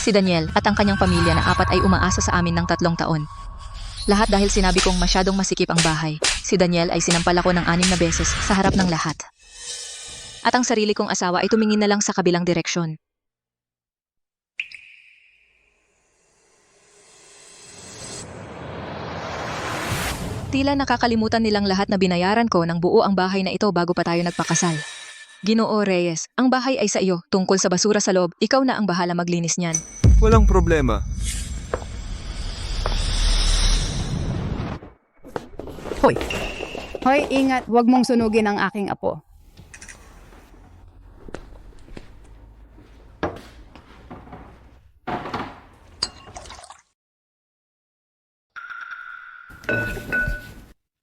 Si Daniel at ang kanyang pamilya na 4 ay umaasa sa amin ng 3 taon. Lahat dahil sinabi kong masyadong masikip ang bahay. Si Daniel ay sinampal ako ng 6 na beses sa harap ng lahat. At ang sarili kong asawa ay tumingin na lang sa kabilang direksyon. Tila nakakalimutan nilang lahat na binayaran ko ng buo ang bahay na ito bago pa tayo nagpakasal. Ginoo Reyes, ang bahay ay sa iyo. Tungkol sa basura sa loob, ikaw na ang bahala maglinis niyan. Walang problema. Hoy! Hoy, ingat, huwag mong sunugin ang aking apo.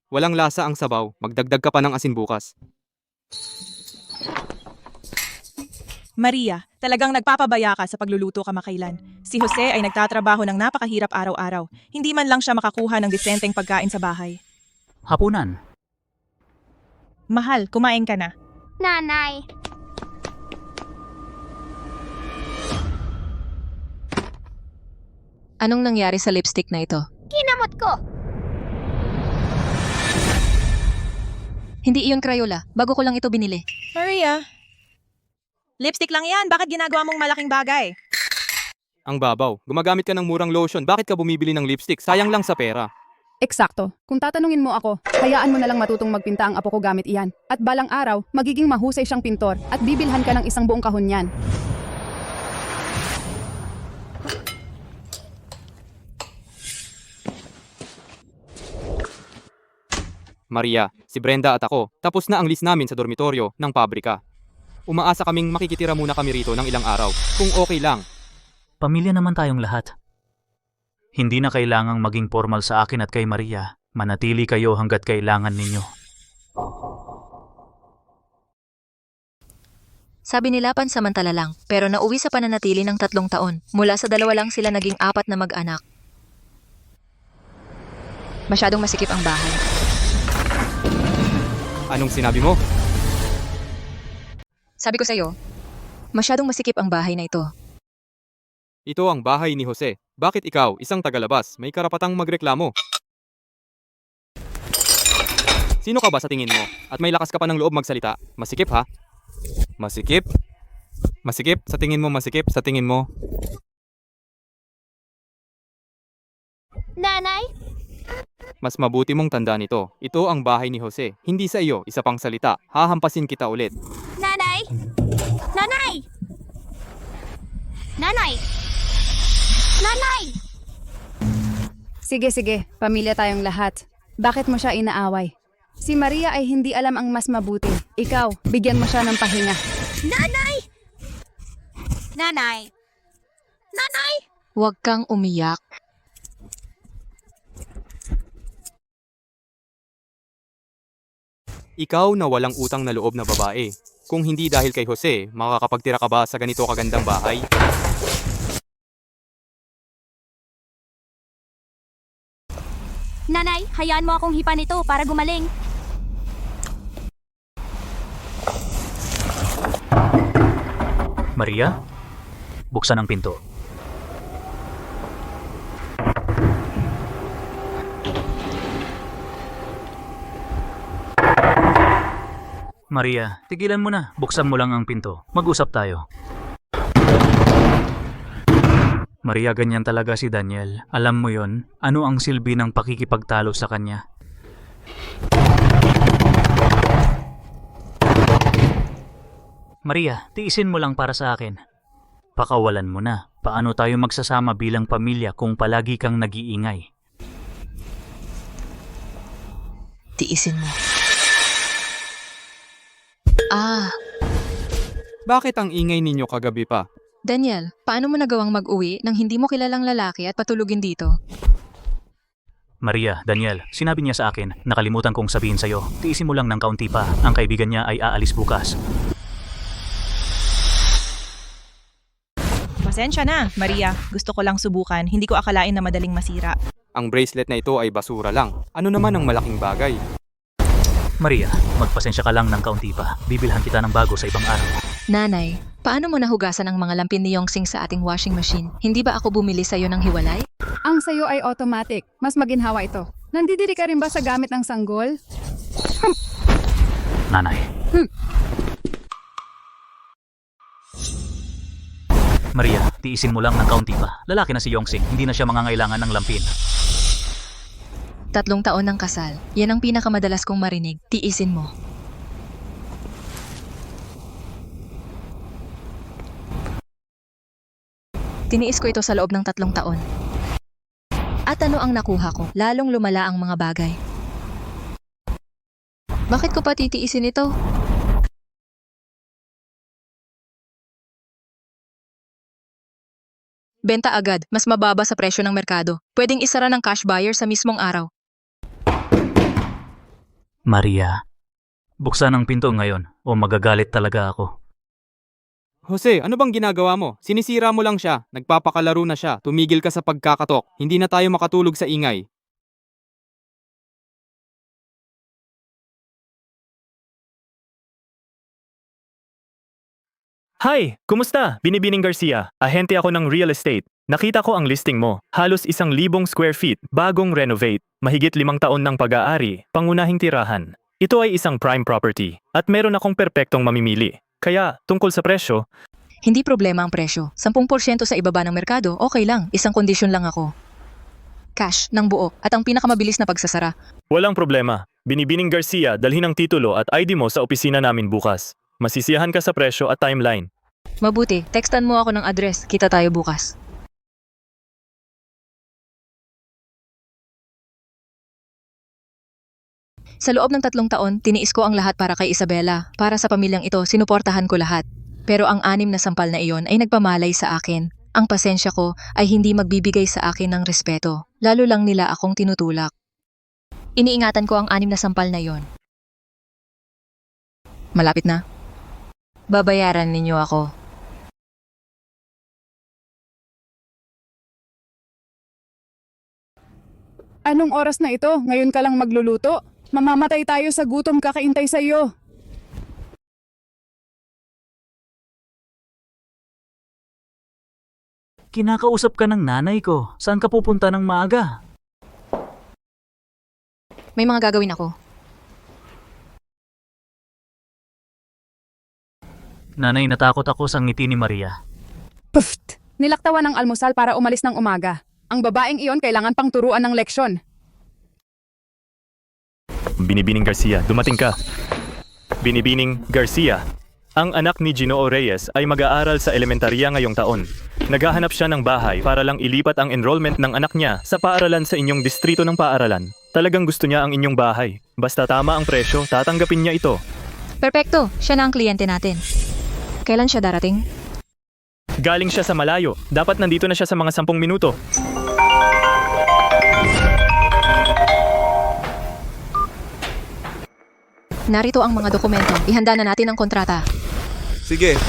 Walang lasa ang sabaw. Magdagdag ka pa ng asin bukas. Maria, talagang nagpapabaya ka sa pagluluto kamakailan. Si Jose ay nagtatrabaho ng napakahirap araw-araw. Hindi man lang siya makakuha ng disenteng pagkain sa bahay. Hapunan. Mahal, kumain ka na. Nanay, Anong nangyari sa lipstick na ito? kinamot ko. Hindi iyon Crayola. Bago ko lang ito binili. Maria, lipstick lang yan. Bakit ginagawa mong malaking bagay? Ang babaw. Gumagamit ka ng murang lotion. Bakit ka bumibili ng lipstick? Sayang lang sa pera. Eksakto. Kung tatanungin mo ako, hayaan mo na lang matutong magpinta ang apo ko gamit iyan. At balang araw, magiging mahusay siyang pintor at bibilhan ka ng isang buong kahon niyan. Maria, si Brenda at ako, tapos na ang list namin sa dormitoryo ng pabrika. Umaasa kaming makikitira muna kami rito ng ilang araw, kung okay lang. Pamilya naman tayong lahat. Hindi na kailangang maging formal sa akin at kay Maria. Manatili kayo hanggat kailangan ninyo. Sabi nila pansamantala lang, pero nauwi sa pananatili ng 3 taon. Mula sa 2 lang sila naging 4 na mag-anak. Masyadong masikip ang bahay. Anong sinabi mo? Sabi ko sa'yo, masyadong masikip ang bahay na ito. Ito ang bahay ni Jose. Bakit ikaw, isang tagalabas, may karapatang magreklamo? Sino ka ba sa tingin mo? At may lakas ka pa ng loob magsalita? Masikip ha? Masikip? Masikip? Sa tingin mo masikip? Sa tingin mo? Nanay, Mas mabuti mong tandaan ito. Ito ang bahay ni Jose. Hindi sa iyo, isa pang salita. Hahampasin kita ulit. nanay, nanay, nanay, nanay. Sige, pamilya tayong lahat. Bakit mo siya inaaway? Si Maria ay hindi alam ang mas mabuti. Ikaw, bigyan mo siya ng pahinga. Nanay! Nanay! Nanay! Huwag kang umiyak. Ikaw na walang utang na loob na babae. Kung hindi dahil kay Jose, makakapagtira ka ba sa ganito kagandang bahay? Nanay, hayaan mo akong hipan ito para gumaling. Maria, buksan ang pinto. Maria, tigilan mo na. Buksan mo lang ang pinto. Mag-usap tayo. Maria, ganyan talaga si Daniel. Alam mo yon, ano ang silbi ng pakikipagtalo sa kanya? Maria, tiisin mo lang para sa akin. Pakawalan mo na. Paano tayo magsasama bilang pamilya kung palagi kang nag-iingay? Tiisin mo. Bakit ang ingay ninyo kagabi pa? Daniel, paano mo nagawang mag-uwi nang hindi mo kilalang lalaki at patulugin dito? Maria, Daniel, sinabi niya sa akin, nakalimutan kong sabihin sa'yo, tiisin mo lang ng kaunti pa, ang kaibigan niya ay aalis bukas. Pasensya na, Maria. Gusto ko lang subukan. Hindi ko akalain na madaling masira. Ang bracelet na ito ay basura lang. Ano naman ang malaking bagay? Maria, magpasensya ka lang ng kaunti pa. Bibilhan kita ng bago sa ibang araw. Nanay, paano mo nahugasan ang mga lampin ni Yongsing sa ating washing machine? Hindi ba ako bumili sa'yo ng hiwalay? Ang sayo ay automatic. Mas maginhawa ito. Nandidiri ka rin ba sa gamit ng sanggol? Nanay. Maria, tiisin mo lang ng kaunti pa. Lalaki na si Yongsing, hindi na siya mangangailangan ng lampin. 3 taon ng kasal. Yan ang pinakamadalas kong marinig. Tiisin mo. Tiniis ko ito sa loob ng 3 taon. At ano ang nakuha ko? Lalong lumala ang mga bagay. Bakit ko pa titiisin ito? Benta agad, mas mababa sa presyo ng merkado. Pwedeng isara ng cash buyer sa mismong araw. Maria, buksan ang pinto ngayon o magagalit talaga ako. Jose, ano bang ginagawa mo? Sinisira mo lang siya. Nagpapakalaro na siya. Tumigil ka sa pagkakatok. Hindi na tayo makatulog sa ingay. Hi! Kumusta? Binibining Garcia. Ahente ako ng real estate. Nakita ko ang listing mo. Halos 1,000 square feet, bagong renovate, mahigit 5 taon ng pag-aari, pangunahing tirahan. Ito ay isang prime property at meron akong perpektong mamimili. Kaya, tungkol sa presyo, Hindi problema ang presyo. 10% sa ibaba ng merkado, okay lang. Isang kondisyon lang ako. Cash, ng buo, at ang pinakamabilis na pagsasara. walang problema. Binibining Garcia, dalhin ang titulo at ID mo sa opisina namin bukas. Masisiyahan ka sa presyo at timeline. Mabuti, textan mo ako ng address. Kita tayo bukas. Sa loob ng 3 taon, tiniis ko ang lahat para kay Isabela. Para sa pamilyang ito, sinuportahan ko lahat. Pero ang 6 na sampal na iyon ay nagpamalay sa akin. Ang pasensya ko ay hindi magbibigay sa akin ng respeto. Lalo lang nila akong tinutulak. Iniingatan ko ang 6 na sampal na iyon. Malapit na. Babayaran ninyo ako. Anong oras na ito? Ngayon ka lang magluluto? Mamamatay tayo sa gutom kakaintay sa iyo. Kinakausap ka ng nanay ko. Saan ka pupunta ng maaga? May mga gagawin ako. Nanay, natakot ako sa ngiti ni Maria. Puft! Nilaktawan ng almusal para umalis ng umaga. Ang babaeng iyon kailangan pang turuan ng leksyon. Binibining Garcia, dumating ka. Binibining Garcia. Ang anak ni Ginoo Reyes ay mag-aaral sa elementarya ngayong taon. Naghahanap siya ng bahay para lang ilipat ang enrollment ng anak niya sa paaralan sa inyong distrito ng paaralan. Talagang gusto niya ang inyong bahay. Basta tama ang presyo, tatanggapin niya ito. Perpekto, siya na ang kliyente natin. Kailan siya darating? Galing siya sa malayo. Dapat nandito na siya sa mga 10 minuto. Narito ang mga dokumento. Ihanda na natin ang kontrata. Sige.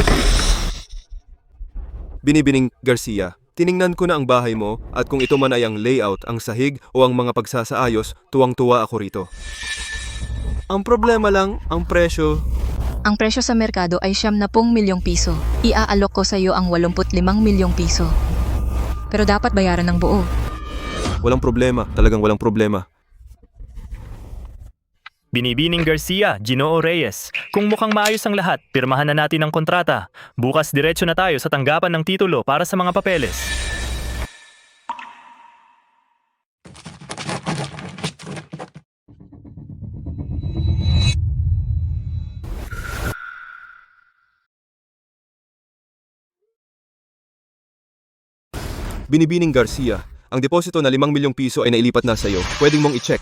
Binibining Garcia, tiningnan ko na ang bahay mo at kung ito man ay ang layout, ang sahig o ang mga pagsasaayos, tuwang-tuwa ako rito. Ang problema lang, ang presyo. Ang presyo sa merkado ay 70 milyong piso. Iaalok ko sa iyo ang 85 milyong piso. Pero dapat bayaran ng buo. Walang problema, talagang walang problema. Binibining Garcia, Ginoo Reyes. Kung mukhang maayos ang lahat, pirmahan na natin ang kontrata. Bukas diretso na tayo sa tanggapan ng titulo para sa mga papeles. Binibining Garcia, ang deposito na 5 milyong piso ay nailipat na sa iyo. Pwedeng mong i-check.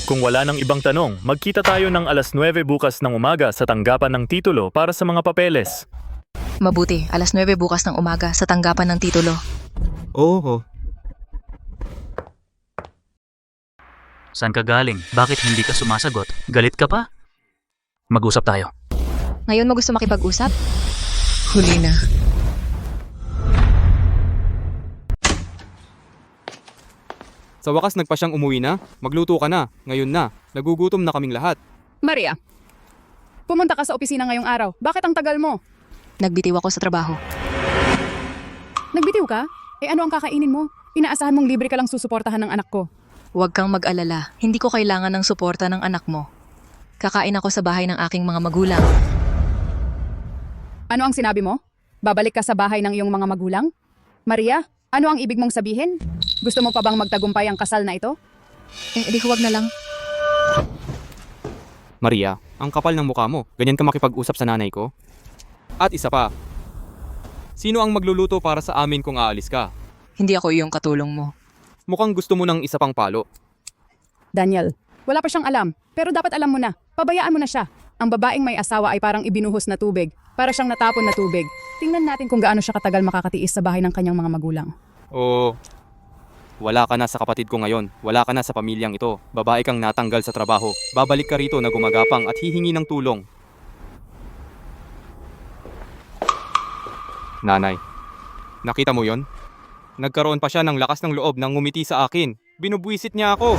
Kung wala nang ibang tanong, magkita tayo ng 9:00 bukas ng umaga sa tanggapan ng titulo para sa mga papeles. Mabuti, 9:00 bukas ng umaga sa tanggapan ng titulo. Oo. Saan ka galing? Bakit hindi ka sumasagot? Galit ka pa? Mag-usap tayo. Ngayon mo gusto makipag-usap? Huli na. Sa wakas nagpa siyang umuwi na. Magluto ka na. Ngayon na. Nagugutom na kaming lahat. Maria, pumunta ka sa opisina ngayong araw. Bakit ang tagal mo? Nagbitiw ako sa trabaho. Nagbitiw ka? Eh ano ang kakainin mo? Inaasahan mong libre ka lang susuportahan ng anak ko. Huwag kang mag-alala. Hindi ko kailangan ng suporta ng anak mo. Kakain ako sa bahay ng aking mga magulang. Ano ang sinabi mo? Babalik ka sa bahay ng iyong mga magulang? Maria, ano ang ibig mong sabihin? Gusto mo pa bang magtagumpay ang kasal na ito? Di huwag na lang. Maria, ang kapal ng mukha mo. Ganyan ka makipag-usap sa nanay ko? At isa pa. Sino ang magluluto para sa amin kung aalis ka? Hindi ako yung katulong mo. Mukhang gusto mo ng isa pang palo. Daniel, wala pa siyang alam. Pero dapat alam mo na. Pabayaan mo na siya. Ang babaeng may asawa ay parang ibinuhos na tubig. Para siyang natapon na tubig. Tingnan natin kung gaano siya katagal makakatiis sa bahay ng kanyang mga magulang. O wala ka na sa kapatid ko ngayon. Wala ka na sa pamilyang ito. Babae kang natanggal sa trabaho. Babalik ka rito na gumagapang at hihingi ng tulong. Nanay, nakita mo yon? Nagkaroon pa siya ng lakas ng loob nang ngumiti sa akin. Binubwisit niya ako.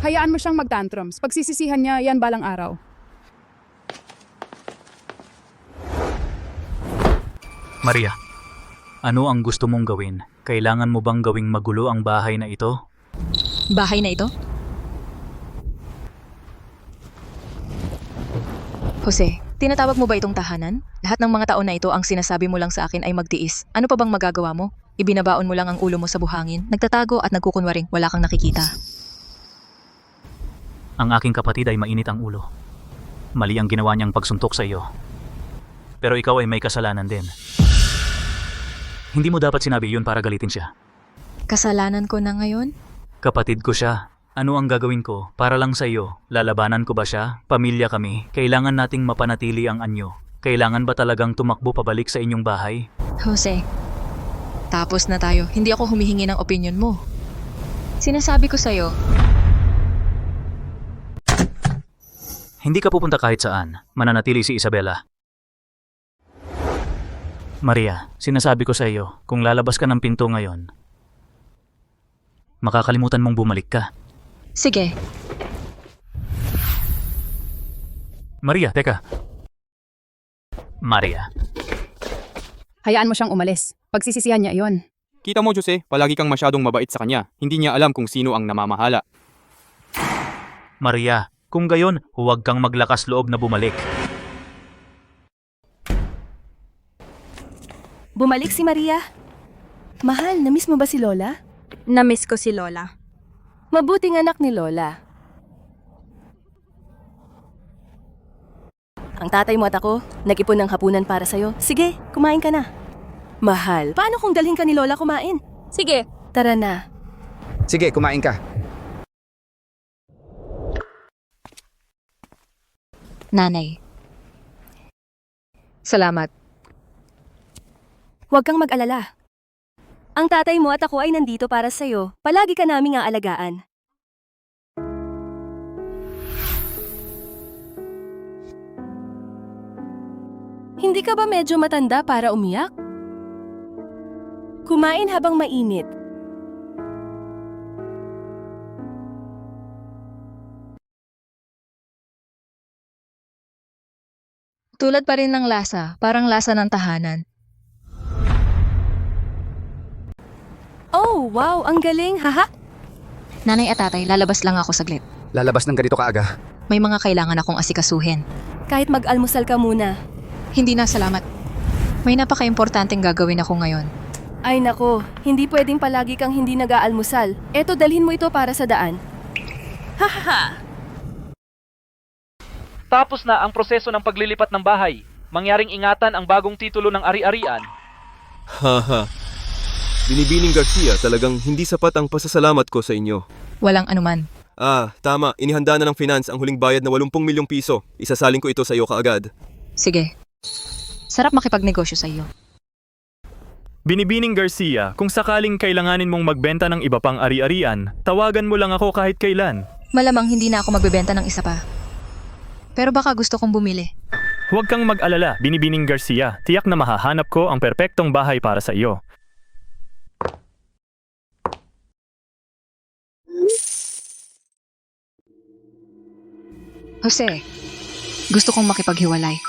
Hayaan mo siyang magtantrums. Pagsisisihan niya, yan balang araw. Maria, ano ang gusto mong gawin? Kailangan mo bang gawing magulo ang bahay na ito? Bahay na ito? Jose, tinatawag mo ba itong tahanan? Lahat ng mga taon na ito ang sinasabi mo lang sa akin ay magtiis. Ano pa bang magagawa mo? Ibinabaon mo lang ang ulo mo sa buhangin, nagtatago at nagkukunwaring wala kang nakikita. Ang aking kapatid ay mainit ang ulo. Mali ang ginawa niyang pagsuntok sa iyo. Pero ikaw ay may kasalanan din. Hindi mo dapat sinabi yun para galitin siya. Kasalanan ko na ngayon? Kapatid ko siya. Ano ang gagawin ko para lang sa iyo? Lalabanan ko ba siya? Pamilya kami. Kailangan nating mapanatili ang anyo. Kailangan ba talagang tumakbo pabalik sa inyong bahay? Jose, tapos na tayo. Hindi ako humihingi ng opinion mo. Sinasabi ko sa'yo, Hindi ka pupunta kahit saan. Mananatili si Isabela. Maria, sinasabi ko sa iyo, kung lalabas ka ng pinto ngayon, makakalimutan mong bumalik ka. sige, Maria, teka. Maria, Hayaan mo siyang umalis. Pagsisisihan niya iyon. Kita mo, Jose, palagi kang masyadong mabait sa kanya. Hindi niya alam kung sino ang namamahala. Maria, kung gayon, huwag kang maglakas loob na bumalik. Bumalik si Maria. Mahal, namiss mo ba si Lola? Namiss ko si Lola. Mabuting anak ni Lola. Ang tatay mo at ako, nag-ipon ng hapunan para sa'yo. Sige, kumain ka na. Mahal, paano kung dalhin ka ni Lola kumain? Sige, Tara na. Sige, kumain ka. nanay. Salamat. Huwag kang mag-alala. Ang tatay mo at ako ay nandito para sa'yo. Palagi ka naming aalagaan. Hindi ka ba medyo matanda para umiyak? Kumain habang mainit. Tulad pa rin ng lasa, parang lasa ng tahanan. Oh, wow, ang galing, haha. Nanay at tatay, lalabas lang ako saglit. Lalabas ng ganito kaaga. May mga kailangan akong asikasuhin. Kahit mag-almusal ka muna. Hindi na, salamat. May napaka-importanteng gagawin ako ngayon. Ay nako, hindi pwedeng palagi kang hindi nag-aalmusal. Eto, dalhin mo ito para sa daan. Tapos na ang proseso ng paglilipat ng bahay. Mangyaring ingatan ang bagong titulo ng ari-arian. Haha. Binibining Garcia, talagang hindi sapat ang pasasalamat ko sa inyo. Walang anuman. Ah, tama. Inihanda na ng finance ang huling bayad na 80 milyong piso. Isasalin ko ito sa iyo kaagad. Sige. Sarap makipagnegosyo sa iyo. Binibining Garcia, kung sakaling kailanganin mong magbenta ng iba pang ari-arian, tawagan mo lang ako kahit kailan. Malamang hindi na ako magbebenta ng isa pa. Pero baka gusto kong bumili. Huwag kang mag-alala, Binibining Garcia. Tiyak na mahahanap ko ang perpektong bahay para sa iyo. Jose, gusto kong makipaghiwalay.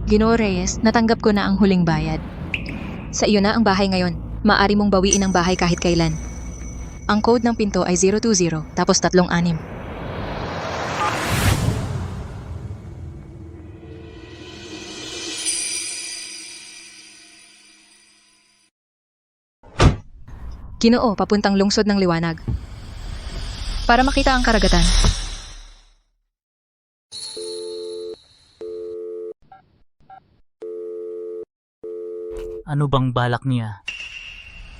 Ginoo Reyes, natanggap ko na ang huling bayad. Sa iyo na ang bahay ngayon. Maari mong bawiin ang bahay kahit kailan. Ang code ng pinto ay 020 tapos 36. Ginoo, papuntang lungsod ng liwanag. Para makita ang karagatan. Ano bang balak niya?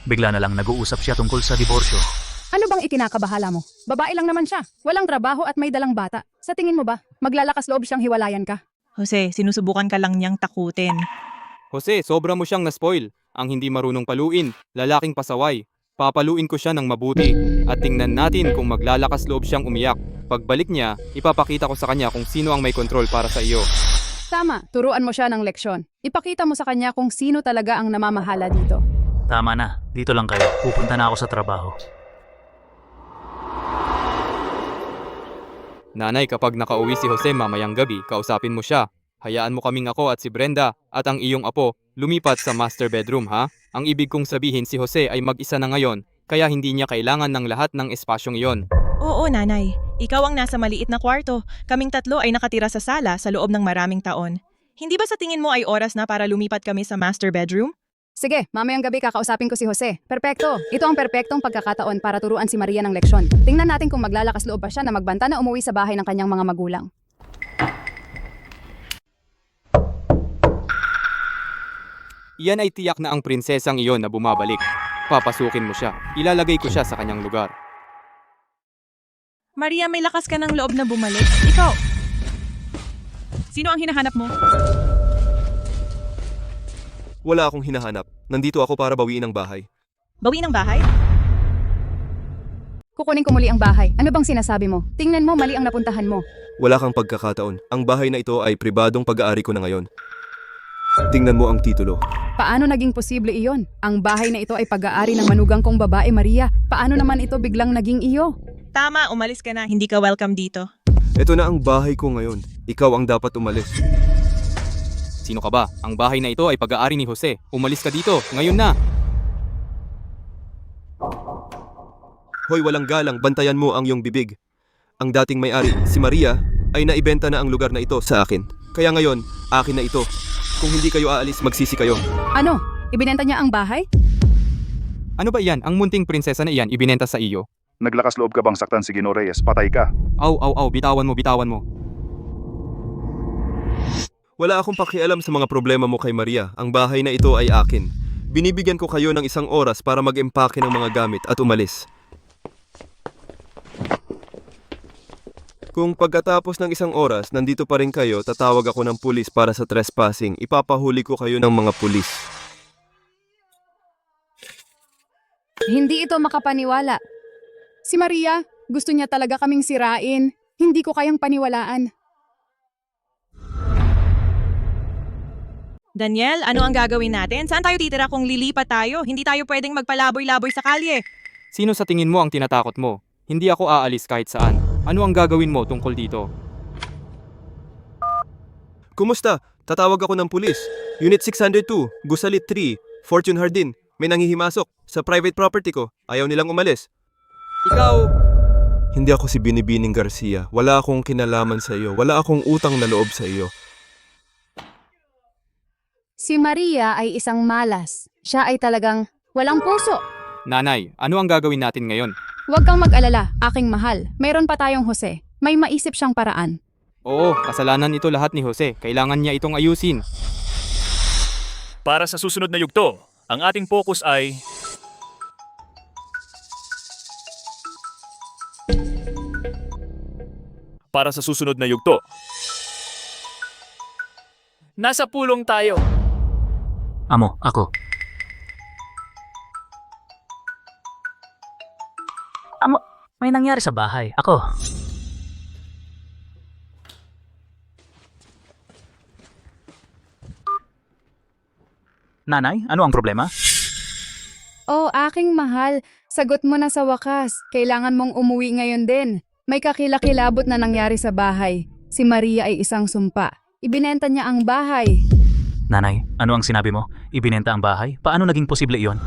Bigla na lang nag-uusap siya tungkol sa diborsyo. Ano bang ikinakabahala mo? Babae lang naman siya. Walang trabaho at may dalang bata. Sa tingin mo ba, maglalakas loob siyang hiwalayan ka? Jose, sinusubukan ka lang niyang takutin. Jose, sobra mo siyang na-spoil. Ang hindi marunong paluin, lalaking pasaway. Papaluin ko siya ng mabuti at tingnan natin kung maglalakas loob siyang umiyak. Pagbalik niya, ipapakita ko sa kanya kung sino ang may kontrol para sa iyo. Tama, turuan mo siya ng leksyon. Ipakita mo sa kanya kung sino talaga ang namamahala dito. Tama na, dito lang kayo. Pupunta na ako sa trabaho. Nanay, kapag nakauwi si Jose mamayang gabi, kausapin mo siya. Hayaan mo kaming ako at si Brenda at ang iyong apo lumipat sa master bedroom, ha? Ang ibig kong sabihin si Jose ay mag-isa na ngayon, kaya hindi niya kailangan ng lahat ng espasyong iyon. Oo, nanay. Ikaw ang nasa maliit na kwarto. Kaming tatlo ay nakatira sa sala sa loob ng maraming taon. Hindi ba sa tingin mo ay oras na para lumipat kami sa master bedroom? Sige, mamayang gabi kakausapin ko si Jose. Perpekto. Ito ang perpektong pagkakataon para turuan si Maria ng leksyon. Tingnan natin kung maglalakas loob ba siya na magbanta na umuwi sa bahay ng kanyang mga magulang. Iyan ay tiyak na ang prinsesang iyon na bumabalik. Papasukin mo siya. Ilalagay ko siya sa kanyang lugar. Maria, may lakas ka ng loob na bumalik. Ikaw! Sino ang hinahanap mo? Wala akong hinahanap. Nandito ako para bawiin ang bahay. Bawi ng bahay? Kukunin ko muli ang bahay. Ano bang sinasabi mo? Tingnan mo, mali ang napuntahan mo. Wala kang pagkakataon. Ang bahay na ito ay pribadong pag-aari ko na ngayon. Tingnan mo ang titulo. Paano naging posible iyon? Ang bahay na ito ay pag-aari ng manugang kong babae, Maria. Paano naman ito biglang naging iyo? Tama, umalis ka na. Hindi ka welcome dito. Ito na ang bahay ko ngayon. Ikaw ang dapat umalis. Sino ka ba? Ang bahay na ito ay pag-aari ni Jose. Umalis ka dito, ngayon na! Hoy, walang galang, bantayan mo ang iyong bibig. Ang dating may-ari, si Maria, ay naibenta na ang lugar na ito sa akin. Kaya ngayon, akin na ito. Kung hindi kayo aalis, magsisi kayo. Ano? Ibinenta niya ang bahay? Ano ba iyan? Ang munting prinsesa na iyan ibinenta sa iyo? Naglakas loob ka bang saktan si Ginoo Reyes? Patay ka. Aw, bitawan mo, bitawan mo. Wala akong pakialam sa mga problema mo kay Maria. Ang bahay na ito ay akin. Binibigyan ko kayo ng 1 oras para mag-empake ng mga gamit at umalis. Kung pagkatapos ng 1 oras, nandito pa rin kayo, tatawag ako ng pulis para sa trespassing. Ipapahuli ko kayo ng mga pulis. Hindi ito makapaniwala. Si Maria, gusto niya talaga kaming sirain. Hindi ko kayang paniwalaan. Daniel, ano ang gagawin natin? Saan tayo titira kung lilipat tayo? Hindi tayo pwedeng magpalaboy-laboy sa kalye. Sino sa tingin mo ang tinatakot mo? Hindi ako aalis kahit saan. Ano ang gagawin mo tungkol dito? Kumusta? Tatawag ako ng pulis. Unit 602, Gusalit 3, Fortune Hardin. May nanghihimasok sa private property ko. Ayaw nilang umalis. Ikaw! Hindi ako si Binibining Garcia. Wala akong kinalaman sa iyo. Wala akong utang na loob sa iyo. Si Maria ay isang malas. Siya ay talagang walang puso. Nanay, ano ang gagawin natin ngayon? Huwag kang mag-alala, aking mahal. Mayroon pa tayong Jose. May maisip siyang paraan. Oo, kasalanan ito lahat ni Jose. Kailangan niya itong ayusin. Para sa susunod na yugto, ang ating focus ay para sa susunod na yugto. Nasa pulong tayo. Amo, ako. Amo, may nangyari sa bahay. Ako. Nanay, ano ang problema? Oh, aking mahal, sagot mo na sa wakas. Kailangan mong umuwi ngayon din. May kakilakilabot na nangyari sa bahay. Si Maria ay isang sumpa. Ibinenta niya ang bahay. Nanay, ano ang sinabi mo? Ibinenta ang bahay? Paano naging posible iyon?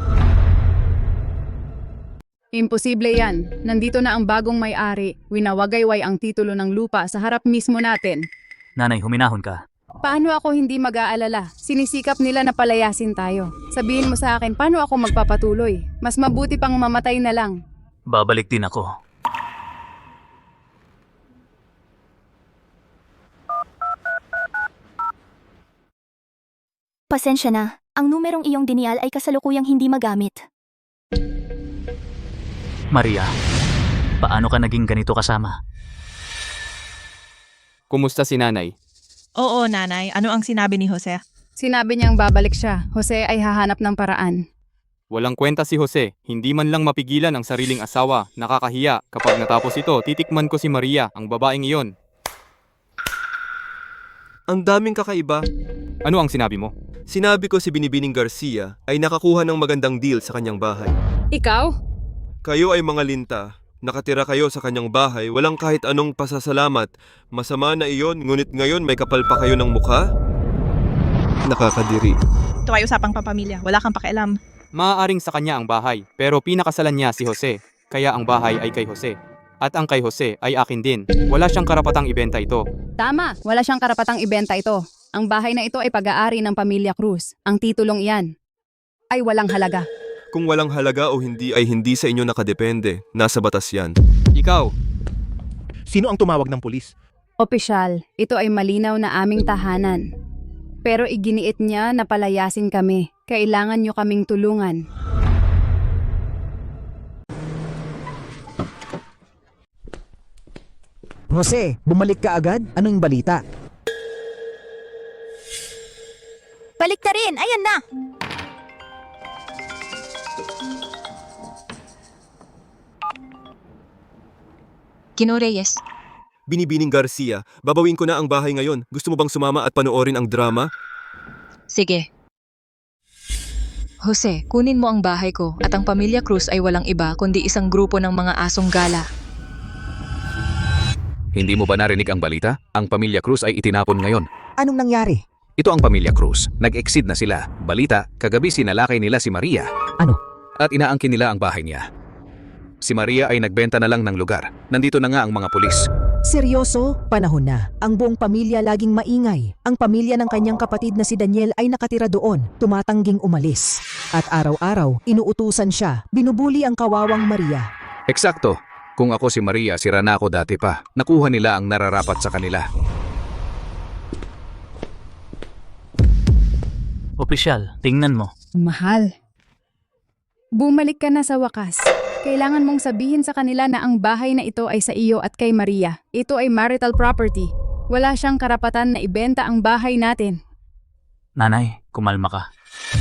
Imposible yan. Nandito na ang bagong may-ari. Winawagayway ang titulo ng lupa sa harap mismo natin. Nanay, huminahon ka. Paano ako hindi mag-aalala? Sinisikap nila na palayasin tayo. Sabihin mo sa akin, paano ako magpapatuloy? Mas mabuti pang mamatay na lang. Babalik din ako. Pasensya na. Ang numerong iyong dinial ay kasalukuyang hindi magamit. Maria, paano ka naging ganito kasama? Kumusta si nanay? Oo, nanay. Ano ang sinabi ni Jose? Sinabi niyang babalik siya. Jose ay hahanap ng paraan. Walang kwenta si Jose, hindi man lang mapigilan ang sariling asawa. Nakakahiya. Kapag natapos ito, titikman ko si Maria, ang babaeng iyon. Ang daming kakaiba. Ano ang sinabi mo? Sinabi ko si Binibining Garcia ay nakakuha ng magandang deal sa kanyang bahay. Ikaw? Kayo ay mga linta. Nakatira kayo sa kanyang bahay, walang kahit anong pasasalamat. Masama na iyon, ngunit ngayon may kapal pa kayo ng mukha? Nakakadiri. Ito ay usapang pampamilya. Wala kang pakialam. Maaaring sa kanya ang bahay, pero pinakasalan niya si Jose. Kaya ang bahay ay kay Jose. At ang kay Jose ay akin din. Wala siyang karapatang ibenta ito. Tama, wala siyang karapatang ibenta ito. Ang bahay na ito ay pag-aari ng pamilya Cruz. Ang titulong iyan ay walang halaga. Kung walang halaga o hindi ay hindi sa inyo nakadepende. Nasa batas yan. Ikaw, Sino ang tumawag ng pulis? Opisyal, ito ay malinaw na aming tahanan. Pero iginiit niya na palayasin kami. Kailangan niyo kaming tulungan. Jose, bumalik ka agad? Anong balita? Balik na rin! Ayan na! Gino Reyes, Binibining Garcia, babawin ko na ang bahay ngayon. Gusto mo bang sumama at panoorin ang drama? sige. Jose, kunin mo ang bahay ko at ang pamilya Cruz ay walang iba kundi isang grupo ng mga asong gala. Hindi mo ba narinig ang balita? Ang pamilya Cruz ay itinapon ngayon. Anong nangyari? Ito ang pamilya Cruz. Nag-exceed na sila. Balita, kagabi sinalakay nila si Maria. Ano? At inaangkin nila ang bahay niya. Si Maria ay nagbenta na lang ng lugar. Nandito na nga ang mga pulis. Seryoso? Panahon na. Ang buong pamilya laging maingay. Ang pamilya ng kanyang kapatid na si Daniel ay nakatira doon, tumatangging umalis. At araw-araw, inuutusan siya, binubuli ang kawawang Maria. Eksakto. Kung ako si Maria, sira na ako dati pa. Nakuha nila ang nararapat sa kanila. Opisyal, tingnan mo. Mahal. Bumalik ka na sa wakas. Kailangan mong sabihin sa kanila na ang bahay na ito ay sa iyo at kay Maria. Ito ay marital property. Wala siyang karapatan na ibenta ang bahay natin. Nanay, kumalma ka.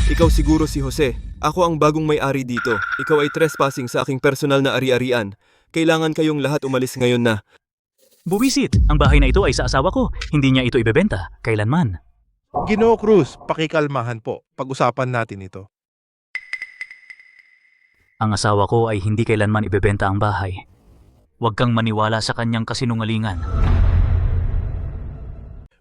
Ikaw siguro si Jose. Ako ang bagong may-ari dito. Ikaw ay trespassing sa aking personal na ari-arian. Kailangan kayong lahat umalis ngayon na. Buwisit, ang bahay na ito ay sa asawa ko. Hindi niya ito ibebenta, kailanman. Ginoo Cruz, pakikalmahan po. Pag-usapan natin ito. Ang asawa ko ay hindi kailanman ibebenta ang bahay. Huwag kang maniwala sa kanyang kasinungalingan.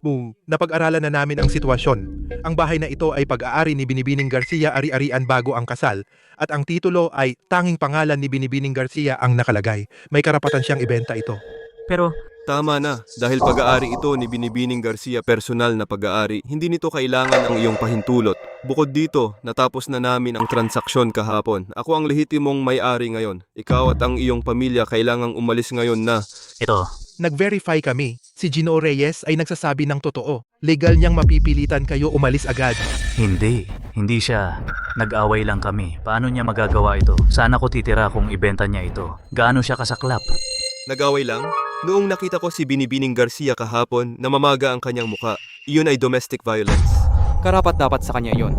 Boom, napag-aralan na namin ang sitwasyon. Ang bahay na ito ay pag-aari ni Binibining Garcia ari-arian bago ang kasal. At ang titulo ay tanging pangalan ni Binibining Garcia ang nakalagay. May karapatan siyang ibenta ito. Pero Tama na, dahil pag-aari ito ni Binibining Garcia personal na pag-aari, hindi nito kailangan ang iyong pahintulot. Bukod dito, natapos na namin ang transaksyon kahapon. Ako ang lehitimong may-ari ngayon. Ikaw at ang iyong pamilya kailangang umalis ngayon na. ito, Nag-verify kami. Si Gino Reyes ay nagsasabi ng totoo. Legal niyang mapipilitan kayo umalis agad. hindi siya. Nag-away lang kami. Paano niya magagawa ito? Sana ko titira kung ibenta niya ito. Gaano siya kasaklap? Nag-away lang? Noong nakita ko si Binibining Garcia kahapon, namamaga ang kanyang muka. Iyon ay domestic violence. karapat-dapat sa kanya iyon.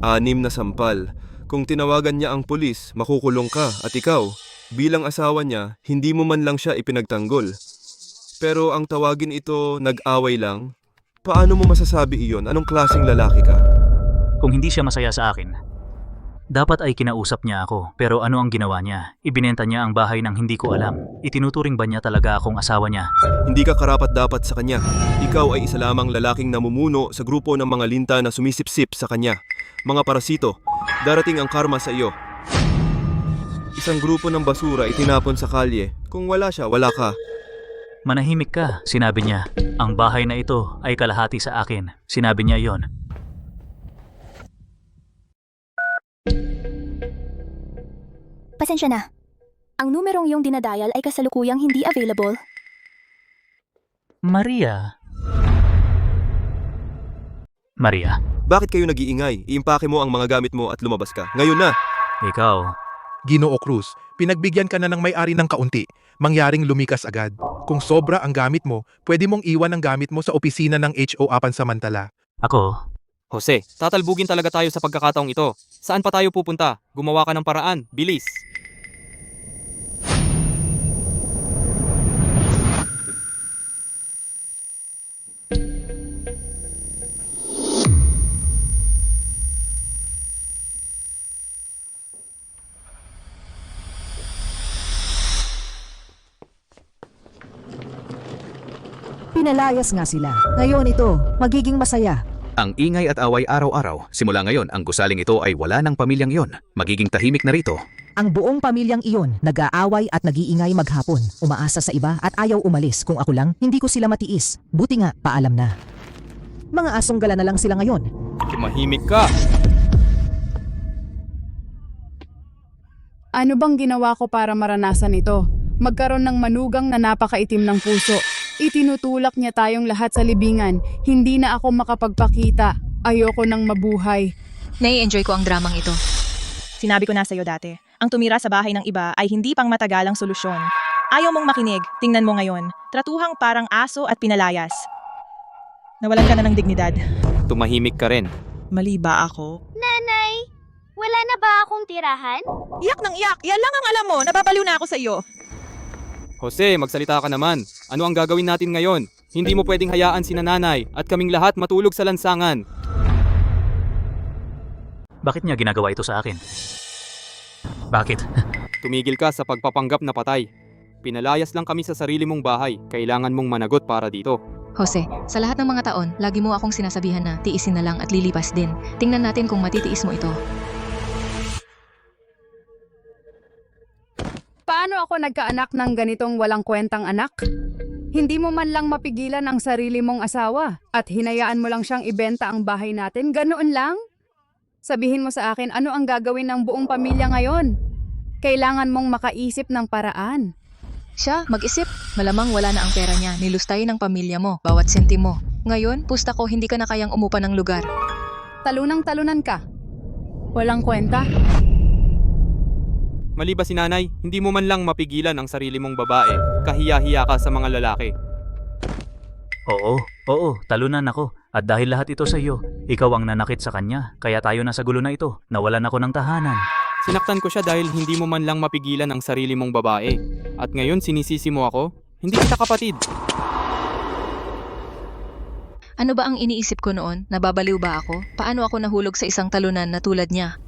6 na sampal. Kung tinawagan niya ang pulis, makukulong ka. At ikaw, bilang asawa niya, hindi mo man lang siya ipinagtanggol. Pero ang tawagin ito, nag-away lang. Paano mo masasabi iyon? Anong klaseng lalaki ka? Kung hindi siya masaya sa akin, dapat ay kinausap niya ako. Pero ano ang ginawa niya? Ibinenta niya ang bahay ng hindi ko alam. Itinuturing ba niya talaga akong asawa niya? Hindi ka karapat-dapat sa kanya. Ikaw ay isa lamang lalaking namumuno sa grupo ng mga linta na sumisipsip sa kanya. Mga parasito, darating ang karma sa iyo. Isang grupo ng basura itinapon sa kalye. Kung wala siya, wala ka. Manahimik ka, sinabi niya. Ang bahay na ito ay kalahati sa akin. Sinabi niya yon. Pasensya na. Ang numerong iyong dinadial ay kasalukuyang hindi available. Maria? Maria? Bakit kayo nag-iingay? Iimpake mo ang mga gamit mo at lumabas ka. Ngayon na! Ikaw? Ginoo Cruz, pinagbigyan ka na ng may-ari ng kaunti. Mangyaring lumikas agad. Kung sobra ang gamit mo, pwede mong iwan ang gamit mo sa opisina ng HO pansamantala. Ako? Jose, tatalbugin talaga tayo sa pagkakataong ito. Saan pa tayo pupunta? Gumawa ka ng paraan. Bilis! Pinalayas nga sila. Ngayon ito, magiging masaya. Ang ingay at away araw-araw. Simula ngayon, ang gusaling ito ay wala ng pamilyang iyon. Magiging tahimik na rito. Ang buong pamilyang iyon, nag-aaway at nag-iingay maghapon. Umaasa sa iba at ayaw umalis. Kung ako lang, hindi ko sila matiis. Buti nga, paalam na. Mga asong gala na lang sila ngayon. Tumahimik ka! Ano bang ginawa ko para maranasan ito? Magkaroon ng manugang na napakaitim ng puso. Itinutulak niya tayong lahat sa libingan. Hindi na ako makapagpakita. Ayoko nang mabuhay. Nai-enjoy ko ang dramang ito. Sinabi ko na sa'yo dati, ang tumira sa bahay ng iba ay hindi pang matagalang solusyon. Ayaw mong makinig, tingnan mo ngayon. Tratuhang parang aso at pinalayas. Nawalan ka na ng dignidad. Tumahimik ka rin. Mali ba ako? Nanay, wala na ba akong tirahan? Iyak ng iyak! Yan lang ang alam mo, nababaliw na ako sa iyo. Jose, magsalita ka naman. Ano ang gagawin natin ngayon? Hindi mo pwedeng hayaan si nanay at kaming lahat matulog sa lansangan. Bakit niya ginagawa ito sa akin? Bakit? Tumigil ka sa pagpapanggap na patay. Pinalayas lang kami sa sarili mong bahay. Kailangan mong managot para dito. Jose, sa lahat ng mga taon, lagi mo akong sinasabihan na tiisin na lang at lilipas din. Tingnan natin kung matitiis mo ito. Paano ako nagkaanak ng ganitong walang kwentang anak? Hindi mo man lang mapigilan ang sarili mong asawa at hinayaan mo lang siyang ibenta ang bahay natin, ganoon lang? Sabihin mo sa akin ano ang gagawin ng buong pamilya ngayon? Kailangan mong makaisip ng paraan. Siya, mag-isip. Malamang wala na ang pera niya. Nilustay ng pamilya mo, bawat sentimo. Ngayon, pusta ko hindi ka na kayang umupa ng lugar. Talunang-talunan ka. Walang kwenta. Mali ba si nanay? Hindi mo man lang mapigilan ang sarili mong babae. Kahiya-hiya ka sa mga lalaki. Oo, talunan ako. At dahil lahat ito sa iyo, ikaw ang nanakit sa kanya. Kaya tayo nasa gulo na ito. Nawalan ako ng tahanan. Sinaktan ko siya dahil hindi mo man lang mapigilan ang sarili mong babae. At ngayon sinisisi mo ako? Hindi kita kapatid. Ano ba ang iniisip ko noon? Nababaliw ba ako? Paano ako nahulog sa isang talunan na tulad niya?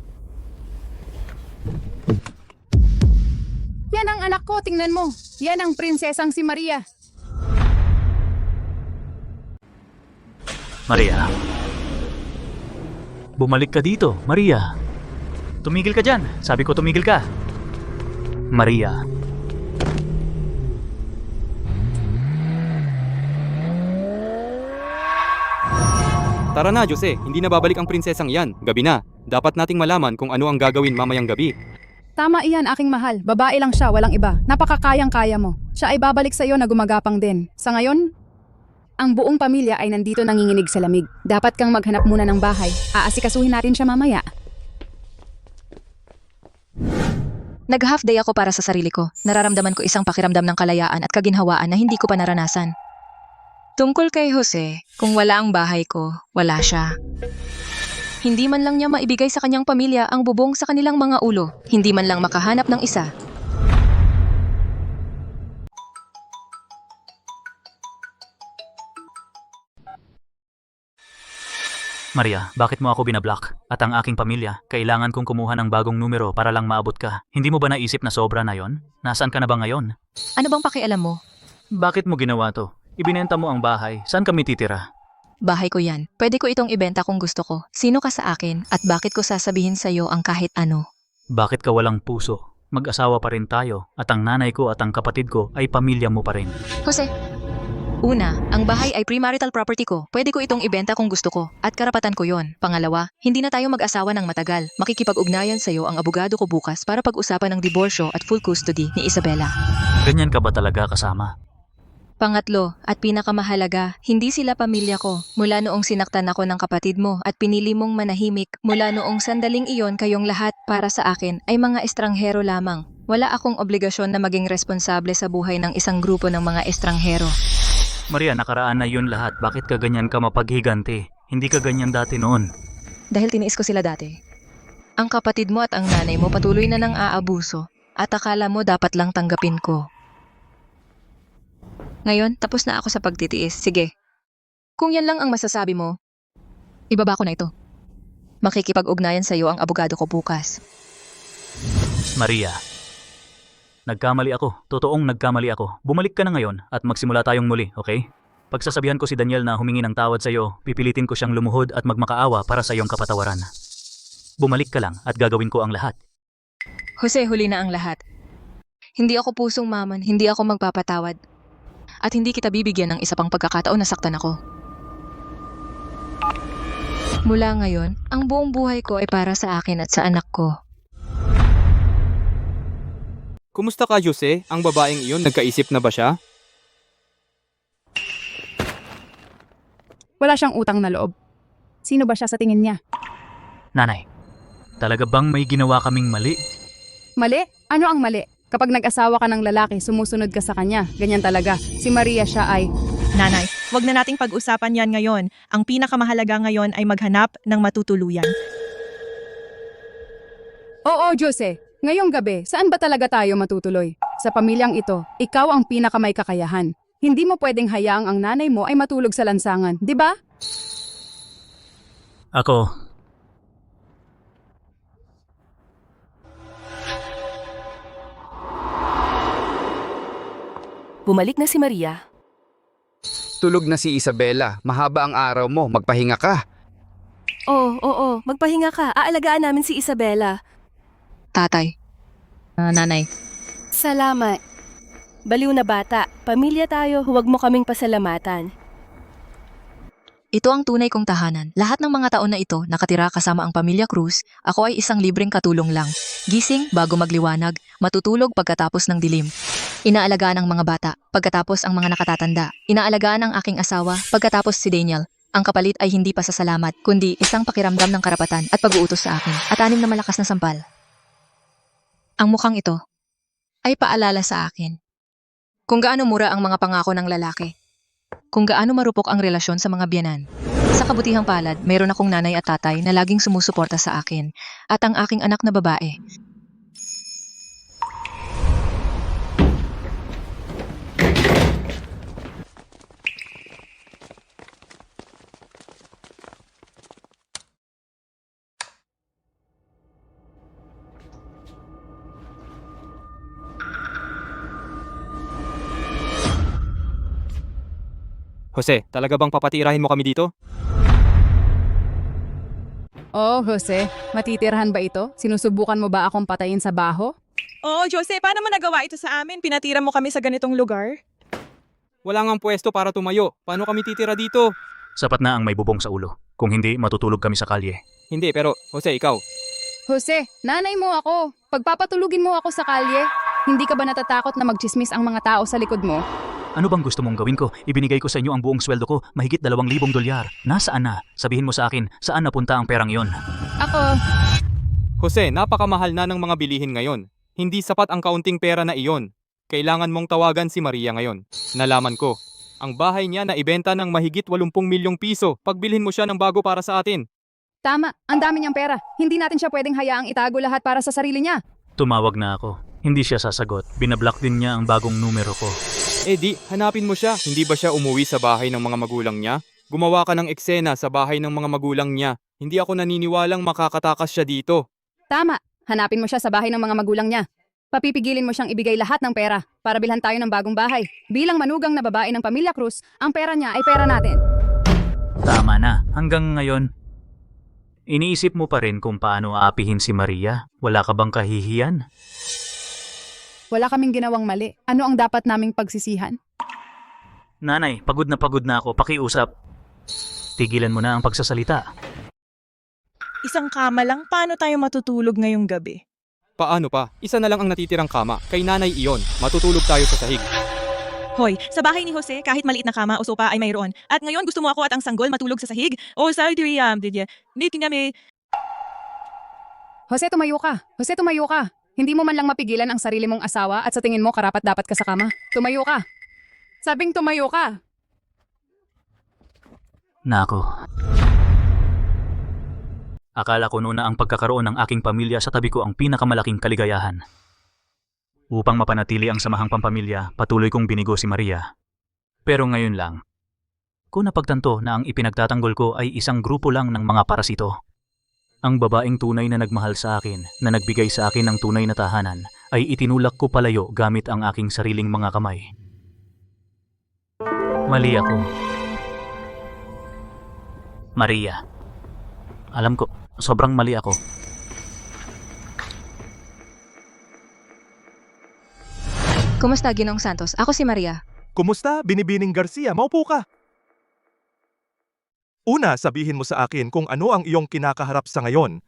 Yan ang anak ko, tingnan mo. Yan ang prinsesang si Maria. Maria. Bumalik ka dito, Maria. Tumigil ka dyan. Sabi ko tumigil ka. Maria. Tara na, Jose. Hindi na babalik ang prinsesang yan. Gabi na. Dapat nating malaman kung ano ang gagawin mamayang gabi. Tama iyan, aking mahal. Babae lang siya, walang iba. Napakakayang-kaya mo. Siya ay babalik sa iyo na gumagapang din. Sa ngayon, ang buong pamilya ay nandito nanginginig sa lamig. Dapat kang maghanap muna ng bahay. Aasikasuhin natin siya mamaya. Nag-half day ako para sa sarili ko. Nararamdaman ko isang pakiramdam ng kalayaan at kaginhawaan na hindi ko pa naranasan. Tungkol kay Jose, kung wala ang bahay ko, wala siya. Hindi man lang niya maibigay sa kanyang pamilya ang bubong sa kanilang mga ulo. Hindi man lang makahanap ng isa. Maria, bakit mo ako binablock? At ang aking pamilya, kailangan kong kumuha ng bagong numero para lang maabot ka. Hindi mo ba naisip na sobra na yon? Nasaan ka na ba ngayon? Ano bang pakialam mo? Bakit mo ginawa to? Ibinenta mo ang bahay. Saan kami titira? Bahay ko yan. Pwede ko itong ibenta kung gusto ko. Sino ka sa akin at bakit ko sasabihin sa'yo ang kahit ano? Bakit ka walang puso? Mag-asawa pa rin tayo at ang nanay ko at ang kapatid ko ay pamilya mo pa rin. Jose, una, ang bahay ay premarital property ko. Pwede ko itong ibenta kung gusto ko at karapatan ko yon. Pangalawa, hindi na tayo mag-asawa ng matagal. Makikipag-ugnayan sa'yo ang abogado ko bukas para pag-usapan ng diborsyo at full custody ni Isabela. Ganyan ka ba talaga kasama? Pangatlo, at pinakamahalaga, hindi sila pamilya ko. Mula noong sinaktan ako ng kapatid mo at pinili mong manahimik, mula noong sandaling iyon kayong lahat para sa akin ay mga estranghero lamang. Wala akong obligasyon na maging responsable sa buhay ng isang grupo ng mga estranghero. Maria, nakaraan na yun lahat. Bakit ka ganyan ka mapaghiganti? Hindi ka ganyan dati noon. Dahil tiniis ko sila dati. Ang kapatid mo at ang nanay mo patuloy na nang aabuso at akala mo dapat lang tanggapin ko. Ngayon, tapos na ako sa pagtitiis. Sige. Kung yan lang ang masasabi mo, ibaba ko na ito. Makikipag-ugnayan sa iyo ang abogado ko bukas. Maria, nagkamali ako. Totoong nagkamali ako. Bumalik ka na ngayon at magsimula tayong muli, okay? Pagsasabihan ko si Daniel na humingi ng tawad sa iyo, pipilitin ko siyang lumuhod at magmakaawa para sa iyong kapatawaran. Bumalik ka lang at gagawin ko ang lahat. Jose, huli na ang lahat. Hindi ako pusong maman, hindi ako magpapatawad. At hindi kita bibigyan ng isa pang pagkakataon na saktan ako. Mula ngayon, ang buong buhay ko ay para sa akin at sa anak ko. Kumusta ka, Jose? Ang babaeng iyon, nagkaisip na ba siya? Wala siyang utang na loob. Sino ba siya sa tingin niya? Nanay, talaga bang may ginawa kaming mali? Mali? Ano ang mali? Kapag nag-asawa ka ng lalaki, sumusunod ka sa kanya. Ganyan talaga. Si Maria siya ay... Nanay, wag na nating pag-usapan yan ngayon. Ang pinakamahalaga ngayon ay maghanap ng matutuluyan. Oo, Jose. Ngayong gabi, saan ba talaga tayo matutuloy? Sa pamilyang ito, ikaw ang pinakamay kakayahan. Hindi mo pwedeng hayaang ang nanay mo ay matulog sa lansangan, di ba? Ako, Bumalik na si Maria. Tulog na si Isabela. Mahaba ang araw mo. Magpahinga ka. Oo. Magpahinga ka. Aalagaan namin si Isabela. Tatay. Nanay. Salamat. Baliw na bata. Pamilya tayo. Huwag mo kaming pasalamatan. Ito ang tunay kong tahanan. Lahat ng mga taon na ito, nakatira kasama ang pamilya Cruz, ako ay isang libreng katulong lang. Gising bago magliwanag, matutulog pagkatapos ng dilim. Inaalagaan ang mga bata, pagkatapos ang mga nakatatanda. Inaalagaan ang aking asawa, pagkatapos si Daniel. Ang kapalit ay hindi pasasalamat, kundi isang pakiramdam ng karapatan at pag-uutos sa akin, at 6 na malakas na sampal. Ang mukhang ito ay paalala sa akin kung gaano mura ang mga pangako ng lalaki. Kung gaano marupok ang relasyon sa mga biyanan. Sa kabutihang palad, mayroon akong nanay at tatay na laging sumusuporta sa akin at ang aking anak na babae. Jose, talaga bang papatirahin mo kami dito? Oh, Jose. Matitirhan ba ito? Sinusubukan mo ba akong patayin sa baho? Oo, Jose, paano mo nagawa ito sa amin? Pinatira mo kami sa ganitong lugar? Wala ngang pwesto para tumayo. Paano kami titira dito? sapat na ang may bubong sa ulo. Kung hindi, matutulog kami sa kalye. Hindi, pero Jose, ikaw. Jose, nanay mo ako. Pagpapatulugin mo ako sa kalye, hindi ka ba natatakot na magchismis ang mga tao sa likod mo? Ano bang gusto mong gawin ko? Ibinigay ko sa inyo ang buong sweldo ko, mahigit $2,000. Nasaan na? Sabihin mo sa akin, saan napunta ang perang yon? Ako. Jose, napakamahal na ng mga bilihin ngayon. Hindi sapat ang kaunting pera na iyon. Kailangan mong tawagan si Maria ngayon. Nalaman ko, ang bahay niya na ibenta ng mahigit 80 milyong piso. Pagbilhin mo siya ng bago para sa atin. Tama, ang dami niyang pera. Hindi natin siya pwedeng hayaang itago lahat para sa sarili niya. Tumawag na ako. Hindi siya sasagot. Binablock din niya ang bagong numero ko. Eh di, hanapin mo siya. Hindi ba siya umuwi sa bahay ng mga magulang niya? Gumawa ka ng eksena sa bahay ng mga magulang niya. Hindi ako naniniwalang makakatakas siya dito. Tama, hanapin mo siya sa bahay ng mga magulang niya. Papipigilin mo siyang ibigay lahat ng pera para bilhan tayo ng bagong bahay. Bilang manugang na babae ng pamilya Cruz, ang pera niya ay pera natin. Tama na. Hanggang ngayon, iniisip mo pa rin kung paano aapihin si Maria? Wala ka bang kahihiyan? Wala kaming ginawang mali. Ano ang dapat naming pagsisihan? Nanay, pagod na ako. Pakiusap. Tigilan mo na ang pagsasalita. Isang kama lang, paano tayo matutulog ngayong gabi? Paano pa? Isa na lang ang natitirang kama. Kay nanay iyon. Matutulog tayo sa sahig. Hoy, sa bahay ni Jose, kahit maliit na kama o sopa ay mayroon. At ngayon gusto mo ako at ang sanggol matulog sa sahig? O sorry, dito kami. Jose, tumayo ka. Jose, tumayo ka. Hindi mo man lang mapigilan ang sarili mong asawa at sa tingin mo karapat-dapat ka sa kama. Tumayo ka. Sabing tumayo ka. Nako. Akala ko noon na ang pagkakaroon ng aking pamilya sa tabi ko ang pinakamalaking kaligayahan. Upang mapanatili ang samahang pampamilya, patuloy kong binigo si Maria. Pero ngayon lang, ko napagtanto na ang ipinagtatanggol ko ay isang grupo lang ng mga parasito. Ang babaeng tunay na nagmahal sa akin, na nagbigay sa akin ng tunay na tahanan, ay itinulak ko palayo gamit ang aking sariling mga kamay. Mali ako. Maria. Alam ko, sobrang mali ako. Kumusta, Ginoong Santos? Ako si Maria. Kumusta, Binibining Garcia? Maupo ka. Una, sabihin mo sa akin kung ano ang iyong kinakaharap sa ngayon.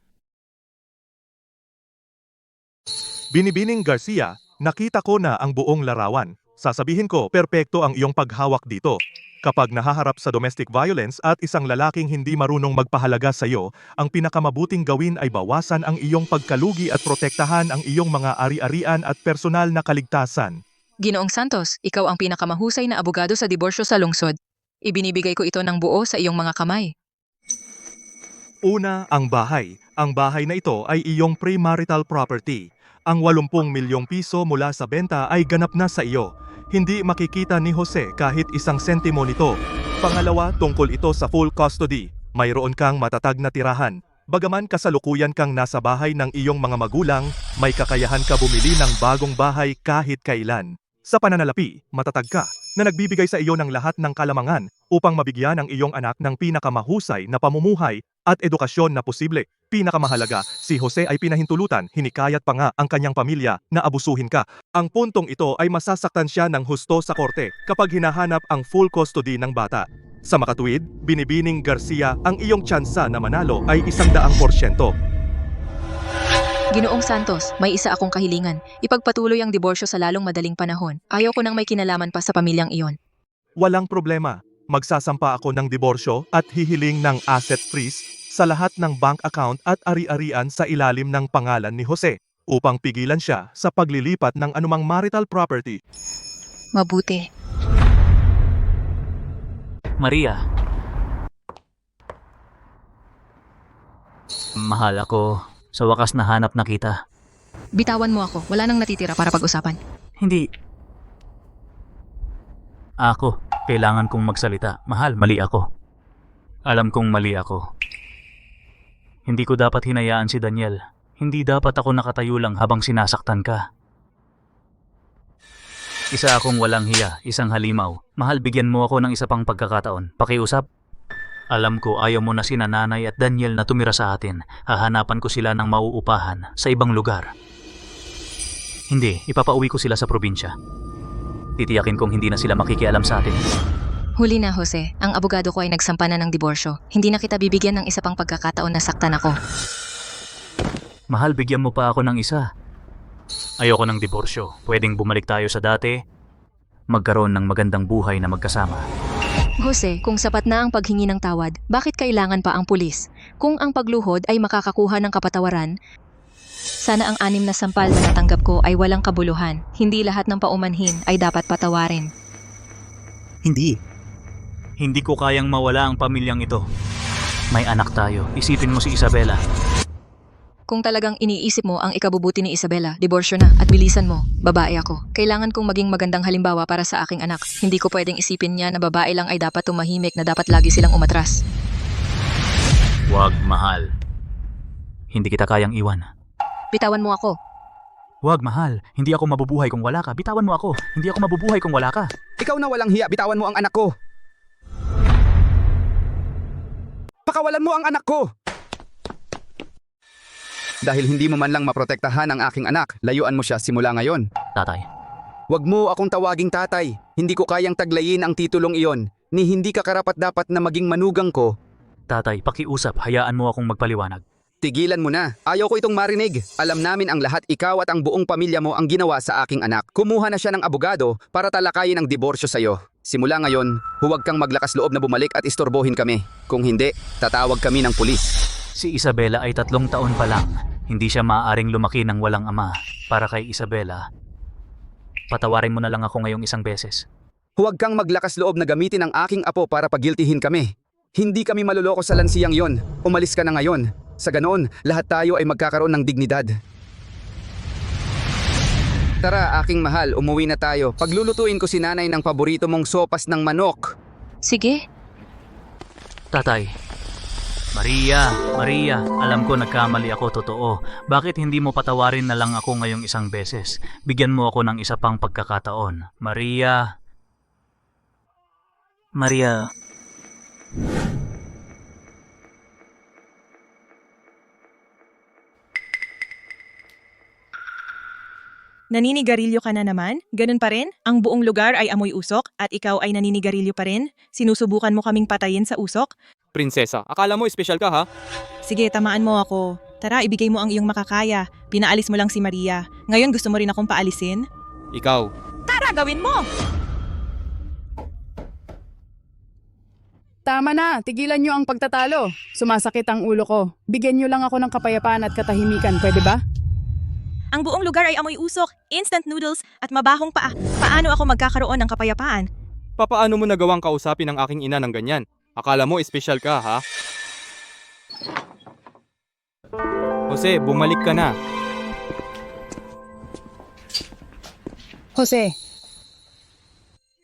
Binibining Garcia, nakita ko na ang buong larawan. Sasabihin ko, perpekto ang iyong paghawak dito. Kapag nahaharap sa domestic violence at isang lalaking hindi marunong magpahalaga sa iyo, ang pinakamabuting gawin ay bawasan ang iyong pagkalugi at protektahan ang iyong mga ari-arian at personal na kaligtasan. Ginoong Santos, ikaw ang pinakamahusay na abogado sa diborsyo sa lungsod. Ibinibigay ko ito ng buo sa iyong mga kamay. Una, ang bahay. Ang bahay na ito ay iyong premarital property. Ang 80 milyong piso mula sa benta ay ganap na sa iyo. Hindi makikita ni Jose kahit isang sentimo nito. Pangalawa, tungkol ito sa full custody. Mayroon kang matatag na tirahan. Bagaman kasalukuyan kang nasa bahay ng iyong mga magulang, may kakayahan ka bumili ng bagong bahay kahit kailan. Sa pananalapi, matatag ka na nagbibigay sa iyo ng lahat ng kalamangan upang mabigyan ang iyong anak ng pinakamahusay na pamumuhay at edukasyon na posible. Pinakamahalaga, si Jose ay pinahintulutan, hinikayat pa nga ang kanyang pamilya na abusuhin ka. Ang puntong ito ay masasaktan siya ng husto sa korte kapag hinahanap ang full custody ng bata. Sa makatuwid, Binibining Garcia, ang iyong tsansa na manalo ay 100%. Ginoong Santos, may isa akong kahilingan. Ipagpatuloy ang diborsyo sa lalong madaling panahon. Ayaw ko nang may kinalaman pa sa pamilyang iyon. Walang problema. Magsasampa ako ng diborsyo at hihiling ng asset freeze sa lahat ng bank account at ari-arian sa ilalim ng pangalan ni Jose upang pigilan siya sa paglilipat ng anumang marital property. Mabuti. Maria. Mahal ako. Sa wakas nahanap na kita. Bitawan mo ako. Wala nang natitira para pag-usapan. Hindi. Ako. Kailangan kong magsalita. Mahal, mali ako. Alam kong mali ako. Hindi ko dapat hinayaan si Daniel. Hindi dapat ako nakatayo lang habang sinasaktan ka. Isa akong walang hiya, isang halimaw. Mahal, bigyan mo ako ng isa pang pagkakataon. Pakiusap. Alam ko ayaw mo na sina Nanay at Daniel na tumira sa atin. Hahanapan ko sila ng mauupahan sa ibang lugar. Hindi, ipapauwi ko sila sa probinsya. Titiyakin kong hindi na sila makikialam sa atin. Huli na, Jose. Ang abogado ko ay nagsampa na ng diborsyo. Hindi na kita bibigyan ng isa pang pagkakataon na saktan ako. Mahal, bigyan mo pa ako ng isa. Ayoko ng diborsyo. Pwedeng bumalik tayo sa dati. Magkaroon ng magandang buhay na magkasama. Jose, kung sapat na ang paghingi ng tawad, bakit kailangan pa ang pulis? Kung ang pagluhod ay makakakuha ng kapatawaran, sana ang 6 na sampal na natanggap ko ay walang kabuluhan. Hindi lahat ng paumanhin ay dapat patawarin. Hindi. Hindi ko kayang mawala ang pamilyang ito. May anak tayo. Isipin mo si Isabela. Kung talagang iniisip mo ang ikabubuti ni Isabela, diborsyo na at bilisan mo, babae ako. Kailangan kong maging magandang halimbawa para sa aking anak. Hindi ko pwedeng isipin niya na babae lang ay dapat tumahimik, na dapat lagi silang umatras. Wag, mahal. Hindi kita kayang iwan. Bitawan mo ako. Wag, mahal. Hindi ako mabubuhay kung wala ka. Bitawan mo ako. Hindi ako mabubuhay kung wala ka. Ikaw na walang hiya, bitawan mo ang anak ko. Pakawalan mo ang anak ko! Dahil hindi mo man lang maprotektahan ang aking anak, layuan mo siya simula ngayon. Tatay. Huwag mo akong tawaging tatay. Hindi ko kayang taglayin ang titulong iyon, ni hindi ka karapat-dapat na maging manugang ko. Tatay, pakiusap. Hayaan mo akong magpaliwanag. Tigilan mo na. Ayaw ko itong marinig. Alam namin ang lahat, ikaw at ang buong pamilya mo ang ginawa sa aking anak. Kumuha na siya ng abogado para talakayin ang diborsyo sa'yo. Simula ngayon, huwag kang maglakas loob na bumalik at istorbohin kami. Kung hindi, tatawag kami ng pulis. Si Isabela ay 3 taon pa lang. Hindi siya maaaring lumaki ng walang ama. Para kay Isabela, patawarin mo na lang ako ngayong isang beses. Huwag kang maglakas loob na gamitin ang aking apo para pagiltihin kami. Hindi kami maluloko sa lansiyang yon. Umalis ka na ngayon. Sa ganoon, lahat tayo ay magkakaroon ng dignidad. Tara, aking mahal, umuwi na tayo. Paglulutuin ko si nanay ng paborito mong sopas ng manok. Sige. Tatay. Maria, alam ko nagkamali ako, totoo. Bakit hindi mo patawarin na lang ako ngayong isang beses? Bigyan mo ako ng isa pang pagkakataon. Maria. Naninigarilyo ka na naman? Ganun pa rin? Ang buong lugar ay amoy usok at ikaw ay naninigarilyo pa rin? Sinusubukan mo kaming patayin sa usok? Prinsesa, akala mo espesyal ka ha? Sige, tamaan mo ako. Tara, ibigay mo ang iyong makakaya. Pinaalis mo lang si Maria. Ngayon gusto mo rin akong paalisin? Ikaw. Tara, gawin mo! Tama na, tigilan nyo ang pagtatalo. Sumasakit ang ulo ko. Bigyan nyo lang ako ng kapayapaan at katahimikan, pwede ba? Ang buong lugar ay amoy usok, instant noodles at mabahong paa. Paano ako magkakaroon ng kapayapaan? Papaano mo nagawang kausapin ang aking ina ng ganyan? Akala mo espesyal ka ha? Jose, bumalik ka na. Jose,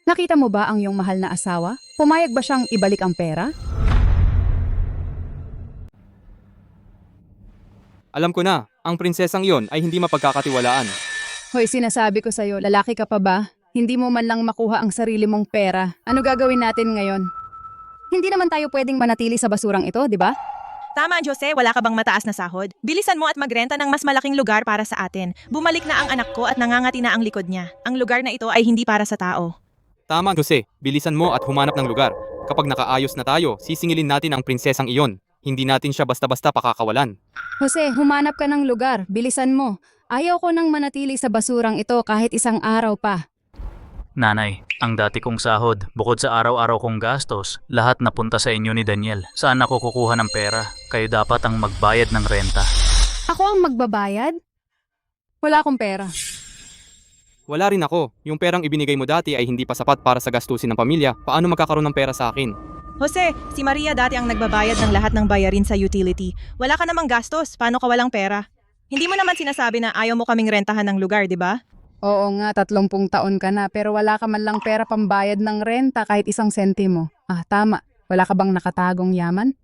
nakita mo ba ang iyong mahal na asawa? Pumayag ba siyang ibalik ang pera? Alam ko na, ang prinsesang yon ay hindi mapagkakatiwalaan. Hoy, sinasabi ko sa'yo, lalaki ka pa ba? Hindi mo man lang makuha ang sarili mong pera. Ano gagawin natin ngayon? Hindi naman tayo pwedeng manatili sa basurang ito, di ba? Tama, Jose, wala ka bang mataas na sahod? Bilisan mo at magrenta ng mas malaking lugar para sa atin. Bumalik na ang anak ko at nangangati na ang likod niya. Ang lugar na ito ay hindi para sa tao. Tama, Jose. Bilisan mo at humanap ng lugar. Kapag nakaayos na tayo, sisingilin natin ang prinsesang iyon. Hindi natin siya basta-basta pakakawalan. Jose, humanap ka ng lugar. Bilisan mo. Ayaw ko nang manatili sa basurang ito kahit isang araw pa. Nanay, ang dati kong sahod, bukod sa araw-araw kong gastos, lahat napunta sa inyo ni Daniel. Saan ako kukuha ng pera? Kayo dapat ang magbayad ng renta. Ako ang magbabayad? Wala akong pera. Wala rin ako. Yung perang ibinigay mo dati ay hindi pa sapat para sa gastusin ng pamilya. Paano magkakaroon ng pera sa akin? Jose, si Maria dati ang nagbabayad ng lahat ng bayarin sa utility. Wala ka namang gastos, paano ka walang pera? Hindi mo naman sinasabi na ayaw mo kaming rentahan ng lugar, di ba? Oo nga, 30 taon ka na pero wala ka man lang pera pambayad ng renta kahit isang sentimo. Ah, tama. Wala ka bang nakatagong yaman?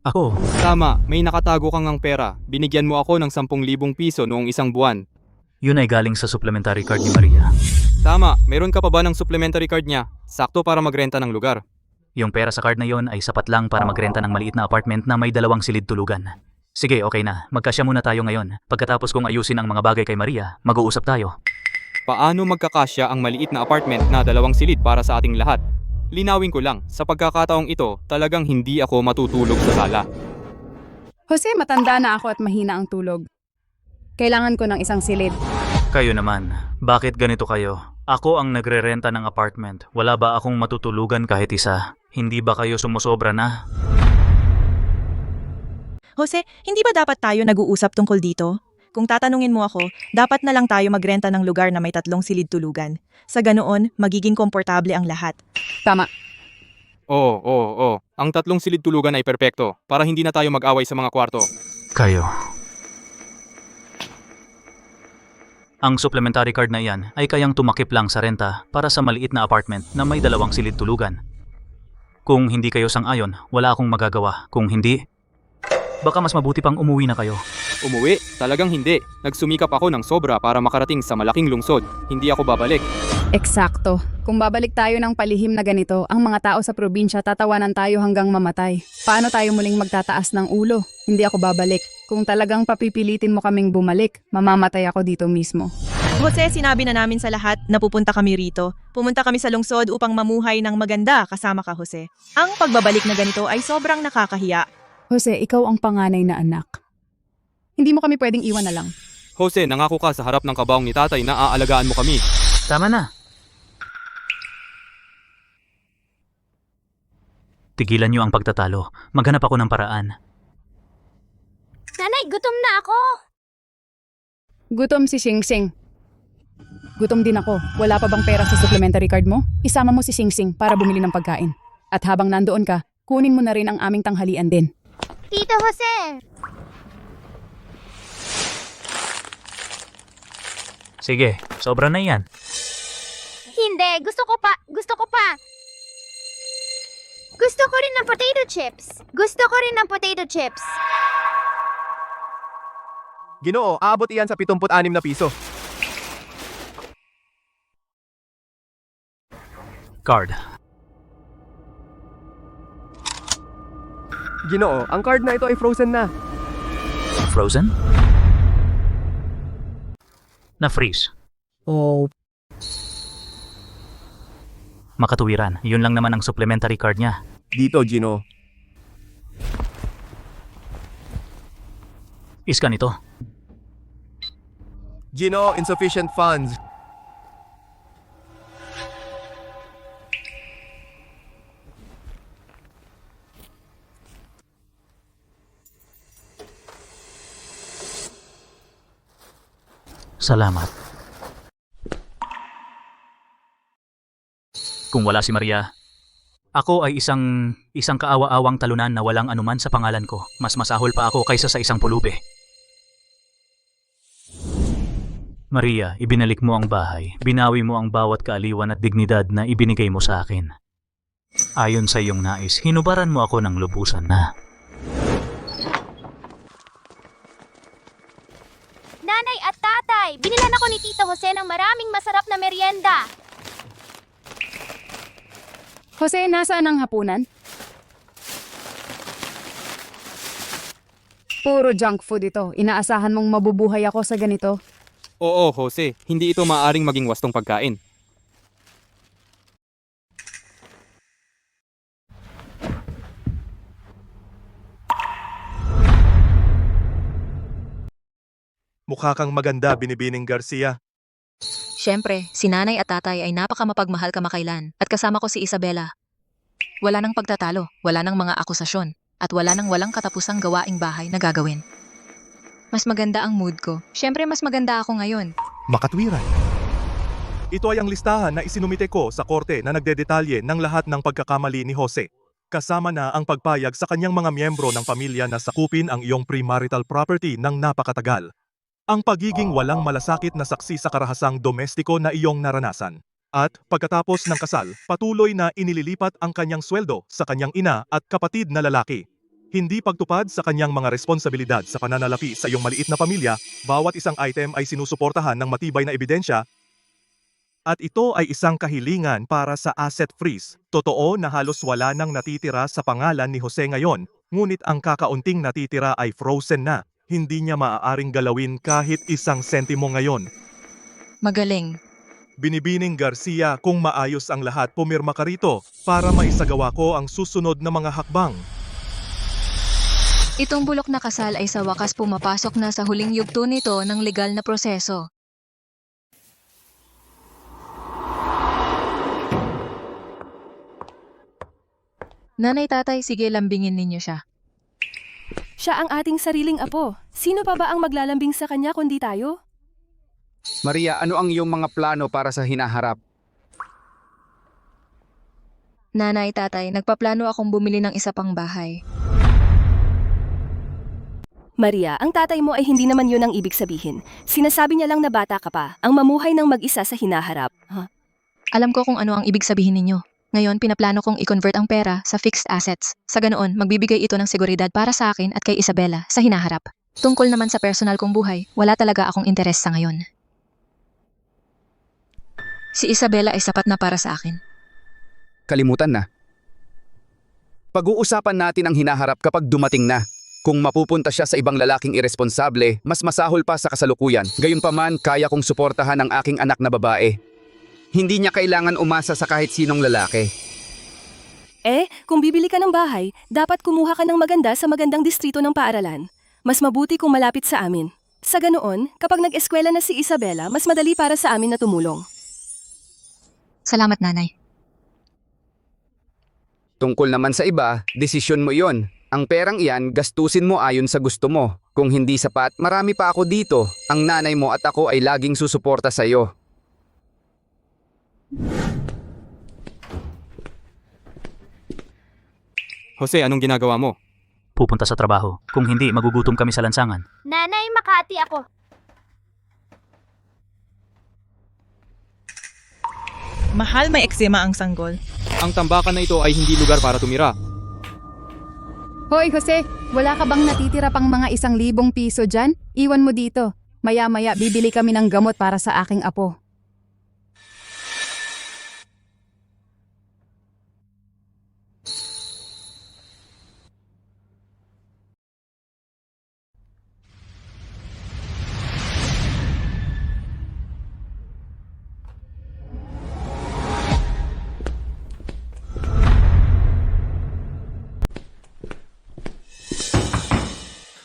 Ako? Tama, may nakatago kang ang pera. Binigyan mo ako ng 10,000 piso noong isang buwan. Yun ay galing sa supplementary card ni Maria. Tama, meron ka pa ba ng supplementary card niya? Sakto para magrenta ng lugar. Yung pera sa card na yon ay sapat lang para magrenta ng maliit na apartment na may 2 silid tulugan. Sige, okay na. Magkasya muna tayo ngayon. Pagkatapos kong ayusin ang mga bagay kay Maria, mag-uusap tayo. Paano magkakasya ang maliit na apartment na 2 silid para sa ating lahat? Linawin ko lang, sa pagkakataong ito, talagang hindi ako matutulog sa sala. Jose, matanda na ako at mahina ang tulog. Kailangan ko ng isang silid. Kayo naman, bakit ganito kayo? Ako ang nagre-renta ng apartment. Wala ba akong matutulugan kahit isa? Hindi ba kayo sumusobra na? Jose, hindi ba dapat tayo nag-uusap tungkol dito? Kung tatanungin mo ako, dapat na lang tayo magrenta ng lugar na may 3 silid tulugan. Sa ganoon, magiging komportable ang lahat. Tama. Oo. Ang 3 silid tulugan ay perpekto para hindi na tayo mag-away sa mga kwarto. Kayo. Ang supplementary card na iyan ay kayang tumakip lang sa renta para sa maliit na apartment na may 2 silid tulugan. Kung hindi kayo sang-ayon, wala akong magagawa. Kung hindi, baka mas mabuti pang umuwi na kayo. Umuwi? Talagang hindi. Nagsumikap ako ng sobra para makarating sa malaking lungsod. Hindi ako babalik. Eksakto. Kung babalik tayo ng palihim na ganito, ang mga tao sa probinsya tatawanan tayo hanggang mamatay. Paano tayo muling magtataas ng ulo? Hindi ako babalik. Kung talagang papipilitin mo kaming bumalik, mamamatay ako dito mismo. Jose, sinabi na namin sa lahat na pupunta kami rito. Pumunta kami sa lungsod upang mamuhay ng maganda kasama ka, Jose. Ang pagbabalik na ganito ay sobrang nakakahiya. Jose, ikaw ang panganay na anak. Hindi mo kami pwedeng iwan na lang. Jose, nangako ka sa harap ng kabaong ni tatay na aalagaan mo kami. Tama na. Tigilan niyo ang pagtatalo. Maghanap ako ng paraan. Nanay, gutom na ako! Gutom si Singsing. Gutom din ako. Wala pa bang pera sa supplementary card mo? Isama mo si Singsing para bumili ng pagkain. At habang nandoon ka, kunin mo na rin ang aming tanghalian din. Tito Jose! Sige, sobra na yan. Hindi, gusto ko pa! Gusto ko pa! Gusto ko rin ng potato chips! Gusto ko rin ng potato chips! Ginoo, aabot iyan sa 76 na piso. Card. Ginoo, ang card na ito ay frozen na. Frozen? Na-freeze. Oh. Makatuwiran. Yun lang naman ang supplementary card niya. Dito, Gino. Iskan ito. Gino, insufficient funds. Salamat. Kung wala si Maria, ako ay isang kaawa-awang talunan na walang anuman sa pangalan ko. Mas masahol pa ako kaysa sa isang pulube. Maria, ibinalik mo ang bahay. Binawi mo ang bawat kaaliwan at dignidad na ibinigay mo sa akin. Ayon sa iyong nais, hinubaran mo ako ng lubusan na. Nanay at tatay, binilan ako ni Tito Jose ng maraming masarap na merienda. Jose, nasaan ang hapunan? Puro junk food ito. Inaasahan mong mabubuhay ako sa ganito. Oo, Jose. Hindi ito maaaring maging wastong pagkain. Mukha kang maganda, Binibining Garcia. Siyempre, si nanay at tatay ay napakamapagmahal kamakailan at kasama ko si Isabela. Wala nang pagtatalo, wala nang mga akusasyon, at wala nang walang katapusang gawaing bahay na gagawin. Mas maganda ang mood ko. Siyempre, mas maganda ako ngayon. Makatwiran. Ito ay ang listahan na isinumite ko sa korte na nagdedetalye ng lahat ng pagkakamali ni Jose. Kasama na ang pagpayag sa kanyang mga miyembro ng pamilya na sakupin ang iyong premarital property ng napakatagal. Ang pagiging walang malasakit na saksi sa karahasang domestiko na iyong naranasan. At pagkatapos ng kasal, patuloy na inililipat ang kanyang sweldo sa kanyang ina at kapatid na lalaki. Hindi pagtupad sa kanyang mga responsibilidad sa pananalapi sa iyong maliit na pamilya, bawat isang item ay sinusuportahan ng matibay na ebidensya. At ito ay isang kahilingan para sa asset freeze. Totoo na halos wala nang natitira sa pangalan ni Jose ngayon, ngunit ang kakaunting natitira ay frozen na. Hindi niya maaaring galawin kahit 1 sentimo ngayon. Magaling. Binibining Garcia, kung maayos ang lahat, pumirma ka rito para maisagawa ko ang susunod na mga hakbang. Itong bulok na kasal ay sa wakas pumapasok na sa huling yugto nito ng legal na proseso. Nanay, tatay, sige lambingin ninyo siya. Siya ang ating sariling apo. Sino pa ba ang maglalambing sa kanya kundi tayo? Maria, ano ang iyong mga plano para sa hinaharap? Nanay, tatay, nagpaplano akong bumili ng isa pang bahay. Maria, ang tatay mo ay hindi naman yun ang ibig sabihin. Sinasabi niya lang na bata ka pa, ang mamuhay ng mag-isa sa hinaharap. Alam ko kung ano ang ibig sabihin ninyo. Ngayon, pinaplano kong i-convert ang pera sa fixed assets. Sa ganoon, magbibigay ito ng seguridad para sa akin at kay Isabela sa hinaharap. Tungkol naman sa personal kong buhay, wala talaga akong interes sa ngayon. Si Isabela ay sapat na para sa akin. Kalimutan na. Pag-uusapan natin ang hinaharap kapag dumating na. Kung mapupunta siya sa ibang lalaking iresponsable, mas masahol pa sa kasalukuyan. Gayunpaman, kaya kong suportahan ang aking anak na babae. Hindi niya kailangan umasa sa kahit sinong lalaki. Kung bibili ka ng bahay, dapat kumuha ka ng maganda sa magandang distrito ng paaralan. Mas mabuti kung malapit sa amin. Sa ganoon, kapag nag-eskwela na si Isabela, mas madali para sa amin na tumulong. Salamat, nanay. Tungkol naman sa iba, desisyon mo yon. Ang perang iyan, gastusin mo ayon sa gusto mo. Kung hindi sapat, marami pa ako dito. Ang nanay mo at ako ay laging susuporta sa iyo. Jose, anong ginagawa mo? Pupunta sa trabaho. Kung hindi, magugutom kami sa lansangan. Nanay, Makati ako. Mahal, may eksema ang sanggol. Ang tambakan na ito ay hindi lugar para tumira. Hoy Jose, wala ka bang natitira pang mga 1,000 piso dyan? Iwan mo dito. Maya-maya bibili kami ng gamot para sa aking apo.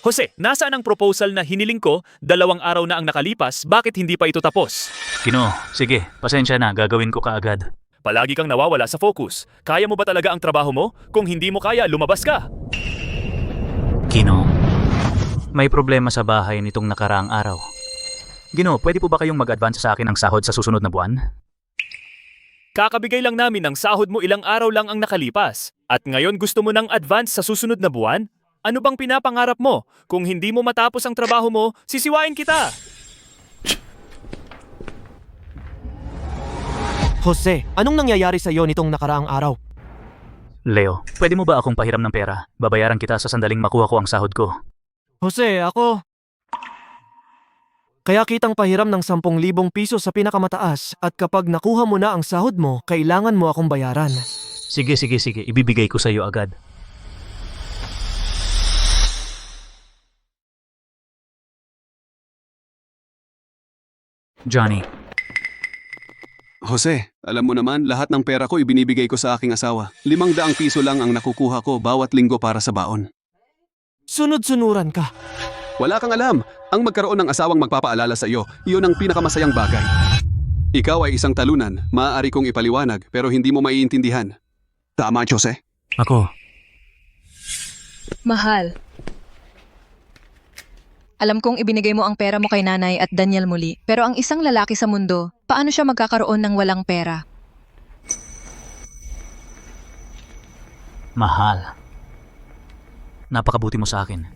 Jose, nasaan ang proposal na hiniling ko? 2 araw na ang nakalipas, bakit hindi pa ito tapos? Kino, sige, pasensya na, gagawin ko kaagad. Palagi kang nawawala sa focus. Kaya mo ba talaga ang trabaho mo? Kung hindi mo kaya, lumabas ka. Kino, may problema sa bahay nitong nakaraang araw. Gino, pwede po ba kayong mag-advance sa akin ng sahod sa susunod na buwan? Kakabigay lang namin ng sahod mo ilang araw lang ang nakalipas. At ngayon gusto mo ng advance sa susunod na buwan? Ano bang pinapangarap mo? Kung hindi mo matapos ang trabaho mo, sisiwain kita! Jose, anong nangyayari sa iyo nitong nakaraang araw? Leo, pwede mo ba akong pahiram ng pera? Babayaran kita sa sandaling makuha ko ang sahod ko. Jose, ako... Kaya kitang pahiram ng 10,000 piso sa pinakamataas at kapag nakuha mo na ang sahod mo, kailangan mo akong bayaran. Sige, ibibigay ko sa iyo agad. Johnny. Jose, alam mo naman, lahat ng pera ko ibinibigay ko sa aking asawa. 500 piso lang ang nakukuha ko bawat linggo para sa baon. Sunod-sunuran ka. Wala kang alam. Ang magkaroon ng asawang magpapaalala sa iyo, iyon ang pinakamasayang bagay. Ikaw ay isang talunan, maaari kong ipaliwanag pero hindi mo maiintindihan. Tama, Jose? Ako. Mahal. Alam kong ibinigay mo ang pera mo kay nanay at Daniel muli, pero ang isang lalaki sa mundo, paano siya magkakaroon ng walang pera? Mahal. Napakabuti mo sa akin.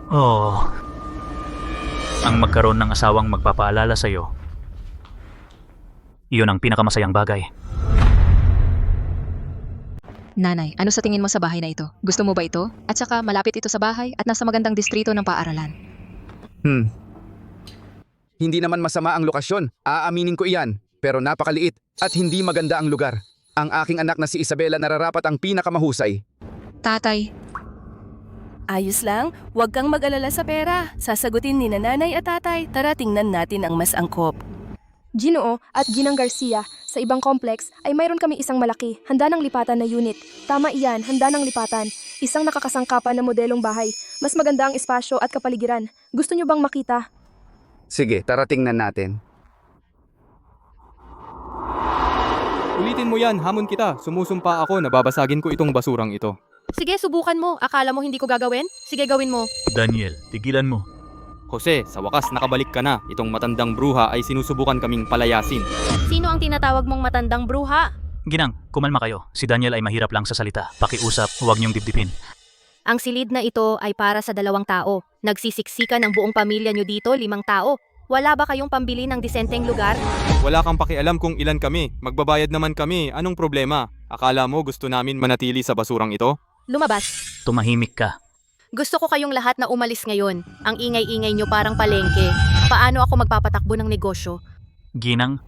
Oh. Ang magkaroon ng asawang magpapaalala sa iyo. Iyon ang pinakamasayang bagay. Nanay, ano sa tingin mo sa bahay na ito? Gusto mo ba ito? At saka malapit ito sa bahay at nasa magandang distrito ng paaralan. Hindi naman masama ang lokasyon. Aaminin ko iyan. Pero napakaliit at hindi maganda ang lugar. Ang aking anak na si Isabela nararapat ang pinakamahusay. Tatay. Ayos lang, huwag kang mag-alala sa pera. Sasagutin ni nanay at tatay. Tara, tingnan natin ang mas angkop. Ginoo at Ginang Garcia, sa ibang complex ay mayroon kami isang malaki, handa ng lipatan na unit. Tama iyan, handa ng lipatan. Isang nakakasangkapan na modelong bahay. Mas maganda ang espasyo at kapaligiran. Gusto niyo bang makita? Sige, tara tingnan natin. Ulitin mo yan, hamon kita. Sumusumpa ako na babasagin ko itong basurang ito. Sige, subukan mo. Akala mo hindi ko gagawin? Sige, gawin mo. Daniel, tigilan mo. Jose, sa wakas nakabalik ka na. Itong matandang bruha ay sinusubukan kaming palayasin. Sino ang tinatawag mong matandang bruha? Ginang, kumalma kayo. Si Daniel ay mahirap lang sa salita. Pakiusap, huwag niyong dibdibin. Ang silid na ito ay para sa 2 tao. Nagsisiksikan ng buong pamilya nyo dito, 5 tao. Wala ba kayong pambili ng disenteng lugar? Wala kang pakialam kung ilan kami. Magbabayad naman kami. Anong problema? Akala mo gusto namin manatili sa basurang ito? Lumabas. Tumahimik ka. Gusto ko kayong lahat na umalis ngayon. Ang ingay-ingay nyo parang palengke. Paano ako magpapatakbo ng negosyo? Ginang,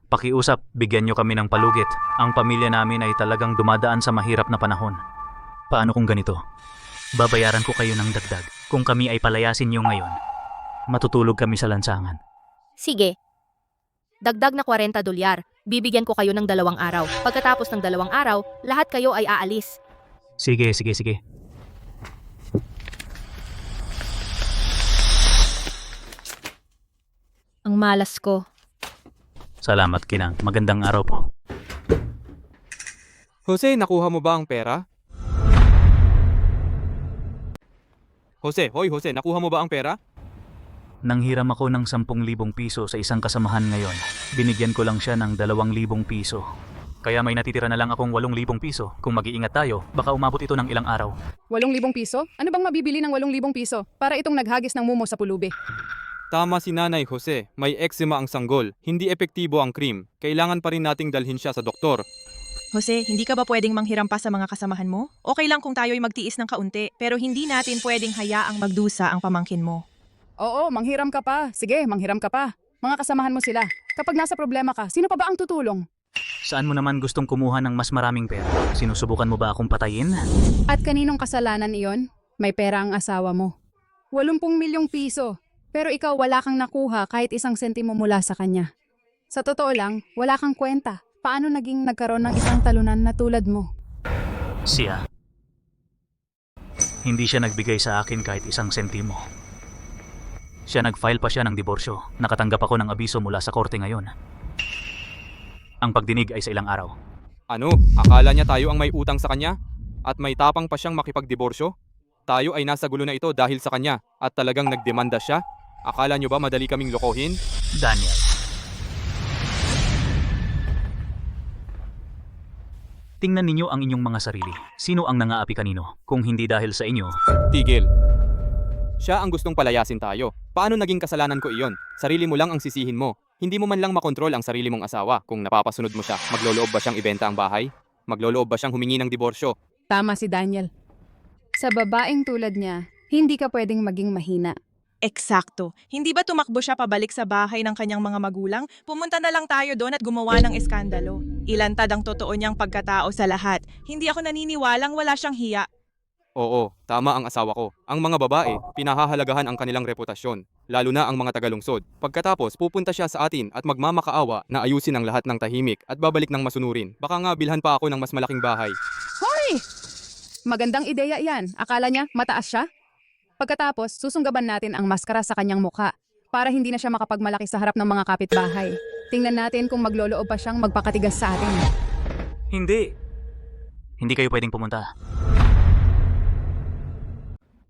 pakiusap, bigyan niyo kami ng palugit. Ang pamilya namin ay talagang dumadaan sa mahirap na panahon. Paano kung ganito? Babayaran ko kayo ng dagdag. Kung kami ay palayasin niyo ngayon, matutulog kami sa lansangan. Sige. Dagdag na $40. Bibigyan ko kayo ng 2 araw. Pagkatapos ng 2 araw, lahat kayo ay aalis. Sige. Ang malas ko. Salamat, Ginang. Magandang araw po. Jose, nakuha mo ba ang pera? Jose, nakuha mo ba ang pera? Nanghiram ako ng 10,000 piso sa isang kasamahan ngayon. Binigyan ko lang siya ng 2,000 piso. Kaya may natitira na lang akong 8,000 piso. Kung mag-iingat tayo, baka umabot ito ng ilang araw. 8,000 piso? Ano bang mabibili ng 8,000 piso? Para itong naghagis ng mumo sa pulubi. Tama si Nanay Jose, may eczema ang sanggol. Hindi epektibo ang cream. Kailangan pa rin nating dalhin siya sa doktor. Jose, hindi ka ba pwedeng manghiram pa sa mga kasamahan mo? Okay lang kung tayo'y magtiis ng kaunti, pero hindi natin pwedeng hayaang magdusa ang pamangkin mo. Oo, manghiram ka pa. Sige, manghiram ka pa. Mga kasamahan mo sila. Kapag nasa problema ka, sino pa ba ang tutulong? Saan mo naman gustong kumuha ng mas maraming pera? Sinusubukan mo ba akong patayin? At kaninong kasalanan iyon? May pera ang asawa mo. 80 milyong piso. Pero ikaw wala kang nakuha kahit 1 sentimo mula sa kanya. Sa totoo lang, wala kang kwenta. Paano naging nagkaroon ng isang talunan na tulad mo? Siya. Hindi siya nagbigay sa akin kahit 1 sentimo. Siya nag-file pa siya ng diborsyo. Nakatanggap ako ng abiso mula sa korte ngayon. Ang pagdinig ay sa ilang araw. Ano? Akala niya tayo ang may utang sa kanya? At may tapang pa siyang makipagdiborsyo? Tayo ay nasa gulo na ito dahil sa kanya at talagang nagdemanda siya? Akala niyo ba madali kaming lokohin? Daniel. Tingnan ninyo ang inyong mga sarili. Sino ang nangaapi kanino? Kung hindi dahil sa inyo. Tigil. Siya ang gustong palayasin tayo. Paano naging kasalanan ko iyon? Sarili mo lang ang sisihin mo. Hindi mo man lang makontrol ang sarili mong asawa. Kung napapasunod mo siya, magloloob ba siyang ibenta ang bahay? Magloloob ba siyang humingi ng diborsyo? Tama si Daniel. Sa babaeng tulad niya, hindi ka pwedeng maging mahina. Eksakto. Hindi ba tumakbo siya pabalik sa bahay ng kanyang mga magulang? Pumunta na lang tayo doon at gumawa ng eskandalo. Ilantad ang totoo niyang pagkatao sa lahat. Hindi ako naniniwalang wala siyang hiya. Oo, tama ang asawa ko. Ang mga babae, pinahahalagahan ang kanilang reputasyon, lalo na ang mga tagalungsod. Pagkatapos, pupunta siya sa atin at magmamakaawa na ayusin ang lahat ng tahimik at babalik ng masunurin. Baka nga bilhan pa ako ng mas malaking bahay. Hoy! Magandang ideya yan. Akala niya mataas siya? Pagkatapos, susunggaban natin ang maskara sa kanyang mukha para hindi na siya makapagmalaki sa harap ng mga kapitbahay. Tingnan natin kung magloloob pa siyang magpakatigas sa atin. Hindi. Hindi kayo pwedeng pumunta.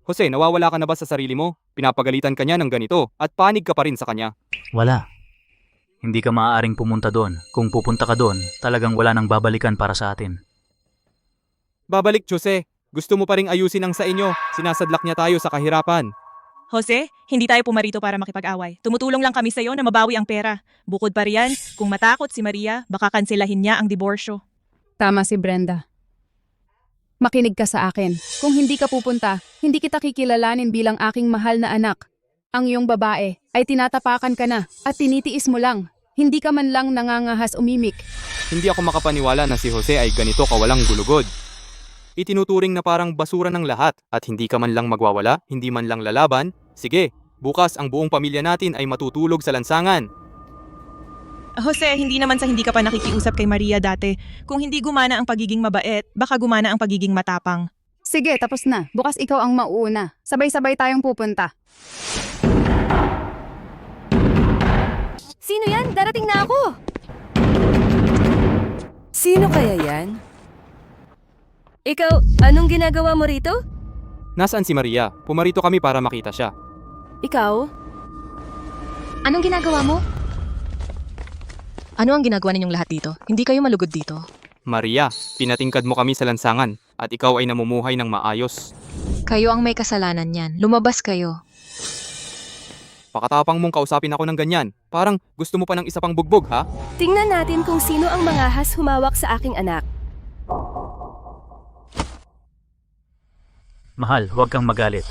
Jose, nawawala ka na ba sa sarili mo? Pinapagalitan ka niya ng ganito at panig ka pa rin sa kanya. Wala. Hindi ka maaaring pumunta doon. Kung pupunta ka doon, talagang wala nang babalikan para sa atin. Babalik, Jose. Gusto mo pa ring ayusin ang sa inyo. Sinasadlak niya tayo sa kahirapan. Jose, hindi tayo pumarito para makipag-away. Tumutulong lang kami sa iyo na mabawi ang pera. Bukod pa riyan, kung matakot si Maria, baka kanselahin niya ang diborsyo. Tama si Brenda. Makinig ka sa akin. Kung hindi ka pupunta, hindi kita kikilalanin bilang aking mahal na anak. Ang iyong babae ay tinatapakan ka na at tinitiis mo lang. Hindi ka man lang nangangahas umimik. Hindi ako makapaniwala na si Jose ay ganito kawalang gulugod. Itinuturing na parang basura ng lahat at hindi ka man lang magwawala, hindi man lang lalaban. Sige, bukas ang buong pamilya natin ay matutulog sa lansangan. Jose, hindi naman sa hindi ka pa nakikiusap kay Maria dati. Kung hindi gumana ang pagiging mabait, baka gumana ang pagiging matapang. Sige, tapos na. Bukas ikaw ang mauuna. Sabay-sabay tayong pupunta. Sino yan? Darating na ako! Sino kaya yan? Ikaw, anong ginagawa mo rito? Nasaan si Maria? Pumarito kami para makita siya. ikaw? Anong ginagawa mo? Ano ang ginagawa ninyong lahat dito? Hindi kayo malugod dito. Maria, pinatingkad mo kami sa lansangan at ikaw ay namumuhay ng maayos. Kayo ang may kasalanan niyan. Lumabas kayo. Pakatapang mong kausapin ako ng ganyan. Parang gusto mo pa ng isa pang bugbog, ha? Tingnan natin kung sino ang mangahas humawak sa aking anak. Mahal, huwag kang magalit.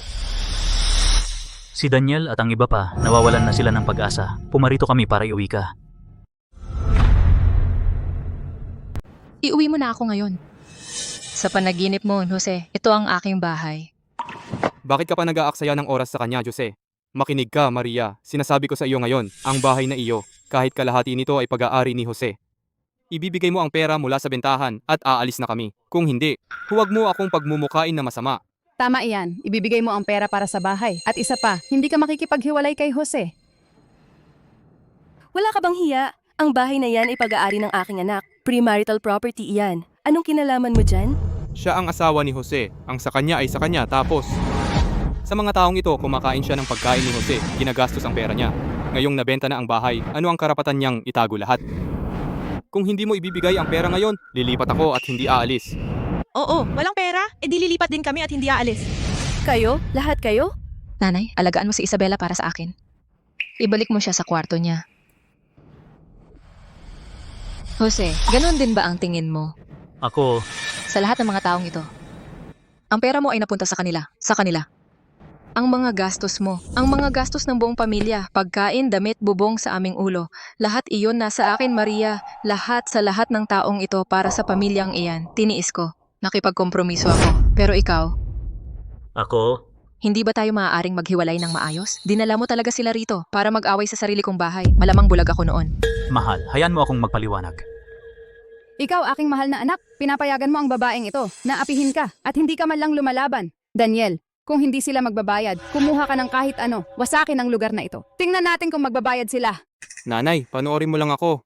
Si Daniel at ang iba pa, nawawalan na sila ng pag-asa. Pumarito kami para iuwi ka. Iuwi mo na ako ngayon. Sa panaginip mo, Jose, ito ang aking bahay. Bakit ka pa nag-aaksaya ng oras sa kanya, Jose? Makinig ka, Maria. Sinasabi ko sa iyo ngayon, ang bahay na iyo, kahit kalahati nito ay pag-aari ni Jose. Ibibigay mo ang pera mula sa bentahan at aalis na kami. Kung hindi, huwag mo akong pagmumukain na masama. Tama iyan, ibibigay mo ang pera para sa bahay. At isa pa, hindi ka makikipaghiwalay kay Jose. Wala ka bang hiya? Ang bahay na yan ay pag-aari ng aking anak. Premarital property iyan. Anong kinalaman mo dyan? Siya ang asawa ni Jose. Ang sa kanya ay sa kanya, tapos sa mga taong ito, kumakain siya ng pagkain ni Jose. Ginagastos ang pera niya. Ngayong nabenta na ang bahay, ano ang karapatan niyang itago lahat? Kung hindi mo ibibigay ang pera ngayon, lilipat ako at hindi aalis. Oo, walang pera, edi lilipat din kami at hindi aalis. Kayo? Lahat kayo? Nanay, alagaan mo si Isabela para sa akin. Ibalik mo siya sa kwarto niya. Jose, ganun din ba ang tingin mo? Ako, Sa lahat ng mga taong ito. Ang pera mo ay napunta sa kanila. Sa kanila. Ang mga gastos mo. Ang mga gastos ng buong pamilya. Pagkain, damit, bubong sa aming ulo. Lahat iyon nasa akin, Maria. Lahat sa lahat ng taong ito para sa pamilyang iyan. Tiniis ko. Nakipagkompromiso ako. Pero ikaw, ako, hindi ba tayo maaaring maghiwalay ng maayos? Dinala mo talaga sila rito para mag-away sa sarili kong bahay. Malamang bulag ako noon. mahal, hayaan mo akong magpaliwanag. Ikaw, aking mahal na anak, pinapayagan mo ang babaeng ito. Naapihin ka at hindi ka man lang lumalaban. Daniel, kung hindi sila magbabayad, kumuha ka ng kahit ano. Wasakin ang lugar na ito. Tingnan natin kung magbabayad sila. Nanay, panoorin mo lang ako.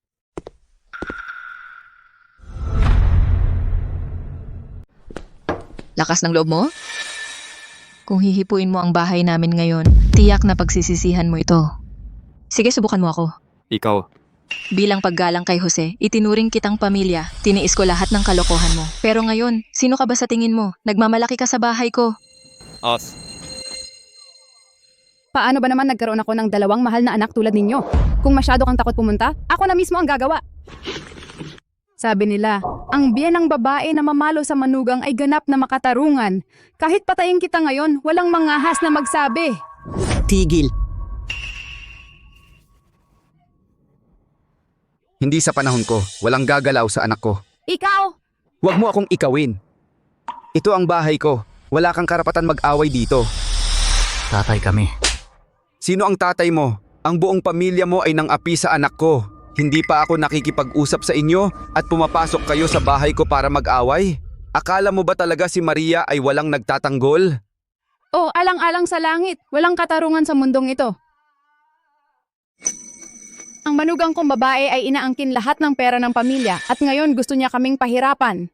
Lakas ng loob mo? Kung hihipuin mo ang bahay namin ngayon, tiyak na pagsisisihan mo ito. Sige, subukan mo ako. Ikaw. Bilang paggalang kay Jose, itinuring kitang pamilya. Tiniis ko lahat ng kalokohan mo. Pero ngayon, sino ka ba sa tingin mo? Nagmamalaki ka sa bahay ko. Us. Paano ba naman nagkaroon ako ng dalawang mahal na anak tulad ninyo? Kung masyado kang takot pumunta, ako na mismo ang gagawa. Sabi nila, ang biyen ng babae na mamalo sa manugang ay ganap na makatarungan. Kahit patayin kita ngayon, walang mangahas na magsabi. Tigil. Hindi sa panahon ko, walang gagalaw sa anak ko. Ikaw! Huwag mo akong ikawin. Ito ang bahay ko. Wala kang karapatan mag-away dito. Tatay kami. Sino ang tatay mo? Ang buong pamilya mo ay nang api sa anak ko. Hindi pa ako nakikipag-usap sa inyo at pumapasok kayo sa bahay ko para mag-away? Akala mo ba talaga si Maria ay walang nagtatanggol? Oh, alang-alang sa langit. Walang katarungan sa mundong ito. Ang manugang kong babae ay inaangkin lahat ng pera ng pamilya at ngayon gusto niya kaming pahirapan.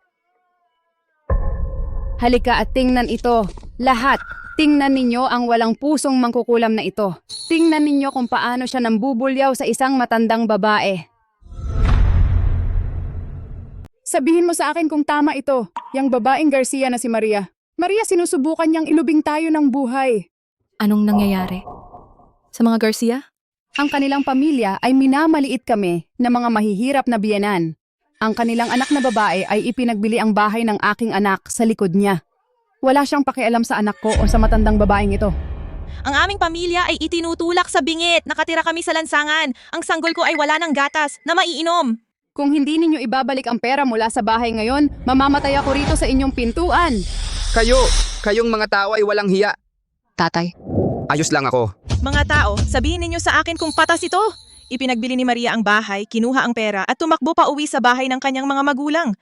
Halika at tingnan ito. Lahat. Tingnan ninyo ang walang pusong mangkukulam na ito. Tingnan ninyo kung paano siya nambubulyaw sa isang matandang babae. Sabihin mo sa akin kung tama ito. Yang babaeng Garcia na si Maria. Maria, sinusubukan niyang ilubing tayo ng buhay. Anong nangyayari? Sa mga Garcia? Ang kanilang pamilya ay minamaliit kami na mga mahihirap na biyenan. Ang kanilang anak na babae ay ipinagbili ang bahay ng aking anak sa likod niya. Wala siyang pakialam sa anak ko o sa matandang babaeng ito. Ang aming pamilya ay itinutulak sa bingit. Nakatira kami sa lansangan. Ang sanggol ko ay wala ng gatas na maiinom. Kung hindi ninyo ibabalik ang pera mula sa bahay ngayon, mamamatay ako rito sa inyong pintuan. Kayong mga tao ay walang hiya. Tatay. Ayos lang ako. Mga tao, sabihin ninyo sa akin kung patas ito. Ipinagbili ni Maria ang bahay, kinuha ang pera at tumakbo pa uwi sa bahay ng kanyang mga magulang.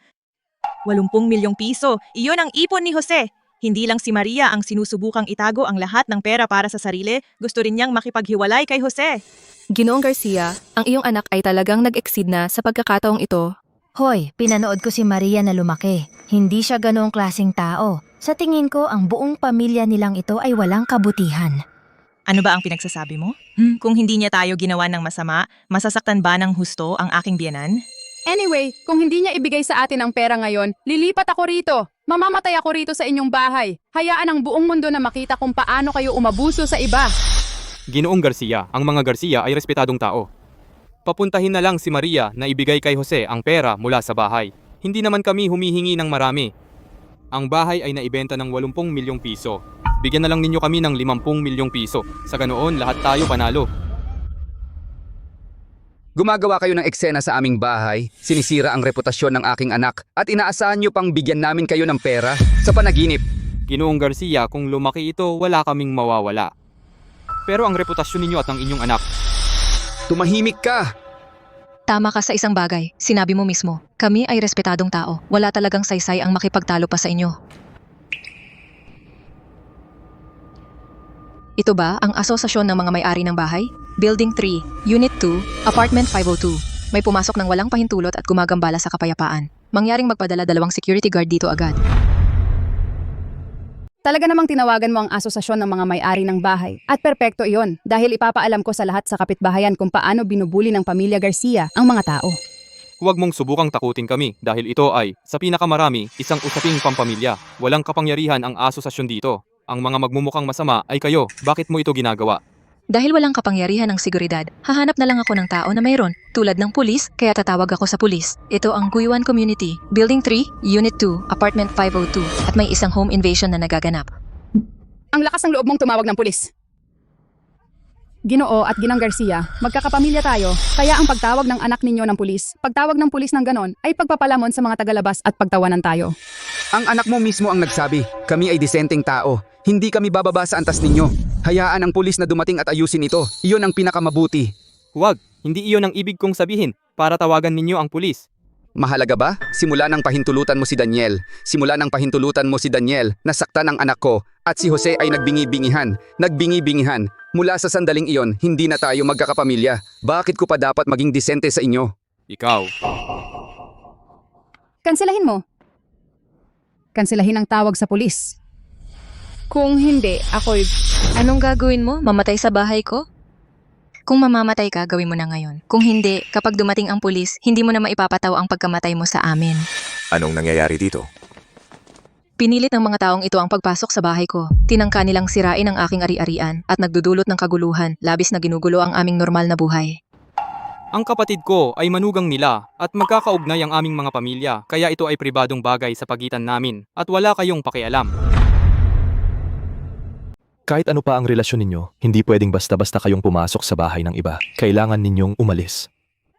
80 milyong piso, iyon ang ipon ni Jose. Hindi lang si Maria ang sinusubukang itago ang lahat ng pera para sa sarili, gusto rin niyang makipaghiwalay kay Jose. Ginoong Garcia, ang iyong anak ay talagang nag-exceed na sa pagkakataong ito. Hoy, pinanood ko si Maria na lumaki. Hindi siya ganoong klaseng tao. Sa tingin ko, ang buong pamilya nilang ito ay walang kabutihan. Ano ba ang pinagsasabi mo? Kung hindi niya tayo ginawa ng masama, masasaktan ba ng husto ang aking biyanan? Anyway, kung hindi niya ibigay sa atin ang pera ngayon, lilipat ako rito. Mamamatay ako rito sa inyong bahay. Hayaan ang buong mundo na makita kung paano kayo umabuso sa iba. Ginoong Garcia, ang mga Garcia ay respetadong tao. Papuntahin na lang si Maria na ibigay kay Jose ang pera mula sa bahay. Hindi naman kami humihingi ng marami. Ang bahay ay naibenta ng 80 milyong piso. Bigyan na lang ninyo kami ng 50 milyong piso. Sa ganoon, lahat tayo panalo. Gumagawa kayo ng eksena sa aming bahay, sinisira ang reputasyon ng aking anak, at inaasahan nyo pang bigyan namin kayo ng pera sa panaginip. Ginoong Garcia, kung lumaki ito, wala kaming mawawala. Pero ang reputasyon ninyo at ng inyong anak. Tumahimik ka! Tama ka sa isang bagay. Sinabi mo mismo, kami ay respetadong tao. Wala talagang saysay ang makipagtalo pa sa inyo. Ito ba ang asosasyon ng mga may-ari ng bahay? Building 3, Unit 2, Apartment 502. May pumasok ng walang pahintulot at gumagambala sa kapayapaan. Mangyaring magpadala 2 security guard dito agad. Talaga namang tinawagan mo ang asosasyon ng mga may-ari ng bahay. At perpekto iyon dahil ipapaalam ko sa lahat sa kapitbahayan kung paano binubuli ng pamilya Garcia ang mga tao. Huwag mong subukang takutin kami dahil ito ay, sa pinakamarami, isang usaping pampamilya. Walang kapangyarihan ang asosasyon dito. Ang mga magmumukhang masama ay kayo. Bakit mo ito ginagawa? Dahil walang kapangyarihan ng seguridad, hahanap na lang ako ng tao na mayroon, tulad ng pulis, kaya tatawag ako sa pulis. Ito ang Guyuan Community, Building 3, Unit 2, Apartment 502, at may isang home invasion na nagaganap. Ang lakas ng loob mong tumawag ng pulis. Ginoo at Ginang Garcia, magkakapamilya tayo, kaya ang pagtawag ng anak ninyo ng pulis, pagtawag ng pulis ng ganon, ay pagpapalamon sa mga tagalabas at pagtawanan tayo. Ang anak mo mismo ang nagsabi, kami ay disenteng tao. Hindi kami bababa sa antas ninyo. Hayaan ang pulis na dumating at ayusin ito. Iyon ang pinakamabuti. Huwag, hindi iyon ang ibig kong sabihin para tawagan ninyo ang pulis. Mahalaga ba? Simula ng pahintulutan mo si Daniel. Simula ng pahintulutan mo si Daniel, nasaktan ang anak ko. At si Jose ay nagbingi-bingihan. Nagbingi-bingihan. Mula sa sandaling iyon, hindi na tayo magkakapamilya. Bakit ko pa dapat maging disente sa inyo? Ikaw. Kanselahin mo. Kanselahin ang tawag sa pulis. Kung hindi, ako'y... Anong gagawin mo? Mamatay sa bahay ko? Kung mamamatay ka, gawin mo na ngayon. Kung hindi, kapag dumating ang pulis, hindi mo na maipapataw ang pagkamatay mo sa amin. Anong nangyayari dito? Pinilit ng mga taong ito ang pagpasok sa bahay ko. Tinangka nilang sirain ang aking ari-arian at nagdudulot ng kaguluhan, labis na ginugulo ang aming normal na buhay. Ang kapatid ko ay manugang nila at magkakaugnay ang aming mga pamilya, kaya ito ay pribadong bagay sa pagitan namin at wala kayong pakialam. Kahit ano pa ang relasyon ninyo, hindi pwedeng basta-basta kayong pumasok sa bahay ng iba. Kailangan ninyong umalis.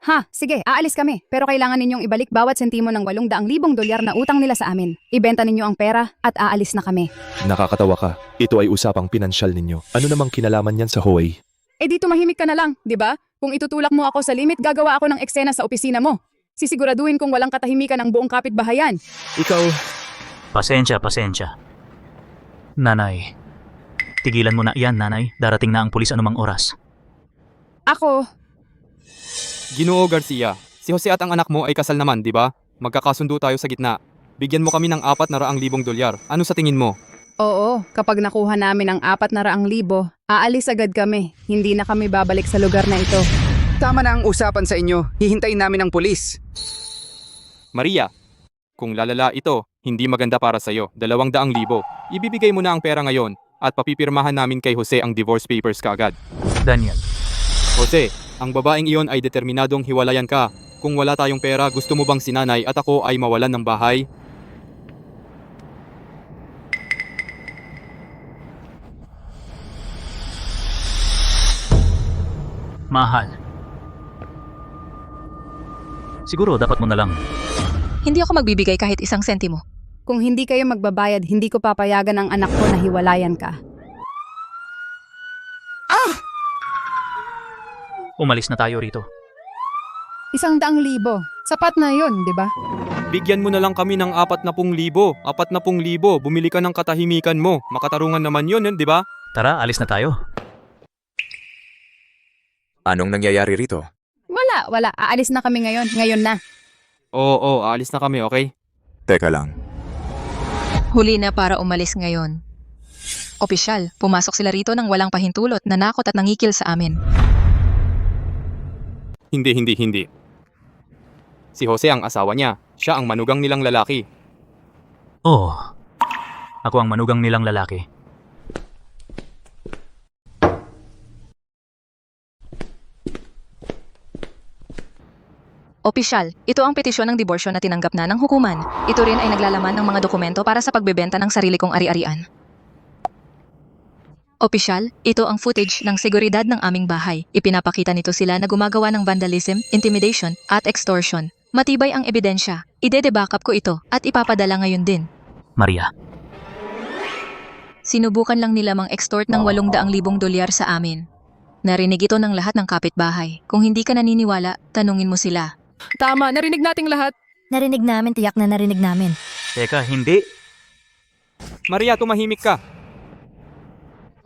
Ha, sige, aalis kami. Pero kailangan ninyong ibalik bawat sentimo ng 800,000 dolyar na utang nila sa amin. Ibenta ninyo ang pera at aalis na kami. Nakakatawa ka. Ito ay usapang pinansyal ninyo. Ano namang kinalaman yan sa Hawaii? Eh di tumahimik ka na lang, di ba? Kung itutulak mo ako sa limit, gagawa ako ng eksena sa opisina mo. Sisiguraduhin kong walang katahimikan ang buong kapitbahayan. Ikaw... Pasensya. Nanay. Tigilan mo na iyan, nanay. Darating na ang pulis anumang oras. Ako... Ginoo Garcia, si Jose at ang anak mo ay kasal naman, di ba? Magkakasundo tayo sa gitna. Bigyan mo kami ng 400,000 dolyar. Ano sa tingin mo? Oo, kapag nakuha namin ang 400,000, aalis agad kami. Hindi na kami babalik sa lugar na ito. Tama na ang usapan sa inyo. Hihintayin namin ang pulis. Maria, kung lalala ito, hindi maganda para sa'yo. 200,000. Ibibigay mo na ang pera ngayon at papipirmahan namin kay Jose ang divorce papers kaagad. Daniel. Jose, ang babaeng iyon ay determinadong hiwalayan ka. Kung wala tayong pera, gusto mo bang si nanay at ako ay mawalan ng bahay? Mahal. Siguro dapat mo na lang. Hindi ako magbibigay kahit 1 sentimo. Kung hindi kayo magbabayad, hindi ko papayagan ang anak ko na hiwalayan ka. Umalis na tayo rito. 100,000. Sapat na yon, di ba? Bigyan mo na lang kami ng 40,000. 40,000. Bumili ka ng katahimikan mo. Makatarungan naman yun, di ba? Tara, alis na tayo. Anong nangyayari rito? Wala. Aalis na kami ngayon. Ngayon na. Oo, aalis na kami, okay? Teka lang. Huli na para umalis ngayon. Opisyal, pumasok sila rito nang walang pahintulot, nanakot at nangikil sa amin. Hindi. Si Jose ang asawa niya. Siya ang manugang nilang lalaki. Oh, ako ang manugang nilang lalaki. Opisyal, ito ang petisyon ng diborsyo na tinanggap na ng hukuman. Ito rin ay naglalaman ng mga dokumento para sa pagbebenta ng sarili kong ari-arian. Opisyal, ito ang footage ng seguridad ng aming bahay. Ipinapakita nito sila na gumagawa ng vandalism, intimidation, at extortion. Matibay ang ebidensya. Ide-debackup ko ito at ipapadala ngayon din. Maria, Sinubukan lang nila mang-extort ng 800,000 dolyar sa amin. Narinig ito ng lahat ng kapitbahay. Kung hindi ka naniniwala, tanungin mo sila. Tama, narinig nating lahat. Narinig namin, tiyak na narinig namin. teka, hindi. Maria, tumahimik ka.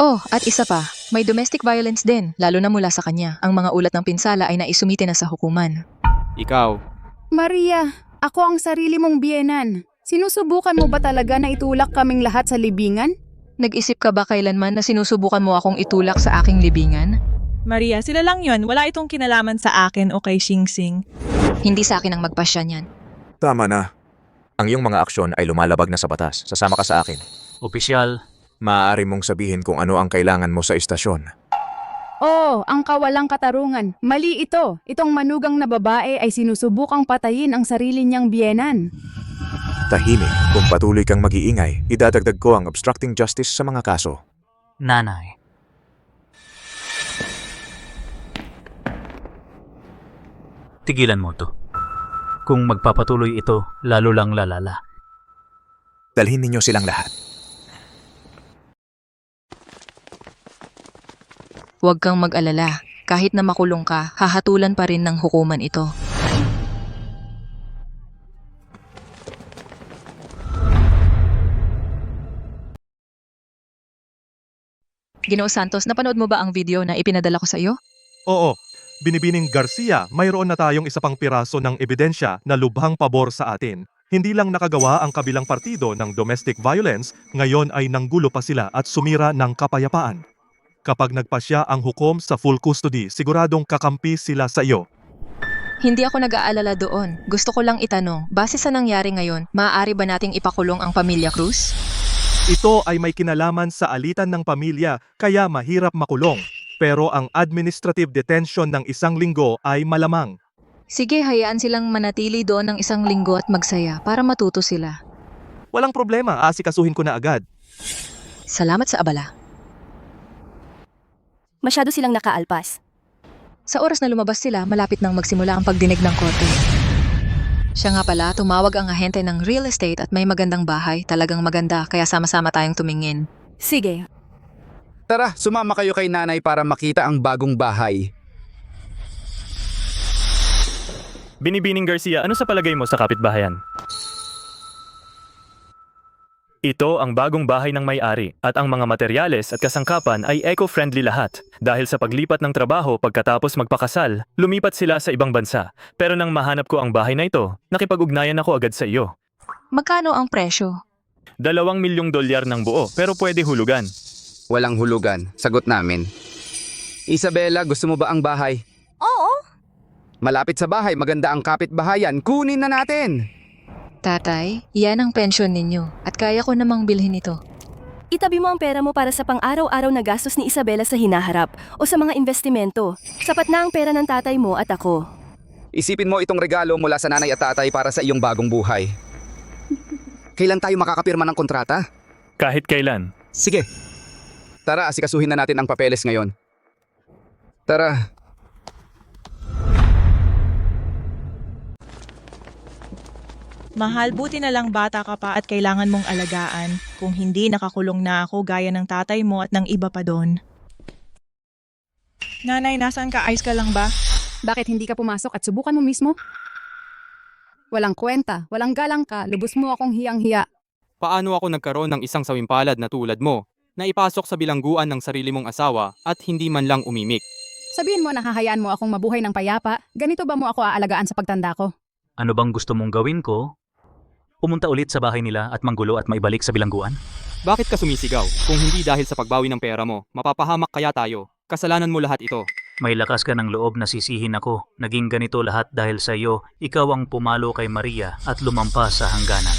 Oh, at isa pa, may domestic violence din, lalo na mula sa kanya. Ang mga ulat ng pinsala ay naisumite na sa hukuman. Ikaw, Maria, ako ang sarili mong biyenan. Sinusubukan mo ba talaga na itulak kaming lahat sa libingan? Nag-isip ka ba kailanman na sinusubukan mo akong itulak sa aking libingan? Maria, sila lang yon. Wala itong kinalaman sa akin o kay Xing Xing. Hindi sa akin ang magpasya niyan. Tama na. Ang iyong mga aksyon ay lumalabag na sa batas. Sasama ka sa akin. Opisyal, Maaari mong sabihin kung ano ang kailangan mo sa istasyon. Oh, ang kawalang katarungan. Mali ito. Itong manugang na babae ay sinusubukang patayin ang sarili niyang biyenan. Tahimik. Kung patuloy kang mag-iingay, idadagdag ko ang obstructing justice sa mga kaso. nanay. Tigilan mo to. Kung magpapatuloy ito, lalo lang lalala. Dalhin ninyo silang lahat. Huwag kang mag-alala. Kahit na makulong ka, hahatulan pa rin ng hukuman ito. Ginoo Santos, napanood mo ba ang video na ipinadala ko sa iyo? Oo, Binibining Garcia, mayroon na tayong isa pang piraso ng ebidensya na lubhang pabor sa atin. Hindi lang nakagawa ang kabilang partido ng domestic violence, ngayon ay nanggulo pa sila at sumira ng kapayapaan. Kapag nagpasya ang hukom sa full custody, siguradong kakampi sila sa iyo. Hindi ako nag-aalala doon. Gusto ko lang itanong, base sa nangyari ngayon, maaari ba nating ipakulong ang pamilya Cruz? Ito ay may kinalaman sa alitan ng pamilya, kaya mahirap makulong. Pero ang administrative detention ng 1 linggo ay malamang. Sige, hayaan silang manatili doon ng 1 linggo at magsaya para matuto sila. Walang problema, asikasuhin ko na agad. Salamat sa abala. Masyado silang nakaalpas. Sa oras na lumabas sila, malapit nang magsimula ang pagdinig ng korte. Siya nga pala, tumawag ang ahente ng real estate at may magandang bahay. Talagang maganda, kaya sama-sama tayong tumingin. Sige. Tara, sumama kayo kay nanay para makita ang bagong bahay. Binibining Garcia, ano sa palagay mo sa kapitbahayan? Ito ang bagong bahay ng may-ari at ang mga materyales at kasangkapan ay eco-friendly lahat. Dahil sa paglipat ng trabaho pagkatapos magpakasal, lumipat sila sa ibang bansa. Pero nang mahanap ko ang bahay na ito, nakipag-ugnayan ako agad sa iyo. Magkano ang presyo? $2 milyong ng buo pero pwede hulugan. Walang hulugan, sagot namin. Isabela, gusto mo ba ang bahay? Oo. Malapit sa bahay, maganda ang kapitbahayan. Kunin na natin! Tatay, yan ang pensyon ninyo at kaya ko namang bilhin ito. Itabi mo ang pera mo para sa pang-araw-araw na gastos ni Isabela sa hinaharap o sa mga investimento. Sapat na ang pera ng tatay mo at ako. Isipin mo itong regalo mula sa nanay at tatay para sa iyong bagong buhay. Kailan tayo makakapirma ng kontrata? Kahit kailan. Sige. Tara, asikasuhin na natin ang papeles ngayon. Tara. Mahal, buti na lang bata ka pa at kailangan mong alagaan. Kung hindi, nakakulong na ako gaya ng tatay mo at ng iba pa doon. Nanay, nasaan ka? Ayos ka lang ba? Bakit hindi ka pumasok at subukan mo mismo? Walang kwenta, walang galang ka, lubos mo akong hiyang-hiya. paano ako nagkaroon ng isang sawimpalad na tulad mo na ipasok sa bilangguan ng sarili mong asawa at hindi man lang umimik? Sabihin mo na hahayaan mo akong mabuhay ng payapa, ganito ba mo ako aalagaan sa pagtanda ko? Ano bang gusto mong gawin ko? Pumunta ulit sa bahay nila at manggulo at maibalik sa bilangguan? Bakit ka sumisigaw? Kung hindi dahil sa pagbawi ng pera mo, mapapahamak kaya tayo. Kasalanan mo lahat ito. May lakas ka ng loob na sisihin ako. Naging ganito lahat dahil sa iyo. Ikaw ang pumalo kay Maria at lumampas sa hangganan.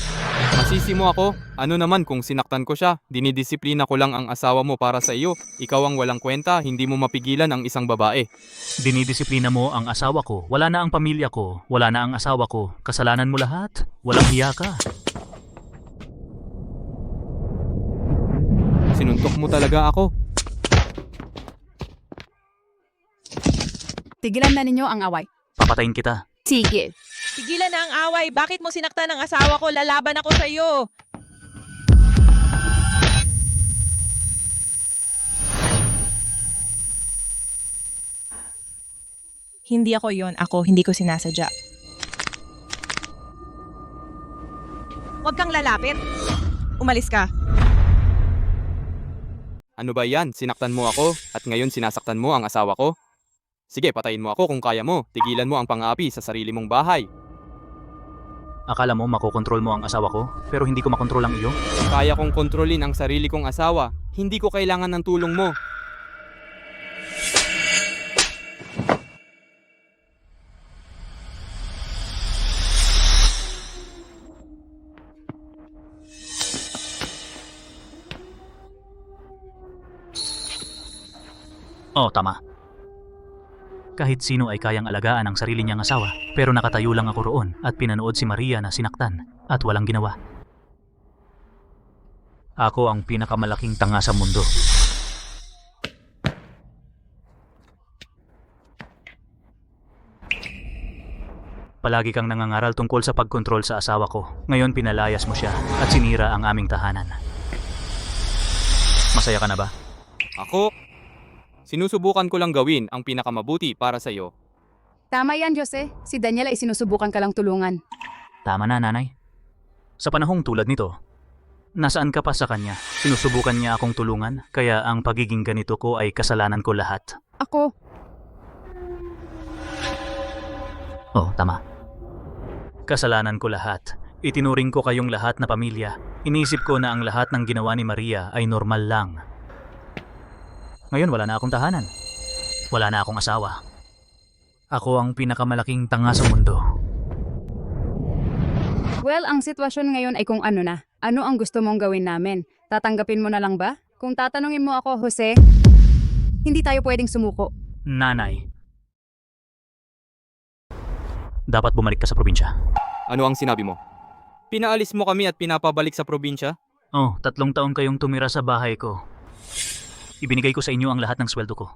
Masisi mo ako? Ano naman kung sinaktan ko siya? Dinidisiplina ko lang ang asawa mo para sa iyo. Ikaw ang walang kwenta, hindi mo mapigilan ang isang babae. Dinidisiplina mo ang asawa ko. Wala na ang pamilya ko. Wala na ang asawa ko. Kasalanan mo lahat. Walang hiya ka. Sinuntok mo talaga ako. Tigilan na ninyo ang away. Papatayin kita. Sige. Tigilan na ang away. Bakit mo sinaktan ang asawa ko? Lalaban ako sa iyo. Hindi ako yon. Ako, hindi ko sinasadya. Huwag kang lalapit. Umalis ka. Ano ba yan? Sinaktan mo ako at ngayon sinasaktan mo ang asawa ko? Sige, patayin mo ako kung kaya mo. Tigilan mo ang pang-aapi sa sarili mong bahay. Akala mo makokontrol mo ang asawa ko, pero hindi ko makontrol ang iyo? Kaya kong kontrolin ang sarili kong asawa. Hindi ko kailangan ng tulong mo. Oh, tama. Kahit sino ay kayang alagaan ang sarili niyang asawa, pero nakatayo lang ako roon at pinanood si Maria na sinaktan at walang ginawa. Ako ang pinakamalaking tanga sa mundo. Palagi kang nangangaral tungkol sa pagkontrol sa asawa ko. Ngayon pinalayas mo siya at sinira ang aming tahanan. Masaya ka na ba? Ako? Sinusubukan ko lang gawin ang pinakamabuti para sa iyo. Tama yan, Jose. Si Daniel ay sinusubukan ka lang tulungan. Tama na, nanay. Sa panahong tulad nito, nasaan ka pa sa kanya? Sinusubukan niya akong tulungan, kaya ang pagiging ganito ko ay kasalanan ko lahat. Ako. Oh, tama. Kasalanan ko lahat. Itinuring ko kayong lahat na pamilya. Inisip ko na ang lahat ng ginawa ni Maria ay normal lang. Ngayon wala na akong tahanan. Wala na akong asawa. Ako ang pinakamalaking tanga sa mundo. Well, ang sitwasyon ngayon ay kung ano na. Ano ang gusto mong gawin namin? Tatanggapin mo na lang ba? Kung tatanungin mo ako, Jose, hindi tayo pwedeng sumuko. Nanay. Dapat bumalik ka sa probinsya. Ano ang sinabi mo? Pinaalis mo kami at pinapabalik sa probinsya? Oh, 3 taon kayong tumira sa bahay ko. Ibinigay ko sa inyo ang lahat ng sweldo ko.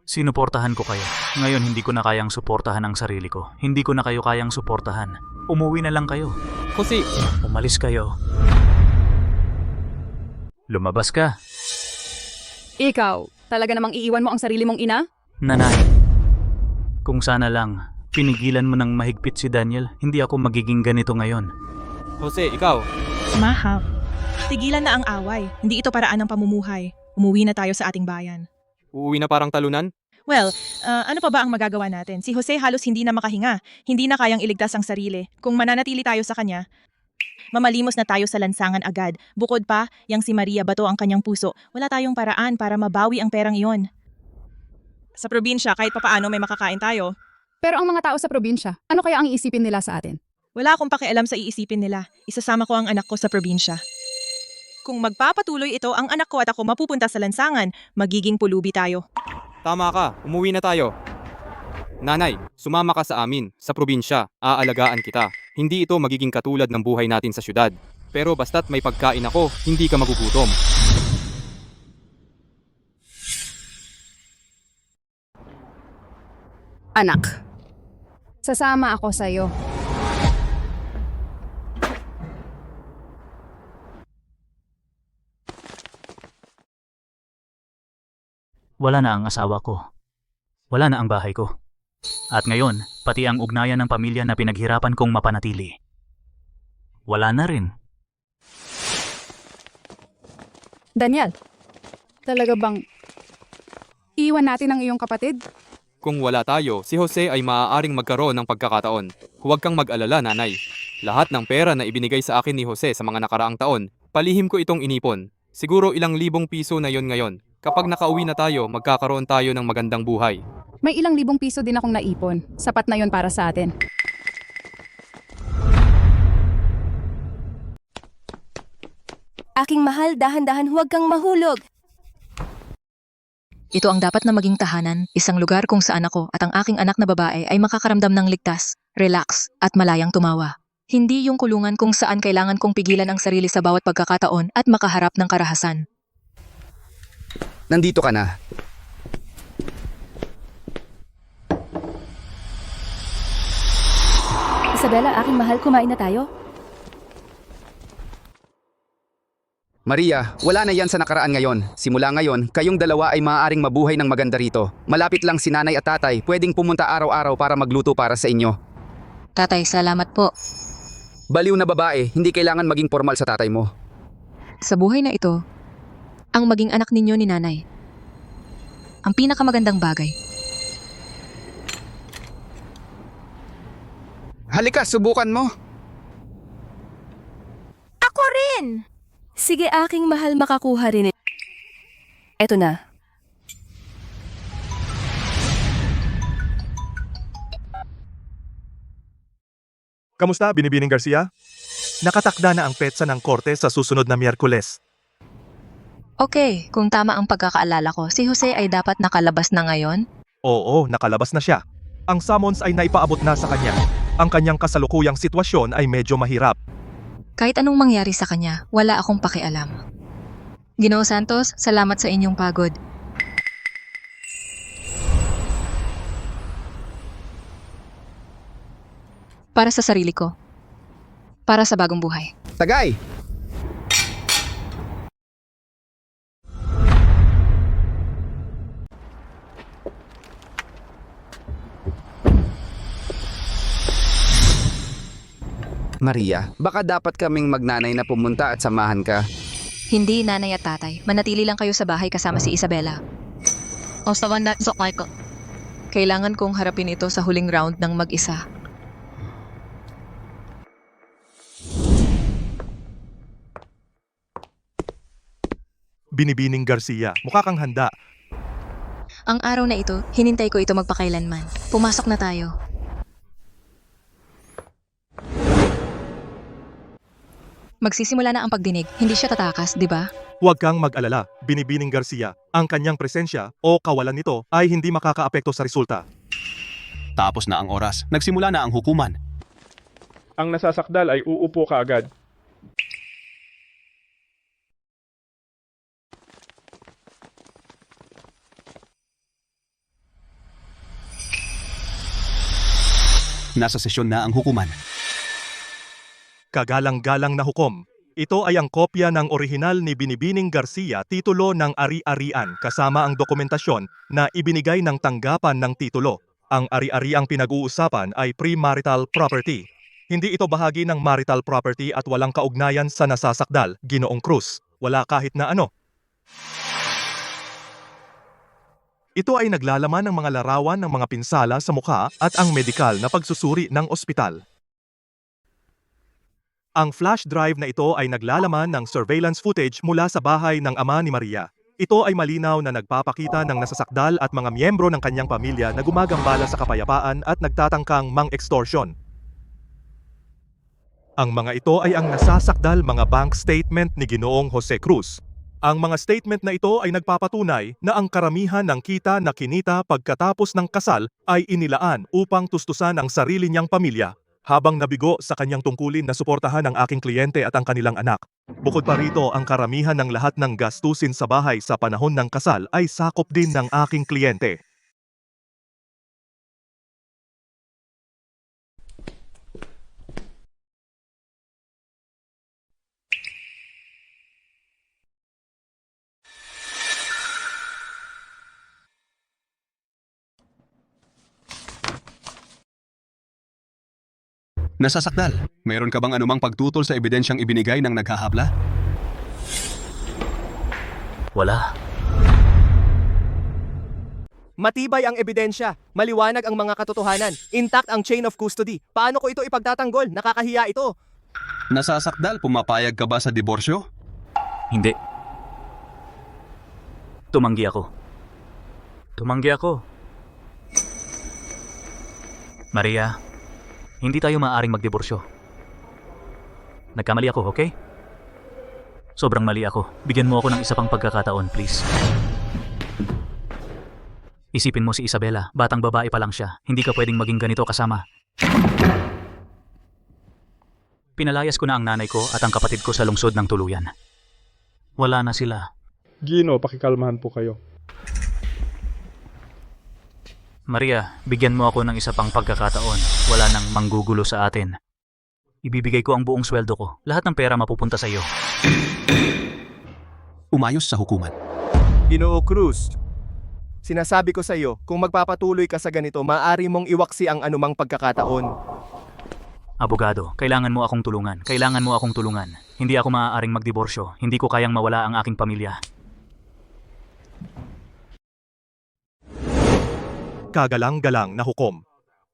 Sinuportahan ko kayo. Ngayon hindi ko na kayang suportahan ang sarili ko. Hindi ko na kayo kayang suportahan. Umuwi na lang kayo. Kasi umalis kayo. Lumabas ka. Ikaw, talaga namang iiwan mo ang sarili mong ina? Nanay. Kung sana lang, pinigilan mo ng mahigpit si Daniel, hindi ako magiging ganito ngayon. Jose, ikaw. Mahal. Tigilan na ang away. Hindi ito paraan ng pamumuhay. Umuwi na tayo sa ating bayan. Uuwi na parang talunan? Well, ano pa ba ang magagawa natin? Si Jose halos hindi na makahinga. Hindi na kayang iligtas ang sarili. Kung mananatili tayo sa kanya, mamalimos na tayo sa lansangan agad. Bukod pa, yang si Maria bato ang kanyang puso. Wala tayong paraan para mabawi ang perang iyon. Sa probinsya, kahit papaano may makakain tayo. Pero ang mga tao sa probinsya, ano kaya ang iisipin nila sa atin? Wala akong pakialam sa iisipin nila. Isasama ko ang anak ko sa probinsya. Kung magpapatuloy ito, ang anak ko at ako mapupunta sa lansangan, magiging pulubi tayo. Tama ka, umuwi na tayo. Nanay, sumama ka sa amin, sa probinsya, aalagaan kita. Hindi ito magiging katulad ng buhay natin sa syudad. Pero basta't may pagkain ako, hindi ka magugutom. Anak, sasama ako sa iyo. Wala na ang asawa ko. Wala na ang bahay ko. At ngayon, pati ang ugnayan ng pamilya na pinaghirapan kong mapanatili. Wala na rin. Daniel, talaga bang iwan natin ang iyong kapatid? Kung wala tayo, si Jose ay maaaring magkaroon ng pagkakataon. Huwag kang mag-alala, nanay. Lahat ng pera na ibinigay sa akin ni Jose sa mga nakaraang taon, Palihim ko itong inipon. Siguro ilang libong piso na yon ngayon. Kapag nakauwi na tayo, magkakaroon tayo ng magandang buhay. May ilang libong piso din akong naipon. Sapat na yon para sa atin. Aking mahal, dahan-dahan huwag kang mahulog. Ito ang dapat na maging tahanan, isang lugar kung saan ako at ang aking anak na babae ay makakaramdam ng ligtas, relax, at malayang tumawa. Hindi yung kulungan kung saan kailangan kong pigilan ang sarili sa bawat pagkakataon at makaharap ng karahasan. Nandito ka na. Isabela, aking mahal, kumain na tayo? Maria, wala na yan sa nakaraan ngayon. Simula ngayon, kayong dalawa ay maaaring mabuhay ng maganda rito. Malapit lang si nanay at tatay, pwedeng pumunta araw-araw para magluto para sa inyo. Tatay, salamat po. Baliw na babae, hindi kailangan maging formal sa tatay mo. Sa buhay na ito, ang maging anak ninyo ni nanay, ang pinakamagandang bagay. Halika, subukan mo. Ako rin! Sige, aking mahal, makakuha rin. Eto na. Kamusta, Binibining Garcia? Nakatakda na ang petsa ng korte sa susunod na Miyerkules. Okay, kung tama ang pagkakaalala ko, si Jose ay dapat nakalabas na ngayon? Oo, nakalabas na siya. Ang summons ay naipaabot na sa kanya. Ang kanyang kasalukuyang sitwasyon ay medyo mahirap. Kahit anong mangyari sa kanya, wala akong pakialam. Ginoo Santos, salamat sa inyong pagod. Para sa sarili ko. Para sa bagong buhay. Tagay! Maria, baka dapat kaming magnanay na pumunta at samahan ka. Hindi nanay at tatay, manatili lang kayo sa bahay kasama si Isabela. Kailangan kong harapin ito sa huling round ng mag-isa. Binibining Garcia, mukha kang handa. Ang araw na ito, hinintay ko ito magpakailanman. Pumasok na tayo. Magsisimula na ang pagdinig, hindi siya tatakas, di ba? Huwag kang mag-alala, Binibining Garcia. Ang kanyang presensya o kawalan nito ay hindi makakaapekto sa resulta. Tapos na ang oras. Nagsimula na ang hukuman. Ang nasasakdal ay uupo kaagad. Nasa sesyon na ang hukuman. Kagalang-galang na hukom. Ito ay ang kopya ng orihinal ni Binibining Garcia titulo ng ari-arian kasama ang dokumentasyon na ibinigay ng tanggapan ng titulo. Ang ari-ariang pinag-uusapan ay premarital property. Hindi ito bahagi ng marital property at walang kaugnayan sa nasasakdal, Ginoong Cruz. Wala kahit na ano. Ito ay naglalaman ng mga larawan ng mga pinsala sa mukha at ang medikal na pagsusuri ng ospital. Ang flash drive na ito ay naglalaman ng surveillance footage mula sa bahay ng ama ni Maria. Ito ay malinaw na nagpapakita ng nasasakdal at mga miyembro ng kanyang pamilya na gumagambala sa kapayapaan at nagtatangkang mang-extortion. Ang mga ito ay ang nasasakdal mga bank statement ni Ginoong Jose Cruz. Ang mga statement na ito ay nagpapatunay na ang karamihan ng kita na kinita pagkatapos ng kasal ay inilaan upang tustusan ang sarili niyang pamilya. Habang nabigo sa kanyang tungkulin na suportahan ang aking kliyente at ang kanilang anak. Bukod pa rito, ang karamihan ng lahat ng gastusin sa bahay sa panahon ng kasal ay sakop din ng aking kliyente. Nasasakdal, meron ka bang anumang pagtutol sa ebidensyang ibinigay ng naghahabla? Wala. Matibay ang ebidensya, maliwanag ang mga katotohanan, intact ang chain of custody. Paano ko ito ipagtatanggol? Nakakahiya ito. Nasasakdal, pumapayag ka ba sa diborsyo? Hindi. Tumanggi ako. Tumanggi ako. Maria, hindi tayo maaaring magdiborsyo. Nagkamali ako, okay? Sobrang mali ako. Bigyan mo ako ng isa pang pagkakataon, please. Isipin mo si Isabela, batang babae pa lang siya. Hindi ka pwedeng maging ganito kasama. Pinalayas ko na ang nanay ko at ang kapatid ko sa lungsod ng tuluyan. Wala na sila. Gino, pakikalmahan po kayo. Maria, bigyan mo ako ng isa pang pagkakataon. Wala nang manggugulo sa atin. Ibibigay ko ang buong sweldo ko. Lahat ng pera mapupunta sa iyo. Umayos sa hukuman. Ginoo Cruz, sinasabi ko sa iyo, kung magpapatuloy ka sa ganito, maaari mong iwaksi ang anumang pagkakataon. Abogado, kailangan mo akong tulungan. Kailangan mo akong tulungan. Hindi ako maaaring magdiborsyo. Hindi ko kayang mawala ang aking pamilya. Kagalang-galang na hukom.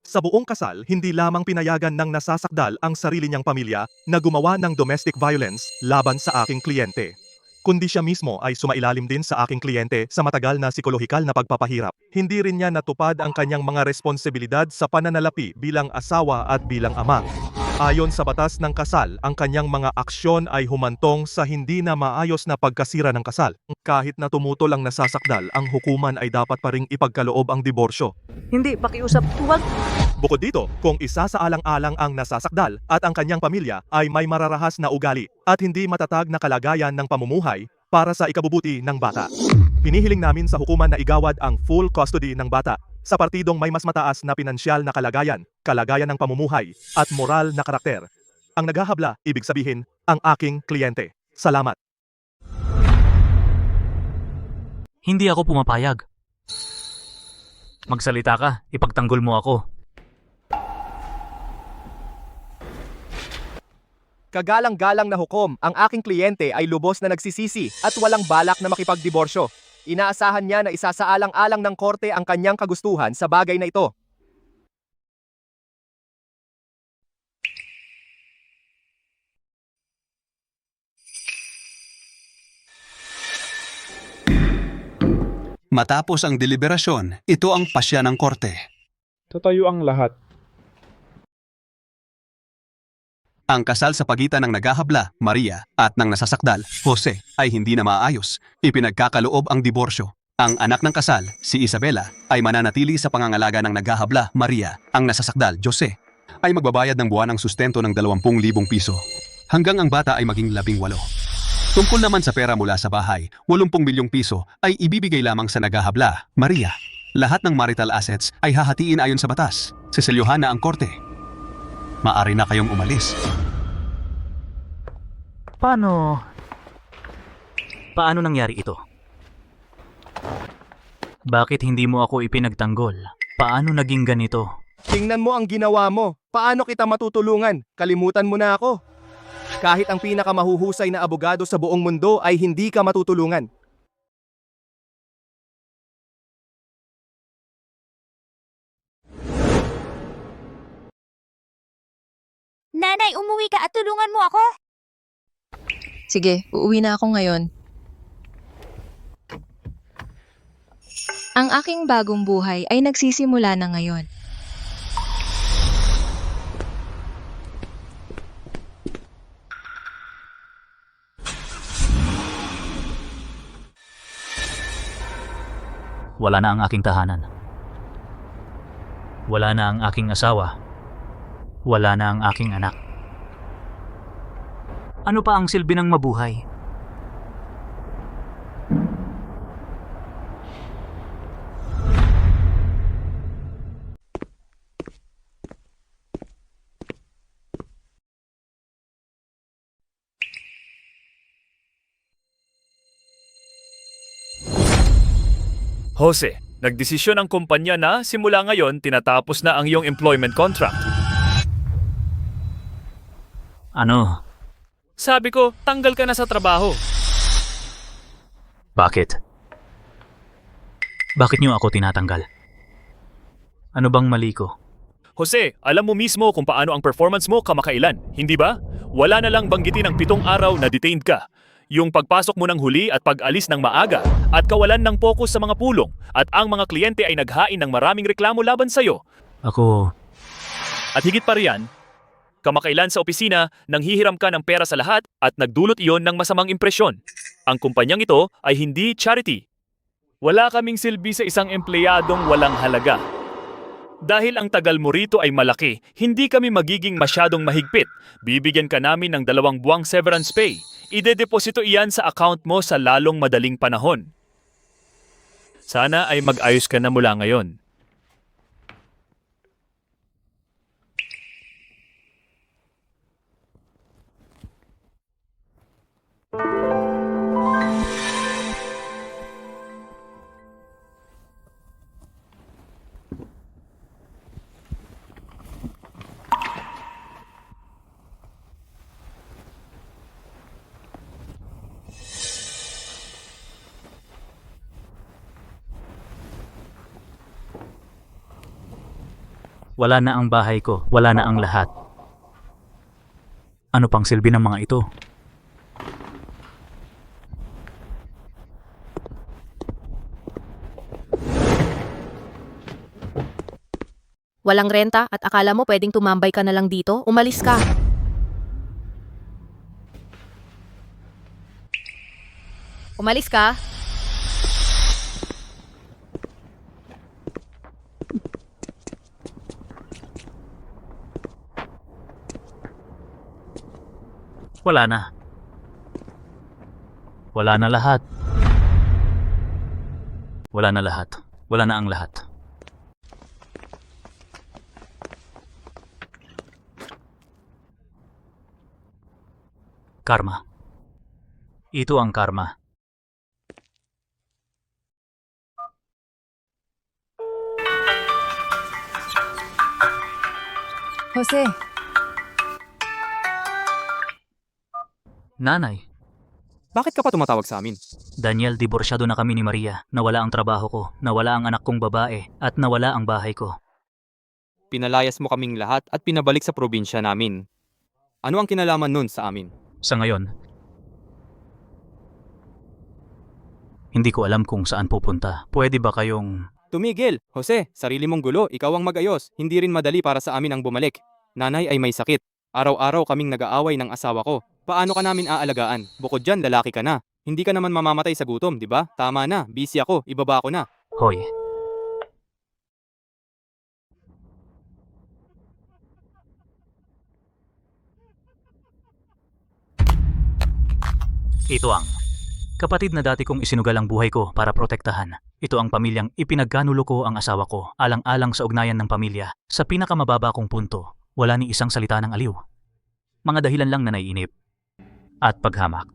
Sa buong kasal, hindi lamang pinayagan ng nasasakdal ang sarili niyang pamilya na gumawa ng domestic violence laban sa aking kliyente, kundi siya mismo ay sumailalim din sa aking kliyente sa matagal na psikolohikal na pagpapahirap. Hindi rin niya natupad ang kanyang mga responsibilidad sa pananalapi bilang asawa at bilang ama. Ayon sa batas ng kasal, ang kanyang mga aksyon ay humantong sa hindi na maayos na pagkasira ng kasal. Kahit na tumutol ang nasasakdal, ang hukuman ay dapat pa ring ipagkaloob ang diborsyo. Hindi, pakiusap, huwag. Bukod dito, kung isasaalang-alang ang nasasakdal at ang kanyang pamilya ay may mararahas na ugali at hindi matatag na kalagayan ng pamumuhay para sa ikabubuti ng bata. Pinihiling namin sa hukuman na igawad ang full custody ng bata sa partidong may mas mataas na pinansyal na kalagayan ng pamumuhay at moral na karakter. Ang naghahabla, ibig sabihin, ang aking kliyente. Salamat. Hindi ako pumapayag. Magsalita ka, ipagtanggol mo ako. Kagalang-galang na hukom, ang aking kliyente ay lubos na nagsisisi at walang balak na makipagdiborsyo. Inaasahan niya na isasaalang-alang ng korte ang kanyang kagustuhan sa bagay na ito. Matapos ang deliberasyon, ito ang pasya ng korte. Tatayo ang lahat. Ang kasal sa pagitan ng naghahabla, Maria, at ng nasasakdal, Jose, ay hindi na maayos. Ipinagkakaloob ang diborsyo. Ang anak ng kasal, si Isabela, ay mananatili sa pangangalaga ng naghahabla, Maria. Ang nasasakdal, Jose, ay magbabayad ng buwanang sustento ng 20,000 piso. Hanggang ang bata ay maging 18. Tungkol naman sa pera mula sa bahay, 80 milyong piso ay ibibigay lamang sa naghahabla, Maria. Lahat ng marital assets ay hahatiin ayon sa batas. Seselyohan na ang korte. Maari na kayong umalis. Paano nangyari ito? Bakit hindi mo ako ipinagtanggol? Paano naging ganito? Tingnan mo ang ginawa mo. Paano kita matutulungan? Kalimutan mo na ako. Kahit ang pinakamahuhusay na abogado sa buong mundo ay hindi ka matutulungan. Nanay, umuwi ka at tulungan mo ako. Sige, uuwi na ako ngayon. Ang aking bagong buhay ay nagsisimula na ngayon. Wala na ang aking tahanan. Wala na ang aking asawa. Wala na ang aking anak. Ano pa ang silbi ng mabuhay? Jose, nagdesisyon ang kumpanya na simula ngayon tinatapos na ang iyong employment contract. Ano? Sabi ko, tanggal ka na sa trabaho. Bakit? Bakit niyo ako tinatanggal? Ano bang mali ko? Jose, alam mo mismo kung paano ang performance mo kamakailan, hindi ba? Wala na lang banggitin ang 7 araw na detained ka. Yung pagpasok mo ng huli at pag-alis ng maaga at kawalan ng pokus sa mga pulong at ang mga kliyente ay naghain ng maraming reklamo laban sa'yo. At higit pa riyan, kamakailan sa opisina nang hihiram ka ng pera sa lahat at nagdulot iyon ng masamang impresyon. Ang kumpanyang ito ay hindi charity. Wala kaming silbi sa isang empleyadong walang halaga. Dahil ang tagal mo rito ay malaki, hindi kami magiging masyadong mahigpit. Bibigyan ka namin ng 2 buwang severance pay. Idedeposito iyan sa account mo sa lalong madaling panahon. Sana ay mag-ayos ka na mula ngayon. Wala na ang bahay ko, wala na ang lahat. Ano pang silbi ng mga ito? Walang renta at akala mo pwedeng tumambay ka na lang dito? Umalis ka. Umalis ka. Wala na. Wala na lahat. Wala na lahat. Wala na ang lahat. Karma. Ito ang karma. Jose, Nanay, Bakit ka pa tumatawag sa amin? Daniel, diborsyado na kami ni Maria. Nawala ang trabaho ko, nawala ang anak kong babae, at nawala ang bahay ko. Pinalayas mo kaming lahat at pinabalik sa probinsya namin. Ano ang kinalaman nun sa amin? Sa ngayon, hindi ko alam kung saan pupunta. Pwede ba kayong... Tumigil! Jose, sarili mong gulo, ikaw ang mag-ayos. Hindi rin madali para sa amin ang bumalik. Nanay ay may sakit. Araw-araw kaming nag-aaway ng asawa ko. Paano ka namin aalagaan? Bukod dyan, lalaki ka na. Hindi ka naman mamamatay sa gutom, di ba? Tama na, busy ako, ibaba ko na. Hoy. Ito ang kapatid na dati kong isinugal ang buhay ko para protektahan. Ito ang pamilyang ipinagkanulo ko ang asawa ko, alang-alang sa ugnayan ng pamilya. Sa pinakamababa kong punto, wala ni isang salita ng aliw. Mga dahilan lang na naiinip at paghamak.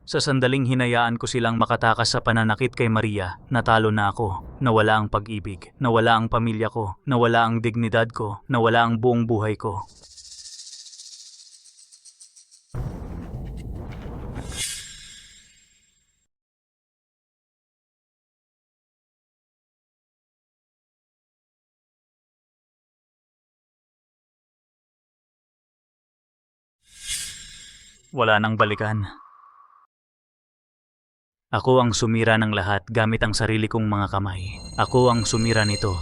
Sa sandaling hinayaan ko silang makatakas sa pananakit kay Maria, natalo na ako. Nawala ang pag-ibig, nawala ang pamilya ko, nawala ang dignidad ko, nawala ang buong buhay ko. Wala nang balikan. Ako ang sumira ng lahat gamit ang sarili kong mga kamay. Ako ang sumira nito.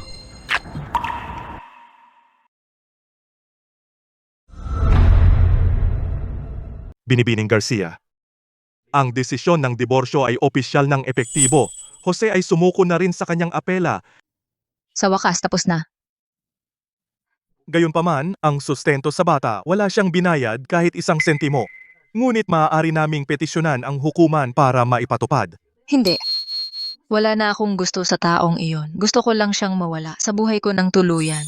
Binibining Garcia. Ang desisyon ng diborsyo ay opisyal ng epektibo. Jose ay sumuko na rin sa kanyang apela. Sa wakas, tapos na. Gayunpaman, ang sustento sa bata wala siyang binayad kahit 1 sentimo. Ngunit maaari naming petisyonan ang hukuman para maipatupad. Hindi. Wala na akong gusto sa taong iyon. Gusto ko lang siyang mawala sa buhay ko ng tuluyan.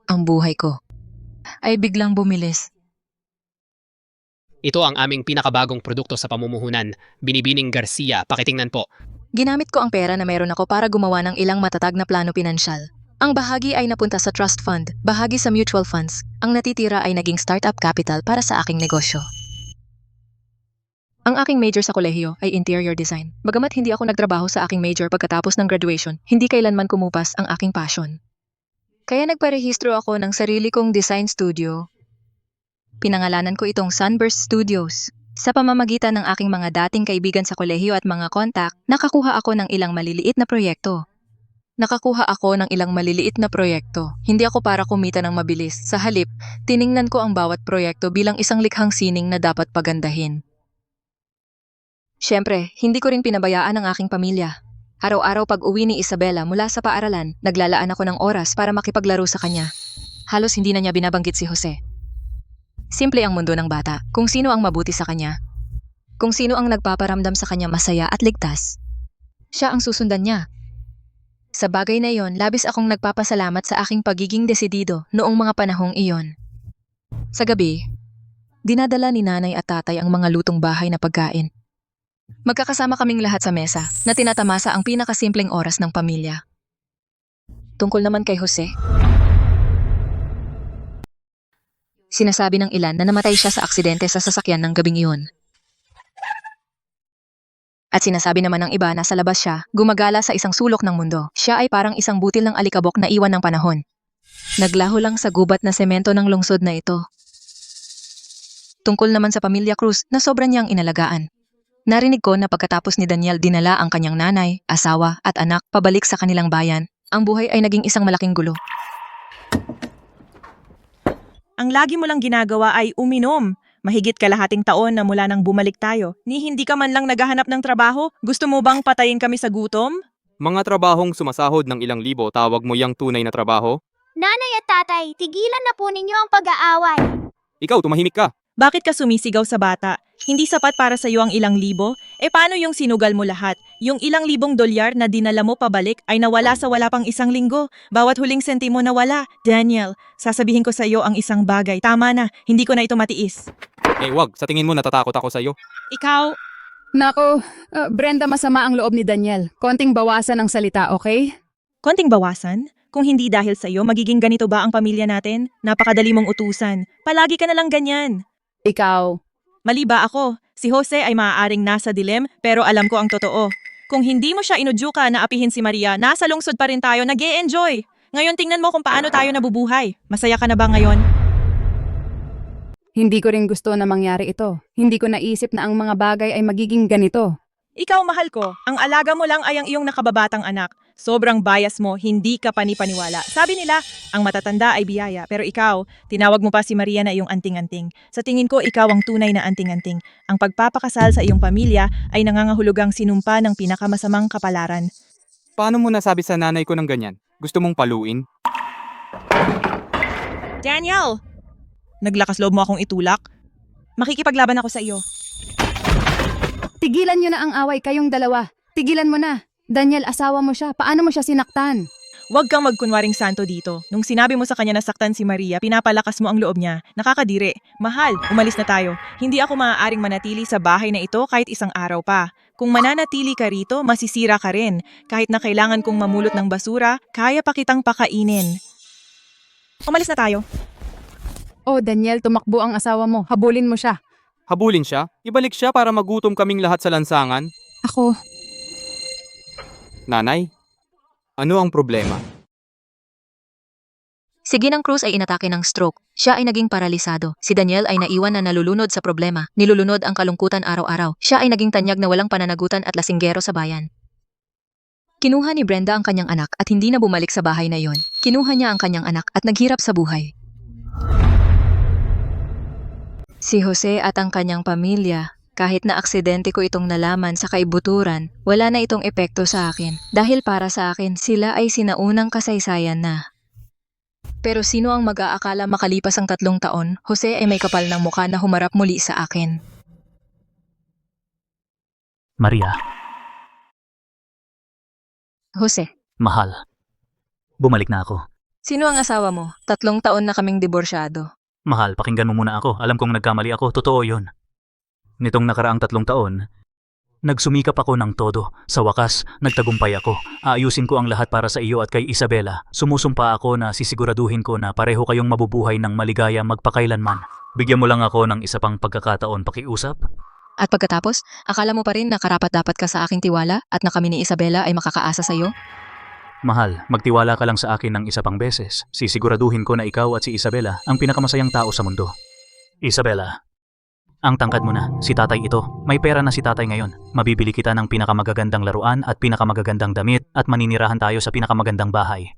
Ang buhay ko ay biglang bumilis. Ito ang aming pinakabagong produkto sa pamumuhunan. Binibining Garcia, pakitingnan po. Ginamit ko ang pera na meron ako para gumawa ng ilang matatag na plano pinansyal. Ang bahagi ay napunta sa trust fund, bahagi sa mutual funds. Ang natitira ay naging startup capital para sa aking negosyo. Ang aking major sa kolehiyo ay interior design. Bagamat hindi ako nagtrabaho sa aking major pagkatapos ng graduation, hindi kailanman kumupas ang aking passion. Kaya nagparehistro ako ng sarili kong design studio. Pinangalanan ko itong Sunburst Studios. Sa pamamagitan ng aking mga dating kaibigan sa kolehiyo at mga kontak, nakakuha ako ng ilang maliliit na proyekto. Hindi ako para kumita ng mabilis. Sa halip, tiningnan ko ang bawat proyekto bilang isang likhang sining na dapat pagandahin. Siyempre, hindi ko rin pinabayaan ang aking pamilya. Araw-araw pag uwi ni Isabela mula sa paaralan, naglalaan ako ng oras para makipaglaro sa kanya. Halos hindi na niya binabanggit si Jose. Simple ang mundo ng bata, kung sino ang mabuti sa kanya. Kung sino ang nagpaparamdam sa kanya masaya at ligtas. Siya ang susundan niya. Sa bagay na iyon, labis akong nagpapasalamat sa aking pagiging desidido noong mga panahong iyon. Sa gabi, dinadala ni nanay at tatay ang mga lutong bahay na pagkain. Magkakasama kaming lahat sa mesa na tinatamasa ang pinakasimpleng oras ng pamilya. Tungkol naman kay Jose, sinasabi ng ilan na namatay siya sa aksidente sa sasakyan ng gabing iyon. At sinasabi naman ng iba na sa labas siya, gumagala sa isang sulok ng mundo. Siya ay parang isang butil ng alikabok na iwan ng panahon. Naglaho lang sa gubat na semento ng lungsod na ito. Tungkol naman sa pamilya Cruz na sobra niyang inalagaan. Narinig ko na pagkatapos ni Daniel dinala ang kanyang nanay, asawa at anak pabalik sa kanilang bayan, ang buhay ay naging isang malaking gulo. Ang lagi mo lang ginagawa ay uminom. Mahigit kalahating taon na mula nang bumalik tayo, ni hindi ka man lang naghahanap ng trabaho? Gusto mo bang patayin kami sa gutom? Mga trabahong sumasahod ng ilang libo, tawag mo yang tunay na trabaho? Nanay at tatay, tigilan na po ninyo ang pag-aaway. Ikaw, tumahimik ka. Bakit ka sumisigaw sa bata? Hindi sapat para sa iyo ang ilang libo? E paano yung sinugal mo lahat? Yung ilang libong dolyar na dinala mo pabalik ay nawala sa wala pang isang linggo. Bawat huling sentimo nawala. Daniel, sasabihin ko sa iyo ang isang bagay. Tama na, hindi ko na ito matiis. Wag. Sa tingin mo natatakot ako sa'yo. Ikaw, Nako, Brenda, masama ang loob ni Daniel. Konting bawasan ang salita, okay? konting bawasan? Kung hindi dahil sa iyo, magiging ganito ba ang pamilya natin? Napakadali mong utusan. Palagi ka na lang ganyan. Ikaw. Mali ba ako? Si Jose ay maaaring nasa dilim, pero alam ko ang totoo. Kung hindi mo siya inudyuka na apihin si Maria, nasa lungsod pa rin tayo nag-e-enjoy. Ngayon tingnan mo kung paano tayo nabubuhay. Masaya ka na ba ngayon? Hindi ko rin gusto na mangyari ito. Hindi ko naisip na ang mga bagay ay magiging ganito. Ikaw, mahal ko, ang alaga mo lang ay ang iyong nakababatang anak. Sobrang bias mo, hindi ka panipaniwala. Sabi nila, ang matatanda ay biyaya. Pero ikaw, tinawag mo pa si Maria na iyong anting-anting. Sa tingin ko, ikaw ang tunay na anting-anting. Ang pagpapakasal sa iyong pamilya ay nangangahulugang sinumpa ng pinakamasamang kapalaran. Paano mo nasabi sa nanay ko ng ganyan? Gusto mong paluin? Daniel! Naglakas loob mo akong itulak? Makikipaglaban ako sa iyo. Tigilan nyo na ang away kayong dalawa. Tigilan mo na. Daniel, asawa mo siya. Paano mo siya sinaktan? Huwag kang magkunwaring santo dito. Nung sinabi mo sa kanya na saktan si Maria, pinapalakas mo ang loob niya. Nakakadiri. Mahal, umalis na tayo. Hindi ako maaaring manatili sa bahay na ito kahit isang araw pa. Kung mananatili ka rito, masisira ka rin. Kahit na kailangan kong mamulot ng basura, kaya pa kitang pakainin. Umalis na tayo. Oh, Daniel, tumakbo ang asawa mo. Habulin mo siya. Habulin siya? Ibalik siya para magutom kaming lahat sa lansangan? Ako. Nanay, ano ang problema? Si Ginang Cruz ay inatake ng stroke. Siya ay naging paralisado. Si Daniel ay naiwan na nalulunod sa problema. Nilulunod ang kalungkutan araw-araw. Siya ay naging tanyag na walang pananagutan at lasinggero sa bayan. Kinuha ni Brenda ang kanyang anak at hindi na bumalik sa bahay na yon. Kinuha niya ang kanyang anak at naghirap sa buhay. Si Jose at ang kanyang pamilya, kahit na aksidente ko itong nalaman sa kaibuturan, wala na itong epekto sa akin. Dahil para sa akin, sila ay sinaunang kasaysayan na. Pero sino ang mag-aakala makalipas ang 3 taon, Jose ay may kapal ng mukha na humarap muli sa akin. Maria, Jose, mahal. Bumalik na ako. sino ang asawa mo? 3 taon na kaming diborsyado. Mahal, pakinggan mo muna ako. Alam kong nagkamali ako. Totoo yun. Nitong nakaraang 3 taon, nagsumikap ako ng todo. Sa wakas, nagtagumpay ako. Aayusin ko ang lahat para sa iyo at kay Isabela. Sumusumpa ako na sisiguraduhin ko na pareho kayong mabubuhay ng maligaya magpakailanman. Bigyan mo lang ako ng isa pang pagkakataon pakiusap. At pagkatapos, akala mo pa rin na karapat-dapat ka sa aking tiwala at na kami ni Isabela ay makakaasa sa iyo? Mahal, magtiwala ka lang sa akin ng isa pang beses. Sisiguraduhin ko na ikaw at si Isabela ang pinakamasayang tao sa mundo. Isabela, ang tangkad mo na, si tatay ito. May pera na si tatay ngayon. Mabibili kita ng pinakamagagandang laruan at pinakamagagandang damit at maninirahan tayo sa pinakamagandang bahay.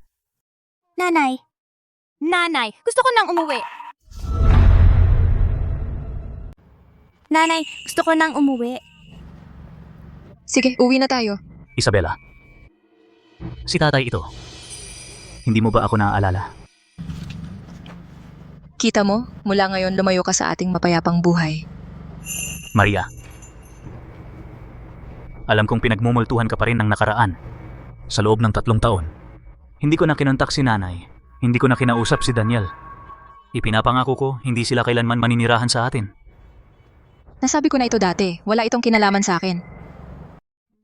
Nanay. Nanay, gusto ko nang umuwi. Nanay, gusto ko nang umuwi. Sige, uwi na tayo. Isabela, si tatay ito. Hindi mo ba ako naaalala? Kita mo, mula ngayon lumayo ka sa ating mapayapang buhay. Maria, alam kong pinagmumultuhan ka pa rin ng nakaraan. Sa loob ng 3 taon, hindi ko na kinontak si nanay. Hindi ko na kinausap si Daniel. Ipinapangako ko, hindi sila kailanman maninirahan sa atin. Nasabi ko na ito dati, wala itong kinalaman sa akin.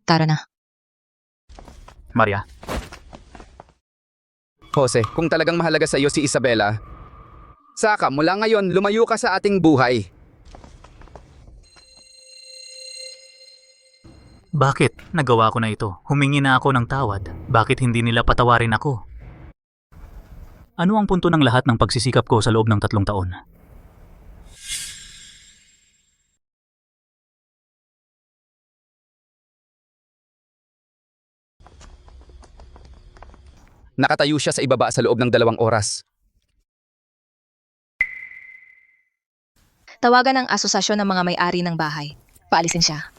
Tara na. Maria, Jose, kung talagang mahalaga sa iyo si Isabela, saka mula ngayon lumayo ka sa ating buhay. bakit? Nagawa ko na ito. Humingi na ako ng tawad. Bakit hindi nila patawarin ako? Ano ang punto ng lahat ng pagsisikap ko sa loob ng 3 taon? Nakatayo siya sa ibaba sa loob ng 2 oras. Tawagan ng asosasyon ng mga may-ari ng bahay. Paalisin siya.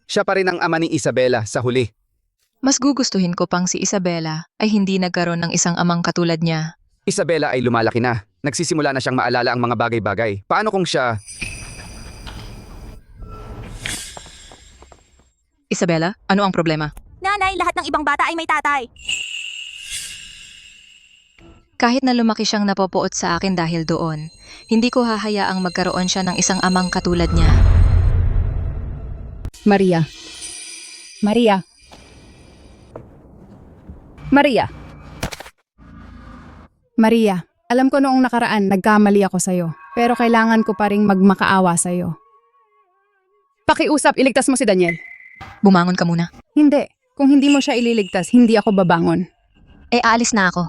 Siya pa rin ang ama ni Isabela sa huli. Mas gugustuhin ko pang si Isabela ay hindi nagkaroon ng isang amang katulad niya. Isabela ay lumalaki na. Nagsisimula na siyang maalala ang mga bagay-bagay. Paano kung siya... Isabela, ano ang problema? Nanay, lahat ng ibang bata ay may tatay. Kahit na lumaki siyang napopoot sa akin dahil doon, hindi ko hahayaang magkaroon siya ng isang amang katulad niya. Maria. Maria. Maria. Maria, alam ko noong nakaraan nagkamali ako sa'yo, pero kailangan ko pa ring magmakaawa sa'yo. Pakiusap, iligtas mo si Daniel. Bumangon ka muna. Hindi. Kung hindi mo siya ililigtas, hindi ako babangon. Aalis na ako.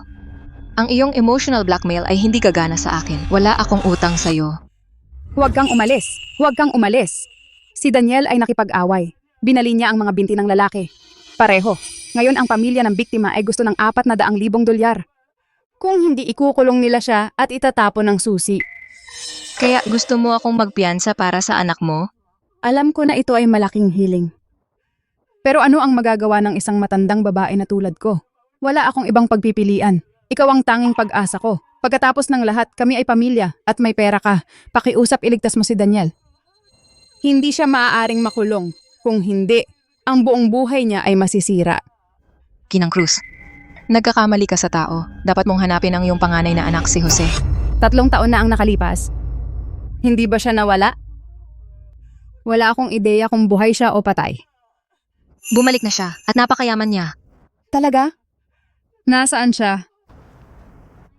Ang iyong emotional blackmail ay hindi gagana sa akin. Wala akong utang sa'yo. Huwag kang umalis. Huwag kang umalis. Si Daniel ay nakipag-away. Binali niya ang mga binti ng lalaki. Pareho. Ngayon ang pamilya ng biktima ay gusto ng 400,000 dolyar. Kung hindi ikukulong nila siya at itatapon ng susi. Kaya gusto mo akong magpiyansa para sa anak mo? Alam ko na ito ay malaking hiling. Pero ano ang magagawa ng isang matandang babae na tulad ko? Wala akong ibang pagpipilian. Ikaw ang tanging pag-asa ko. Pagkatapos ng lahat, kami ay pamilya at may pera ka. Pakiusap, iligtas mo si Daniel. Hindi siya maaaring makulong. Kung hindi, ang buong buhay niya ay masisira. Ginang Cruz, nagkakamali ka sa tao. Dapat mong hanapin ang iyong panganay na anak si Jose. 3 taon na ang nakalipas. Hindi ba siya nawala? Wala akong ideya kung buhay siya o patay. Bumalik na siya at napakayaman niya. Talaga? Nasaan siya?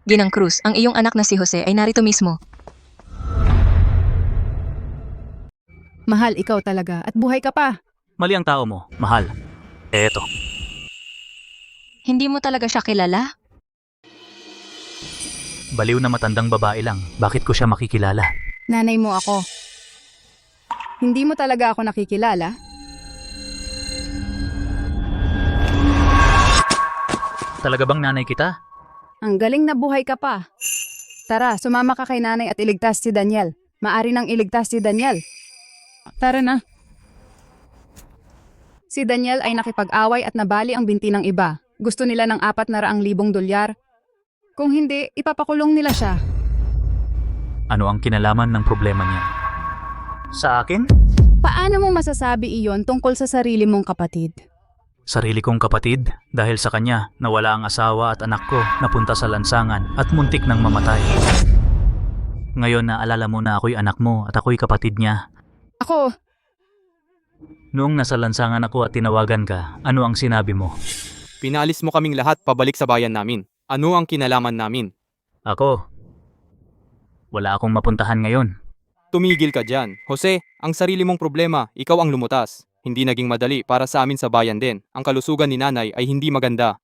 Ginang Cruz, ang iyong anak na si Jose ay narito mismo. Mahal, ikaw talaga at buhay ka pa. Mali ang tao mo, mahal. Eto. Hindi mo talaga siya kilala? Baliw na matandang babae lang. Bakit ko siya makikilala? Nanay mo ako. Hindi mo talaga ako nakikilala? Talaga bang nanay kita? Ang galing na buhay ka pa. Tara, sumama ka kay nanay at iligtas si Daniel. Maari nang iligtas si Daniel. Tara na. Si Daniel ay nakipag-away at nabali ang binti ng iba. Gusto nila ng 400,000 dolyar. Kung hindi, ipapakulong nila siya. Ano ang kinalaman ng problema niya? Sa akin? Paano mo masasabi iyon tungkol sa sarili mong kapatid? Sarili kong kapatid, dahil sa kanya nawala ang asawa at anak ko, napunta sa lansangan at muntik nang mamatay. Ngayon naalala mo na ako'y anak mo at ako'y kapatid niya. Ako? Noong nasa lansangan ako at tinawagan ka, ano ang sinabi mo? Pinaalis mo kaming lahat pabalik sa bayan namin. Ano ang kinalaman namin? Ako? Wala akong mapuntahan ngayon. Tumigil ka dyan. Jose, ang sarili mong problema, ikaw ang lumutas. Hindi naging madali para sa amin sa bayan din. Ang kalusugan ni nanay ay hindi maganda.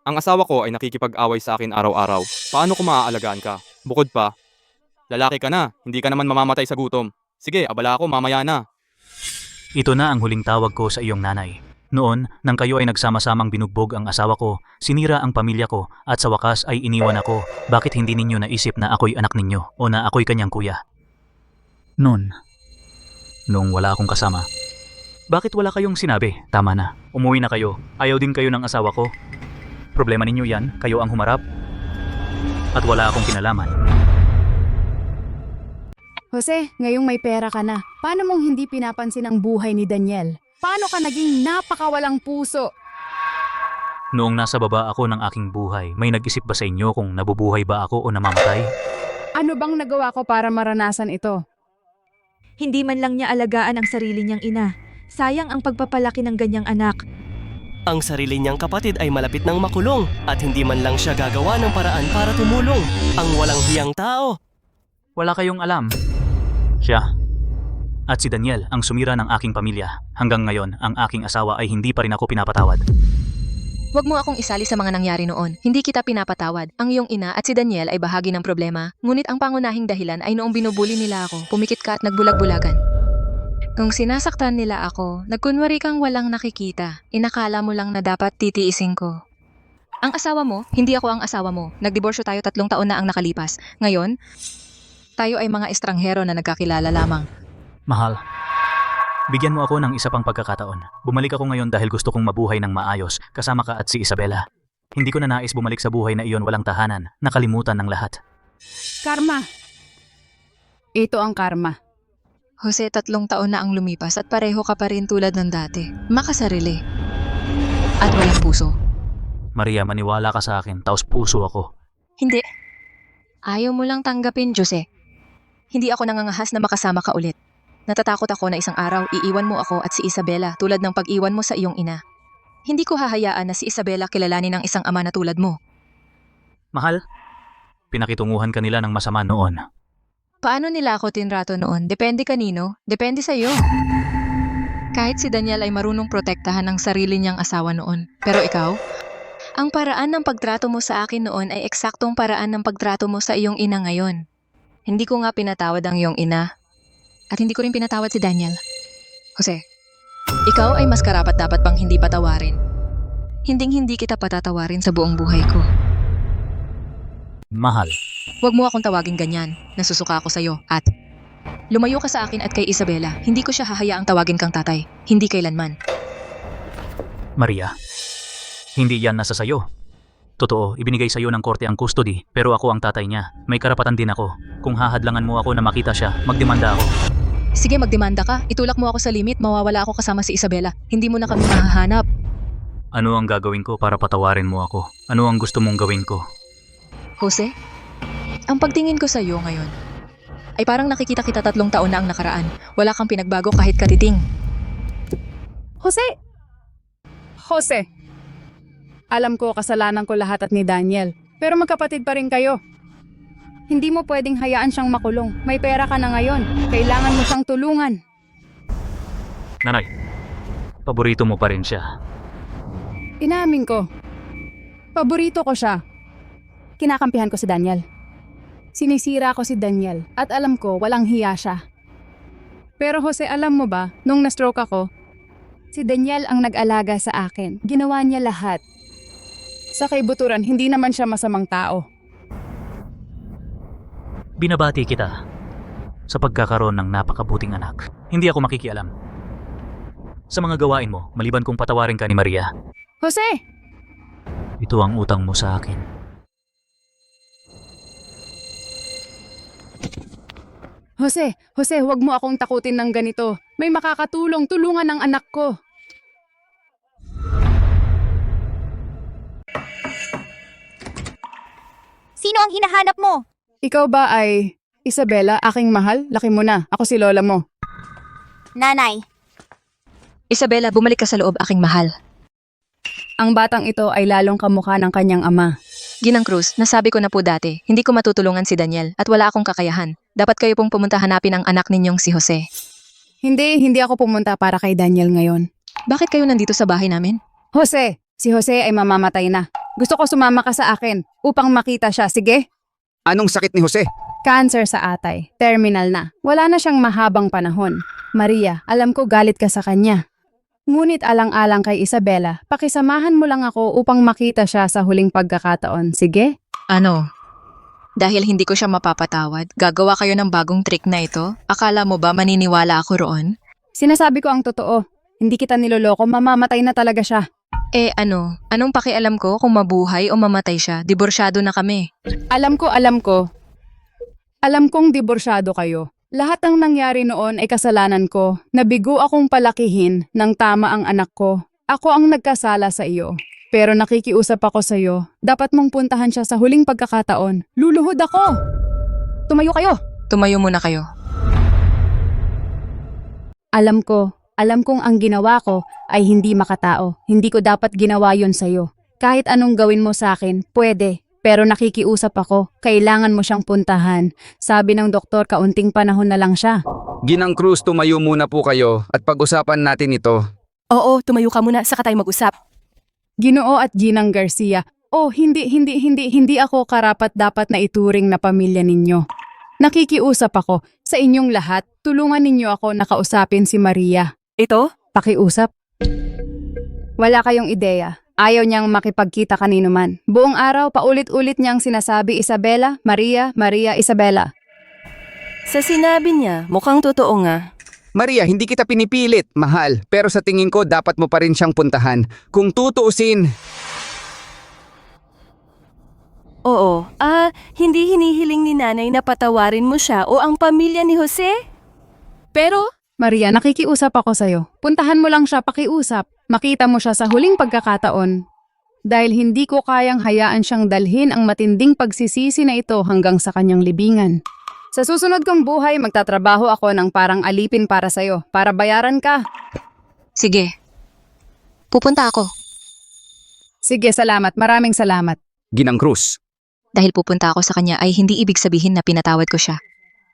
Ang asawa ko ay nakikipag-away sa akin araw-araw. Paano ko maaalagaan ka? Bukod pa, lalaki ka na, hindi ka naman mamamatay sa gutom. Sige, abala ako mamaya na. Ito na ang huling tawag ko sa iyong nanay. Noon, nang kayo ay nagsama-samang binugbog ang asawa ko, sinira ang pamilya ko, at sa wakas ay iniwan ako. Bakit hindi ninyo naisip na ako'y anak ninyo o na ako'y kanyang kuya? Noong wala akong kasama. Bakit wala kayong sinabi? Tama na. Umuwi na kayo. Ayaw din kayo ng asawa ko. Problema ninyo yan. Kayo ang humarap. At wala akong kinalaman. Jose, ngayong may pera ka na, paano mong hindi pinapansin ang buhay ni Daniel? Paano ka naging napakawalang puso? Noong nasa baba ako ng aking buhay, may nag-isip ba sa inyo kung nabubuhay ba ako o namamatay? Ano bang nagawa ko para maranasan ito? Hindi man lang niya alagaan ang sarili niyang ina. Sayang ang pagpapalaki ng ganyang anak. Ang sarili niyang kapatid ay malapit ng makulong at hindi man lang siya gagawa ng paraan para tumulong. Ang walang hiyang tao. Wala kayong alam. Siya at si Daniel ang sumira ng aking pamilya. Hanggang ngayon, ang aking asawa ay hindi pa rin ako pinapatawad. Huwag mo akong isali sa mga nangyari noon. Hindi kita pinapatawad. Ang iyong ina at si Daniel ay bahagi ng problema. Ngunit ang pangunahing dahilan ay noong binubuli nila ako, pumikit ka at nagbulag-bulagan. Kung sinasaktan nila ako, nagkunwari kang walang nakikita. Inakala mo lang na dapat titiisin ko. Ang asawa mo, hindi ako ang asawa mo. Nagdiborsyo tayo 3 taon na ang nakalipas. Ngayon, tayo ay mga estranghero na nagkakilala lamang. Mahal, bigyan mo ako ng isa pang pagkakataon. Bumalik ako ngayon dahil gusto kong mabuhay ng maayos, kasama ka at si Isabela. Hindi ko na nais bumalik sa buhay na iyon walang tahanan, nakalimutan ng lahat. Karma. Ito ang karma. Jose, 3 taon na ang lumipas at pareho ka pa rin tulad ng dati. Makasarili. At walang puso. Maria, maniwala ka sa akin, taos puso ako. Hindi. Ayaw mo lang tanggapin, Jose. Hindi ako nangangahas na makasama ka ulit. Natatakot ako na isang araw iiwan mo ako at si Isabela tulad ng pag-iwan mo sa iyong ina. Hindi ko hahayaan na si Isabela kilalanin ng isang ama na tulad mo. Mahal, pinakitunguhan ka nila ng masama noon. Paano nila ako tinrato noon? Depende kanino, depende sa iyo. Kahit si Daniel ay marunong protektahan ang sarili niyang asawa noon. Pero ikaw, ang paraan ng pagtrato mo sa akin noon ay eksaktong paraan ng pagtrato mo sa iyong ina ngayon. Hindi ko nga pinatawad ang iyong ina. At hindi ko rin pinatawad si Daniel. Jose, ikaw ay mas karapat dapat pang hindi patawarin. Hinding-hindi kita patatawarin sa buong buhay ko. Mahal. Huwag mo akong tawagin ganyan. Nasusuka ako sa'yo. At lumayo ka sa akin at kay Isabela. Hindi ko siya hahayaang tawagin kang tatay. Hindi kailanman. Maria, hindi yan nasa sayo. Totoo, ibinigay sa'yo ng korte ang custody, pero ako ang tatay niya. May karapatan din ako. Kung hahadlangan mo ako na makita siya, magdemanda ako. Sige, magdemanda ka. Itulak mo ako sa limit, mawawala ako kasama si Isabela. Hindi mo na kami mahahanap. Ano ang gagawin ko para patawarin mo ako? Ano ang gusto mong gawin ko? Jose, ang pagtingin ko sa iyo ngayon ay parang nakikita kita 3 taon na ang nakaraan. Wala kang pinagbago kahit katiting. Jose! Jose! Alam ko kasalanan ko lahat at ni Daniel, pero magkapatid pa rin kayo. Hindi mo pwedeng hayaan siyang makulong. May pera ka na ngayon. Kailangan mo siyang tulungan. Nanay, paborito mo pa rin siya. Inamin ko. Paborito ko siya. Kinakampihan ko si Daniel. Sinisira ko si Daniel at alam ko walang hiya siya. Pero Jose, alam mo ba, nung na-stroke ako, si Daniel ang nag-alaga sa akin. Ginawa niya lahat. Sa kaibuturan, hindi naman siya masamang tao. Binabati kita sa pagkakaroon ng napakabuting anak. Hindi ako makikialam sa mga gawain mo, maliban kung patawarin ka ni Maria. Jose! Ito ang utang mo sa akin. Jose, huwag mo akong takutin ng ganito. May makakatulong, tulungan ng anak ko. Sino ang hinahanap mo? Ikaw ba ay Isabela, aking mahal? Laki mo na. Ako si lola mo. Nanay. Isabela, bumalik ka sa loob, aking mahal. Ang batang ito ay lalong kamukha ng kanyang ama. Ginang Cruz, nasabi ko na po dati, hindi ko matutulungan si Daniel at wala akong kakayahan. Dapat kayo pong pumunta hanapin ang anak ninyong si Jose. Hindi ako pumunta para kay Daniel ngayon. Bakit kayo nandito sa bahay namin? Jose, si Jose ay mamamatay na. Gusto ko sumama ka sa akin upang makita siya, sige? Anong sakit ni Jose? Cancer sa atay. Terminal na. Wala na siyang mahabang panahon. Maria, alam ko galit ka sa kanya. Ngunit alang-alang kay Isabela, pakisamahan mo lang ako upang makita siya sa huling pagkakataon, sige? Ano? Dahil hindi ko siya mapapatawad, gagawa kayo ng bagong trick na ito? Akala mo ba maniniwala ako roon? Sinasabi ko ang totoo. Hindi kita niloloko, mamamatay na talaga siya. Eh ano? Anong pakialam ko kung mabuhay o mamatay siya? Diborsyado na kami. Alam ko. Alam kong diborsyado kayo. Lahat ng nangyari noon ay kasalanan ko. Nabigo akong palakihin ng tama ang anak ko. Ako ang nagkasala sa iyo. Pero nakikiusap ako sa iyo. Dapat mong puntahan siya sa huling pagkakataon. Luluhod ako! Tumayo kayo! Tumayo muna kayo. Alam kong ang ginawa ko ay hindi makatao. Hindi ko dapat ginawa yon sa iyo. Kahit anong gawin mo sa akin, pwede. Pero nakikiusap ako, kailangan mo siyang puntahan. Sabi ng doktor, kaunting panahon na lang siya. Ginang Cruz, tumayo muna po kayo at pag-usapan natin ito. Oo, tumayo ka muna, saka tayo mag-usap. Ginoo at Ginang Garcia, hindi ako karapat-dapat na ituring na pamilya ninyo. Nakikiusap ako sa inyong lahat, tulungan ninyo ako na kausapin si Maria. Ito? Pakiusap? Wala kayong ideya. Ayaw niyang makipagkita kanino man. Buong araw, paulit-ulit niyang sinasabi Isabela, Maria, Maria, Isabela. Sa sinabi niya, mukhang totoo nga. Maria, hindi kita pinipilit, mahal. Pero sa tingin ko, dapat mo pa rin siyang puntahan. Kung tutuusin... Oo, hindi hinihiling ni nanay na patawarin mo siya o ang pamilya ni Jose? Pero... Maria, nakikiusap ako sa'yo. Puntahan mo lang siya, pakiusap. Makita mo siya sa huling pagkakataon. Dahil hindi ko kayang hayaan siyang dalhin ang matinding pagsisisi na ito hanggang sa kanyang libingan. Sa susunod kong buhay, magtatrabaho ako ng parang alipin para sa'yo, para bayaran ka. Sige. Pupunta ako. Sige, salamat. Maraming salamat. Ginang Cruz. Dahil pupunta ako sa kanya ay hindi ibig sabihin na pinatawad ko siya.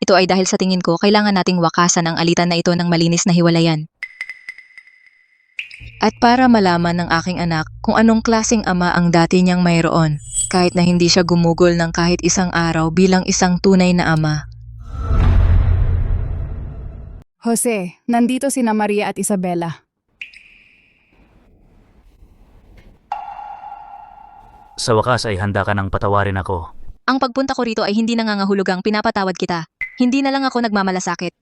Ito ay dahil sa tingin ko, kailangan nating wakasan ang alitan na ito ng malinis na hiwalayan. At para malaman ng aking anak kung anong klaseng ama ang dati niyang mayroon, kahit na hindi siya gumugol ng kahit isang araw bilang isang tunay na ama. Jose, nandito sina Maria at Isabela. Sa wakas ay handa ka ng patawarin ako. Ang pagpunta ko rito ay hindi nangangahulugang pinapatawad kita. Hindi na lang ako nagmamalasakit.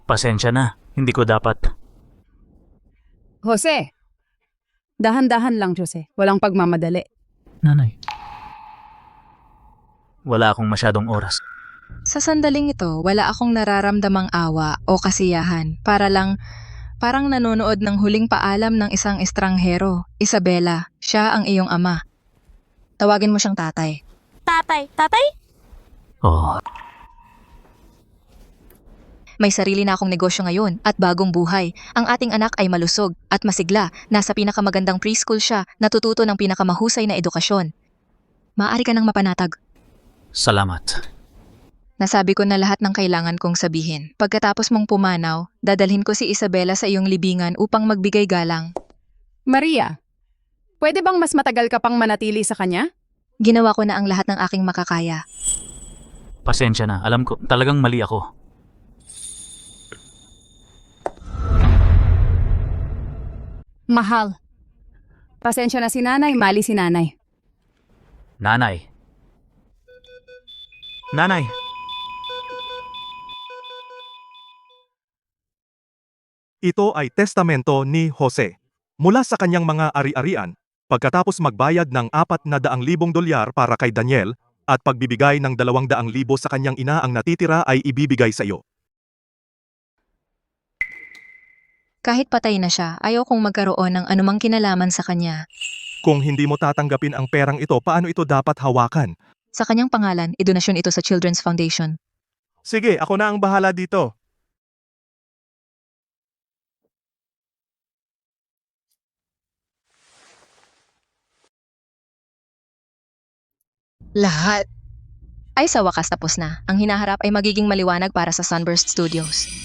Pasensya na, hindi ko dapat. Jose! Dahan-dahan lang, Jose. Walang pagmamadali. Nanay. Wala akong masyadong oras. Sa sandaling ito, wala akong nararamdamang awa o kasiyahan. Parang nanonood ng huling paalam ng isang estranghero. Isabela, siya ang iyong ama. Tawagin mo siyang tatay. Tatay? Tatay? Oh. May sarili na akong negosyo ngayon at bagong buhay. Ang ating anak ay malusog at masigla. Nasa pinakamagandang preschool siya, natututo ng pinakamahusay na edukasyon. Maaari ka nang mapanatag. Salamat. Nasabi ko na lahat ng kailangan kong sabihin. Pagkatapos mong pumanaw, dadalhin ko si Isabela sa iyong libingan upang magbigay galang. Maria, pwede bang mas matagal ka pang manatili sa kanya? Ginawa ko na ang lahat ng aking makakaya. Pasensya na, alam ko, talagang mali ako. Mahal. Pasensya na si nanay, mali si nanay. Nanay. Nanay. Ito ay testamento ni Jose. Mula sa kanyang mga ari-arian, pagkatapos magbayad ng $400,000 para kay Daniel at pagbibigay ng $200,000 sa kanyang ina, ang natitira ay ibibigay sa iyo. Kahit patay na siya, ayaw kong magkaroon ng anumang kinalaman sa kanya. Kung hindi mo tatanggapin ang perang ito, paano ito dapat hawakan? Sa kanyang pangalan, idonasyon ito sa Children's Foundation. Sige, ako na ang bahala dito. Lahat ay sa wakas tapos na. Ang hinaharap ay magiging maliwanag para sa Sunburst Studios.